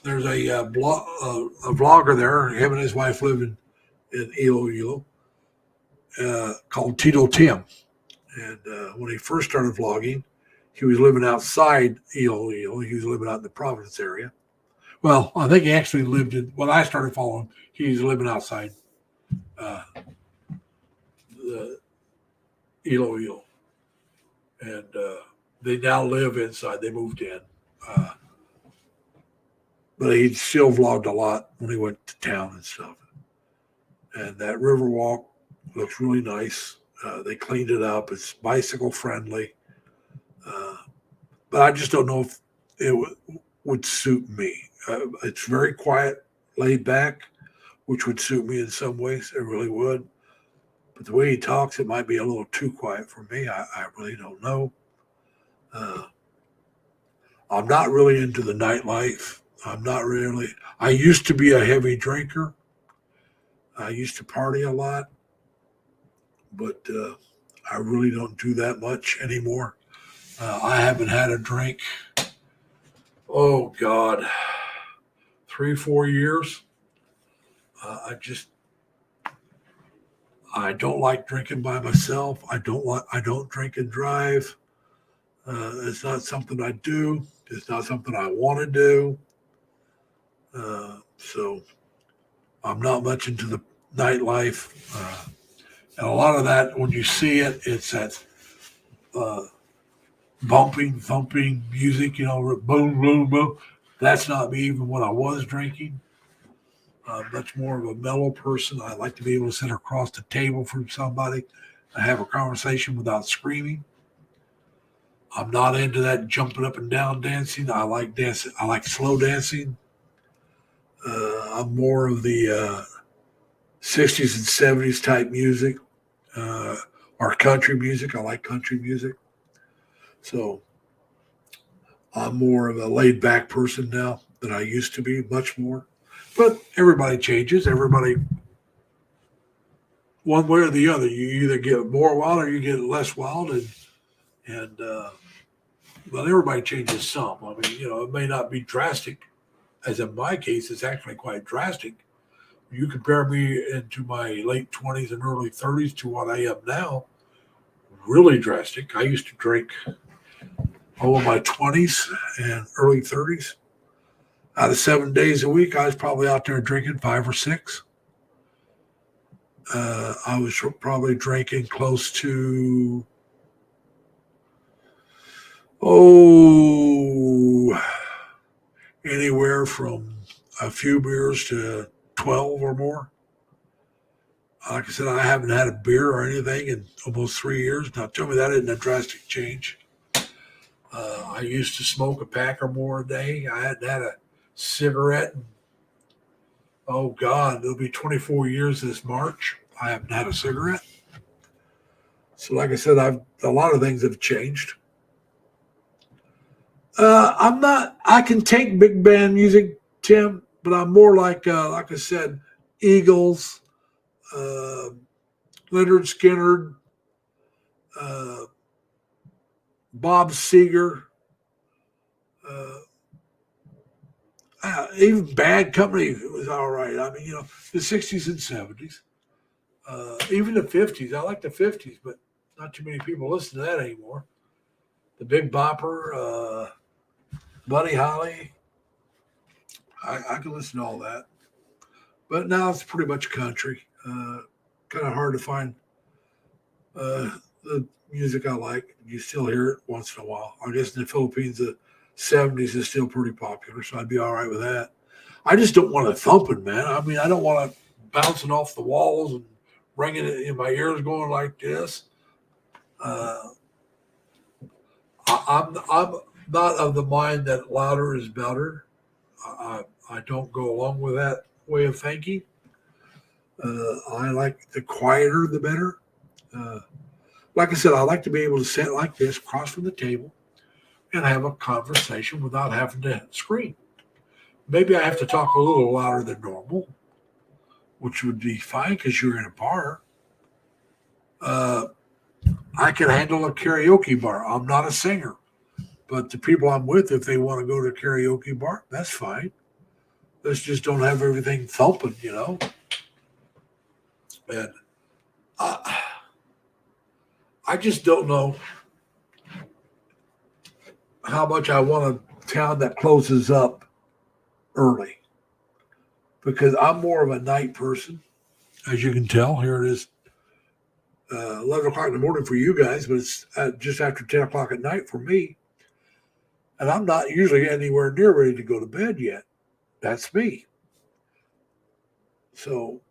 there's a vlogger there. Him and his wife live in Iloilo called Tito Tim. And when he first started vlogging, he was living outside Iloilo. He was living out in the Providence area. Well, I think he actually lived in, when I started following, he was living outside the Iloilo. And they now live inside. They moved in. But he still vlogged a lot when he went to town and stuff. And that Riverwalk looks really nice. They cleaned it up. It's bicycle friendly. But I just don't know if it would suit me. It's very quiet, laid back, which would suit me in some ways. It really would. But the way he talks, it might be a little too quiet for me. I really don't know. I'm not really into the nightlife. I'm not really. I used to be a heavy drinker. I used to party a lot. But I really don't do that much anymore. I haven't had a drink, oh God, 3-4 years. I don't like drinking by myself. I don't drink and drive. It's not something I do. It's not something I want to do. So I'm not much into the nightlife. And a lot of that, when you see it, it's that bumping, thumping music, boom, boom, boom. That's not me even when I was drinking. I'm much more of a mellow person. I like to be able to sit across the table from somebody and have a conversation without screaming. I'm not into that jumping up and down dancing. I like dancing. I like slow dancing. I'm more of the 60s and 70s type music, or country music. I like country music. So I'm more of a laid back person now than I used to be, much more. But everybody changes. Everybody, one way or the other, you either get more wild or you get less wild, and but everybody changes some. I mean, it may not be drastic, as in my case, it's actually quite drastic. You compare me into my late 20s and early 30s to what I am now, really drastic. I used to drink all of my 20s and early 30s. Out of 7 days a week, I was probably out there drinking 5 or 6. I was probably drinking close to, anywhere from a few beers to 12 or more. Like I said, I haven't had a beer or anything in almost 3 years. Now, tell me that isn't a drastic change. I used to smoke a pack or more a day. I hadn't had a cigarette. Oh, God, it'll be 24 years this March. I haven't had a cigarette. So, like I said, a lot of things have changed. I can take big band music, Tim, but I'm more like I said, Eagles, Leonard Skinner, Bob Seger, even Bad Company was all right. I mean, the 60s and 70s, even the 50s. I like the 50s, but not too many people listen to that anymore. The Big Bopper, Buddy Holly. I can listen to all that. But now it's pretty much country. Kind of hard to find the music I like. You still hear it once in a while. I guess in the Philippines, the 70s is still pretty popular, so I'd be all right with that. I just don't want it thumping, man. I mean, I don't want it bouncing off the walls and ringing it in my ears going like this. I'm not of the mind that louder is better. I don't go along with that way of thinking. I like the quieter, the better. Like I said, I like to be able to sit like this across from the table and have a conversation without having to scream. Maybe I have to talk a little louder than normal, which would be fine because you're in a bar. I can handle a karaoke bar. I'm not a singer, but the people I'm with, if they want to go to a karaoke bar, that's fine. Let's just don't have everything thumping, And I just don't know how much I want a town that closes up early, because I'm more of a night person, as you can tell. Here it is, 11 o'clock in the morning for you guys, but it's just after 10 o'clock at night for me. And I'm not usually anywhere near ready to go to bed yet. That's me. So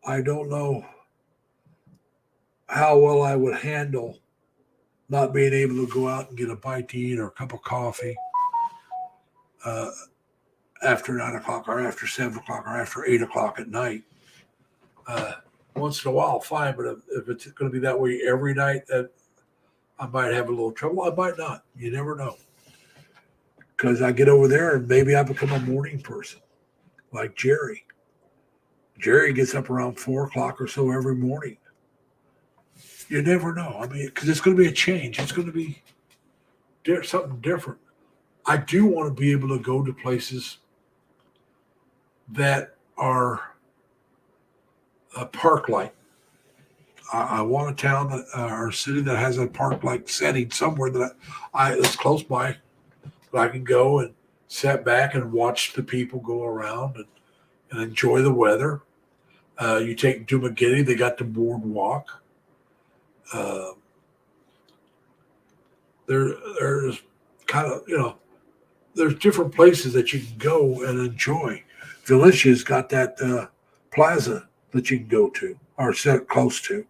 I don't know how well I would handle not being able to go out and get a bite to eat or a cup of coffee after 9 o'clock or after 7 o'clock or after 8 o'clock at night. Once in a while, fine, but if it's going to be that way every night, that I might have a little trouble. I might not. You never know. Because I get over there and maybe I become a morning person, like Jerry. Jerry gets up around 4 o'clock or so every morning. You never know. I mean, because it's going to be a change. It's going to be something different. I do want to be able to go to places that are park-like. I want a town or a city that has a park-like setting somewhere that that's close by, that I can go and sit back and watch the people go around and enjoy the weather. You take Dumaguete, they got the boardwalk. There's kind of, there's different places that you can go and enjoy. Valicia's got that plaza that you can go to or sit close to.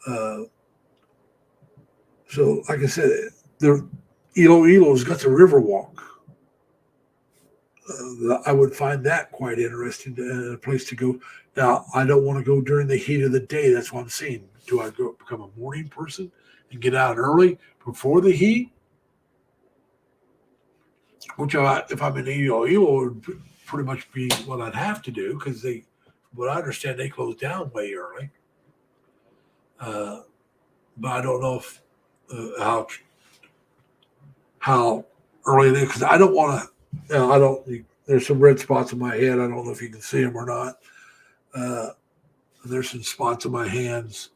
So, like I said, Ilo's got the Riverwalk. I would find that quite interesting a place to go. Now, I don't want to go during the heat of the day. That's what I'm saying. Do I go become a morning person and get out early before the heat? Which, if I'm in Ilo would pretty much be what I'd have to do because what I understand, they close down way early. But I don't know if how early it is because I don't want to. I don't. There's some red spots in my head. I don't know if you can see them or not. There's some spots on my hands.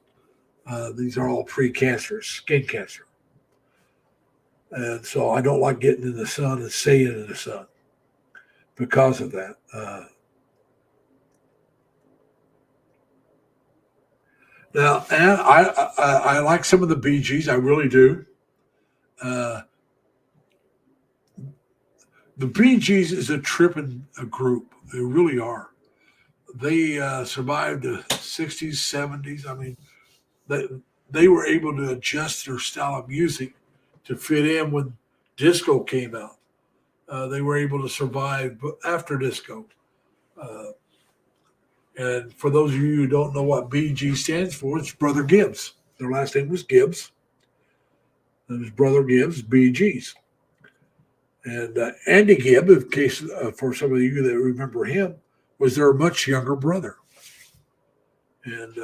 These are all pre-cancer, skin cancer. And so I don't like getting in the sun and staying in the sun because of that. Now, and I like some of the Bee Gees. I really do. The Bee Gees is a tripping group. They really are. They survived the 60s, 70s. I mean, they were able to adjust their style of music to fit in when disco came out. They were able to survive after disco. And for those of you who don't know what BG stands for, it's Brother Gibbs. Their last name was Gibbs. It was Brother Gibbs, BGs. And Andy Gibb, in case for some of you that remember him, was their much younger brother. And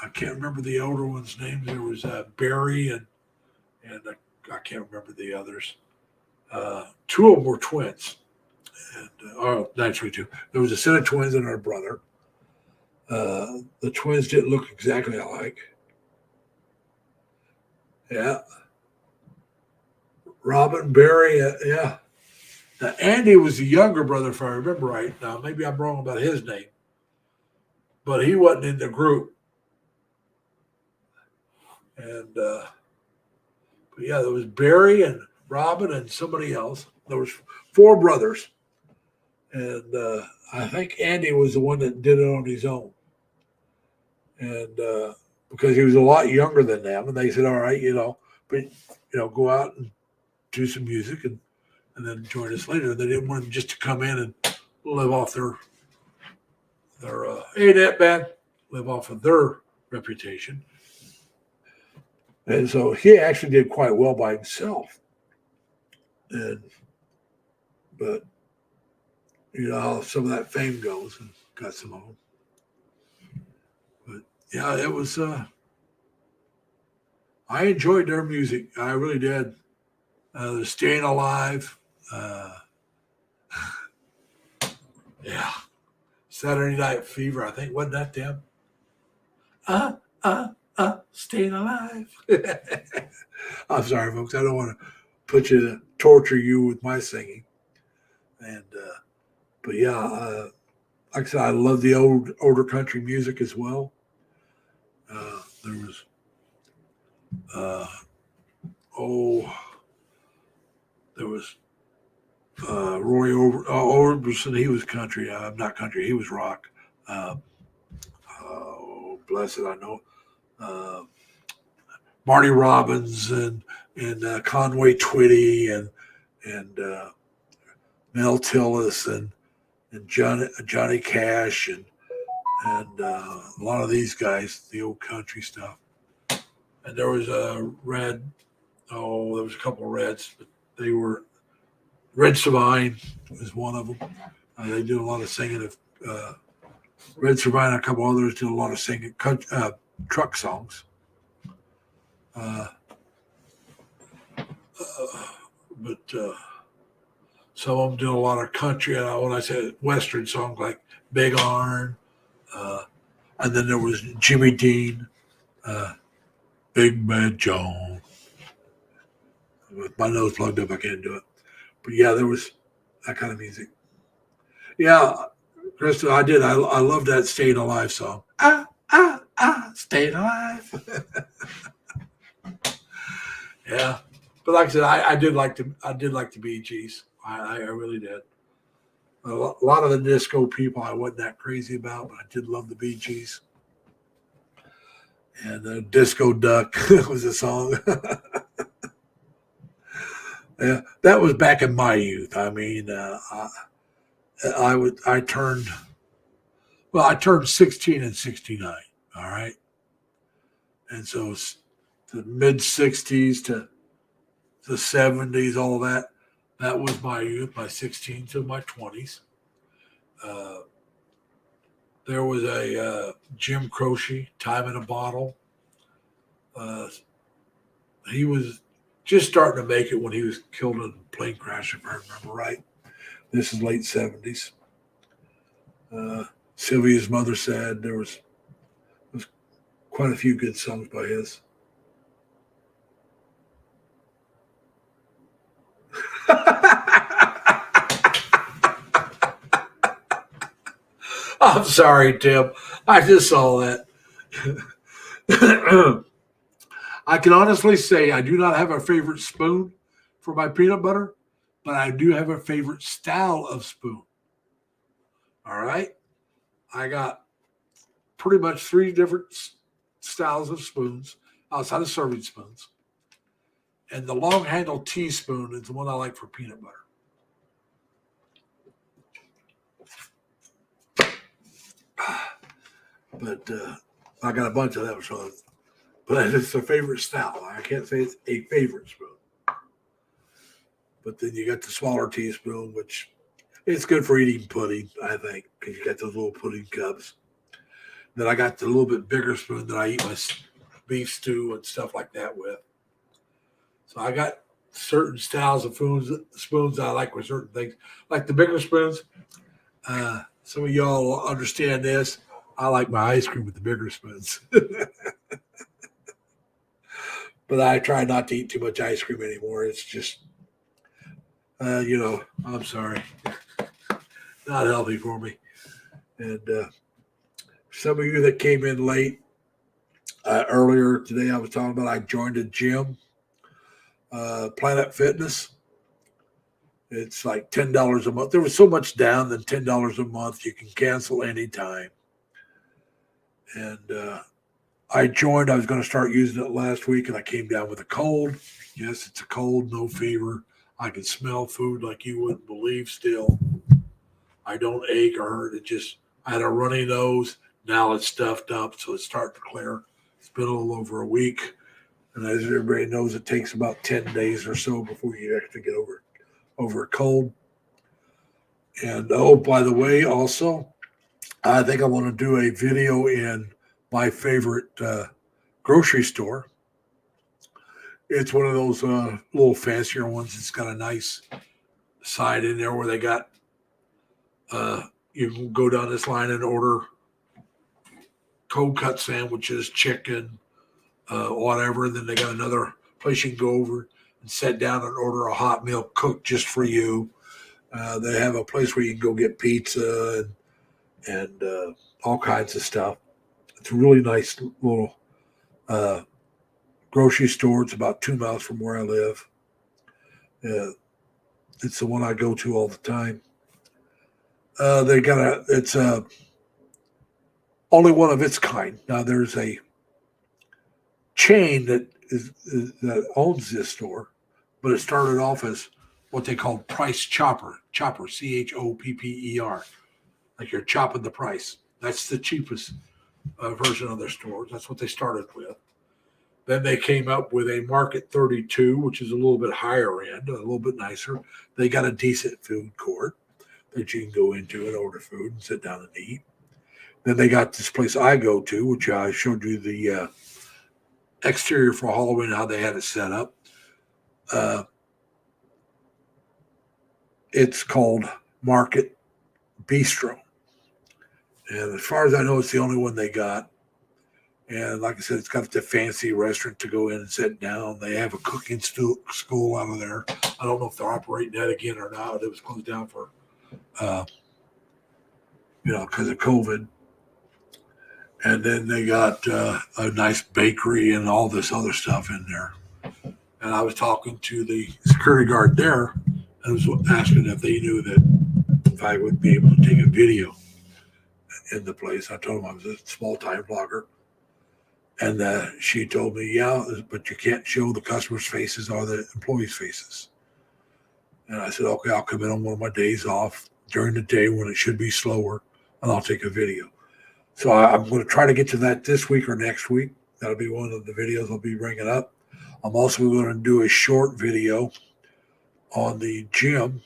I can't remember the older one's name. There was Barry and I can't remember the others. Two of them were twins. And actually two. There was a set of twins and her brother. The twins didn't look exactly alike. Yeah. Robin, Barry, yeah. Now, Andy was the younger brother, if I remember right. Now, maybe I'm wrong about his name. But he wasn't in the group. And, but yeah, there was Barry and Robin and somebody else. There was 4 brothers. And I think Andy was the one that did it on his own. And because he was a lot younger than them. And they said, all right, go out and do some music and then join us later. They didn't want him just to come in and live off their hey, that bad, live off of their reputation. And so he actually did quite well by himself. But you know how some of that fame goes, and got some of them. But yeah, it was. I enjoyed their music. I really did. The Staying Alive. Yeah. Saturday Night Fever, I think, wasn't that them? Staying Alive. I'm sorry, folks. I don't want to torture you with my singing. And, but yeah, like I said, I love the older country music as well. There was, Roy Orbison. He was country. I'm not country. He was rock. Blessed, I know. Marty Robbins and Conway Twitty and Mel Tillis and Johnny Cash and a lot of these guys, the old country stuff. And there was a there was a couple of Reds, but they were Red Savine was one of them. They did a lot of singing of Red Savine and a couple others did a lot of singing truck songs. But some of them did a lot of country. When I said Western songs like Big Iron, and then there was Jimmy Dean, Big Bad John. With my nose plugged up, I can't do it. But yeah, there was that kind of music. Yeah, Krista, I did. I love that Staying Alive song. Staying Alive. Yeah, but like I said, I did like the Bee Gees. I really did. A lot of the disco people I wasn't that crazy about, but I did love the Bee Gees. And Disco Duck was a song. Yeah, that was back in my youth. I mean, I turned 16 in '69. All right, and so the mid '60s to the '70s, all that was my youth, my 16 to my 20s. There was a Jim Croce, Time in a Bottle. He was just starting to make it when he was killed in a plane crash, if I remember right. This is late '70s. Sylvia's Mother Said. There was quite a few good songs by his. I'm sorry, Tim. I just saw that. I can honestly say I do not have a favorite spoon for my peanut butter, but I do have a favorite style of spoon. All right. I got pretty much 3 different styles of spoons outside of serving spoons. And the long handled teaspoon is the one I like for peanut butter. But I got a bunch of them, so but it's a favorite style. I can't say it's a favorite spoon. But then you got the smaller teaspoon, which it's good for eating pudding, I think, because you got those little pudding cups. Then I got the little bit bigger spoon that I eat my beef stew and stuff like that with. So I got certain styles of spoons I like with certain things. Like the bigger spoons, some of y'all understand this. I like my ice cream with the bigger spoons. But I try not to eat too much ice cream anymore. It's just, I'm sorry. Not healthy for me. And some of you that came in late, earlier today, I was talking about I joined a gym, Planet Fitness. It's like $10 a month. There was so much down than $10 a month. You can cancel anytime. And I joined. I was going to start using it last week, and I came down with a cold. Yes, it's a cold, no fever. I can smell food like you wouldn't believe still. I don't ache or hurt. I had a runny nose. Now it's stuffed up, so it's starting to clear. It's been a little over a week. And as everybody knows, it takes about 10 days or so before you actually get over a cold. And, oh, by the way, also, I think I want to do a video in my favorite grocery store. It's one of those little fancier ones. It's got a nice side in there where they got, you can go down this line and order cold cut sandwiches, chicken, whatever. Then they got another place you can go over and sit down and order a hot meal cooked just for you. They have a place where you can go get pizza and all kinds of stuff. It's a really nice little grocery store. It's about 2 miles from where I live. It's the one I go to all the time. It's only one of its kind. Now there's a chain that owns this store, but it started off as what they call Price Chopper, CHOPPER, like you're chopping the price. That's the cheapest version of their stores. That's what they started with. Then they came up with a Market 32, which is a little bit higher end, a little bit nicer. They got a decent food court that you can go into and order food and sit down and eat. Then they got this place I go to, which I showed you the exterior for Halloween, how they had it set up. It's called Market Bistro. And as far as I know, it's the only one they got. And like I said, it's got the fancy restaurant to go in and sit down. They have a cooking school out of there. I don't know if they're operating that again or not. It was closed down for, because of COVID. And then they got a nice bakery and all this other stuff in there. And I was talking to the security guard there and was asking if they knew that if I would be able to take a video in the place. I told him I was a small-time vlogger. And she told me, yeah, but you can't show the customers' faces or the employees' faces. And I said, okay, I'll come in on one of my days off during the day when it should be slower, and I'll take a video. So I'm going to try to get to that this week or next week. That'll be one of the videos I'll be bringing up. I'm also going to do a short video on the gym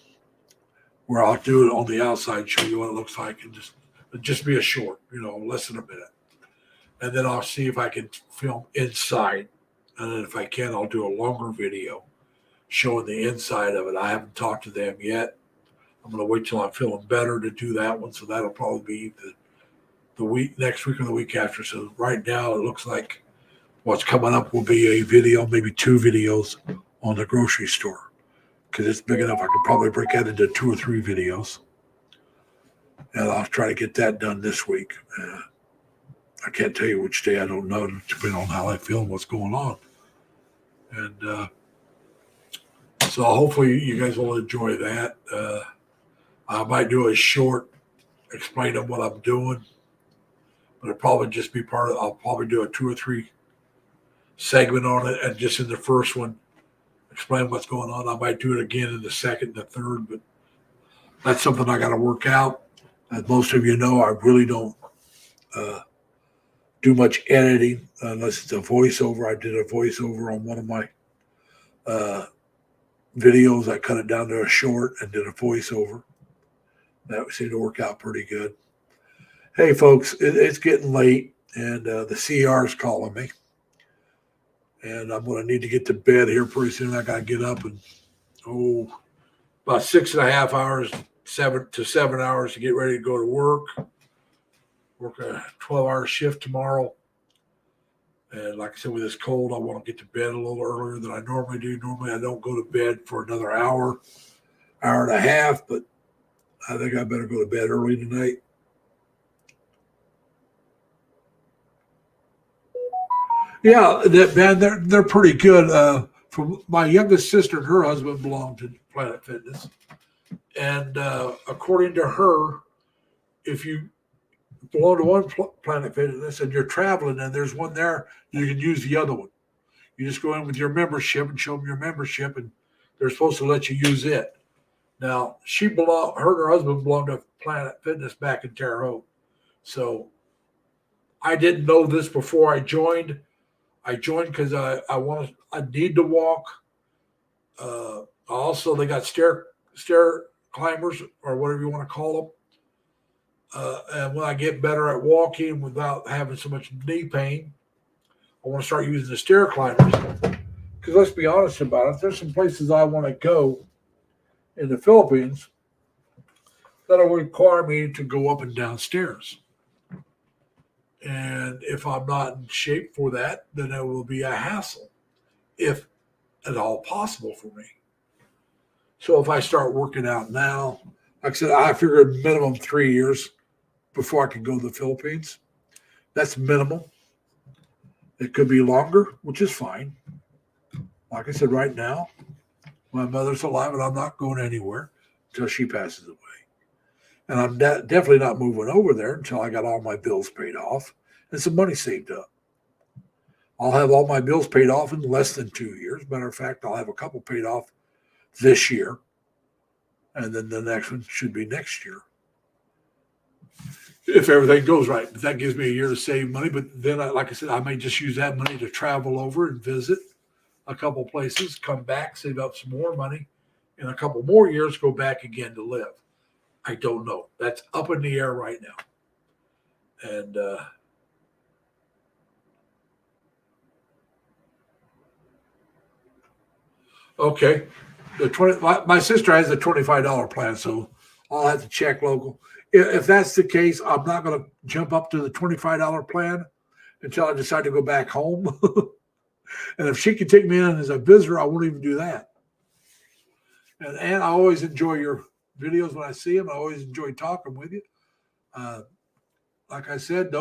where I'll do it on the outside, show you what it looks like, and just be a short, less than a minute. And then I'll see if I can film inside. And then if I can, I'll do a longer video showing the inside of it. I haven't talked to them yet. I'm going to wait till I'm feeling better to do that one. So that'll probably be the week, next week or the week after. So right now it looks like what's coming up will be a video, maybe 2 videos on the grocery store. Because it's big enough, I could probably break that into 2 or 3 videos. And I'll try to get that done this week. I can't tell you which day, I don't know, depending on how I feel and what's going on. And so hopefully you guys will enjoy that. I might do a short explaining what I'm doing, but it'll probably just be I'll probably do a 2 or 3 segment on it, and just in the first one, explain what's going on. I might do it again in the second and the third, but that's something I got to work out. As most of you know, I really don't do much editing unless it's a voiceover. I did a voiceover on one of my videos. I cut it down to a short and did a voiceover. That seemed to work out pretty good. Hey, folks, it's getting late, and the CR is calling me. And I'm going to need to get to bed here pretty soon. I got to get up and, about 6.5 hours, 7 to 7 hours to get ready to go to work. Work a 12-hour shift tomorrow. And like I said, with this cold, I want to get to bed a little earlier than I normally do. Normally, I don't go to bed for another hour and a half, but I think I better go to bed early tonight. Yeah, man, they're pretty good. From my youngest sister and her husband belong to Planet Fitness. And according to her, if you belong to one Planet Fitness and you're traveling and there's one there, you can use the other one. You just go in with your membership and show them your membership, and they're supposed to let you use it. Now, her and her husband belonged to Planet Fitness back in Terre Haute. So I didn't know this before I joined. I joined because I need to walk. Also, they got stair climbers, or whatever you want to call them. And when I get better at walking without having so much knee pain, I want to start using the stair climbers. Because let's be honest about it, there's some places I want to go in the Philippines that will require me to go up and down stairs. And if I'm not in shape for that, then it will be a hassle, if at all possible for me. So if I start working out now, like I said, I figured minimum 3 years before I can go to the Philippines. That's minimal. It could be longer, which is fine. Like I said, right now, my mother's alive and I'm not going anywhere until she passes away. And I'm definitely not moving over there until I got all my bills paid off and some money saved up. I'll have all my bills paid off in less than 2 years. Matter of fact, I'll have a couple paid off this year. And then the next one should be next year, if everything goes right. But that gives me a year to save money. But then, like I said, I may just use that money to travel over and visit a couple places, come back, save up some more money, in a couple more years, go back again to live. I don't know. That's up in the air right now. And okay, my sister has a $25 plan, so I'll have to check local. If that's the case, I'm not going to jump up to the $25 plan until I decide to go back home. And if she can take me in as a visitor, I won't even do that. And I always enjoy your videos when I see them. I always enjoy talking with you. Like I said,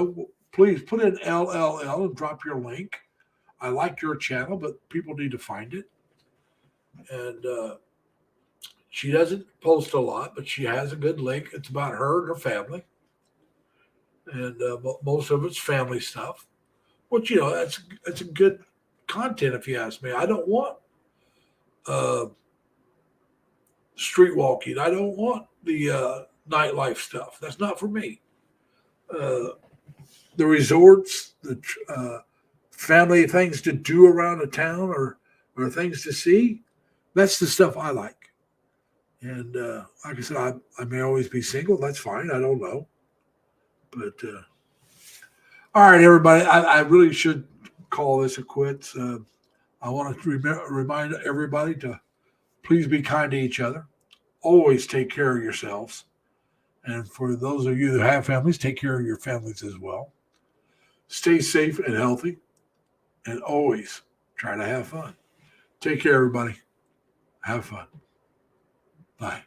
please put in LLL and drop your link. I like your channel, but people need to find it. And she doesn't post a lot, but she has a good link. It's about her and her family. And most of it's family stuff. which that's a good content if you ask me. I don't want street walking. I don't want the nightlife stuff. That's not for me. The resorts, the family things to do around a town or things to see, that's the stuff I like. And like I said, I may always be single. That's fine. I don't know. But all right, everybody, I really should call this a quits. I want to remind everybody to please be kind to each other. Always take care of yourselves. And for those of you that have families, take care of your families as well. Stay safe and healthy. And always try to have fun. Take care, everybody. Have fun. Bye.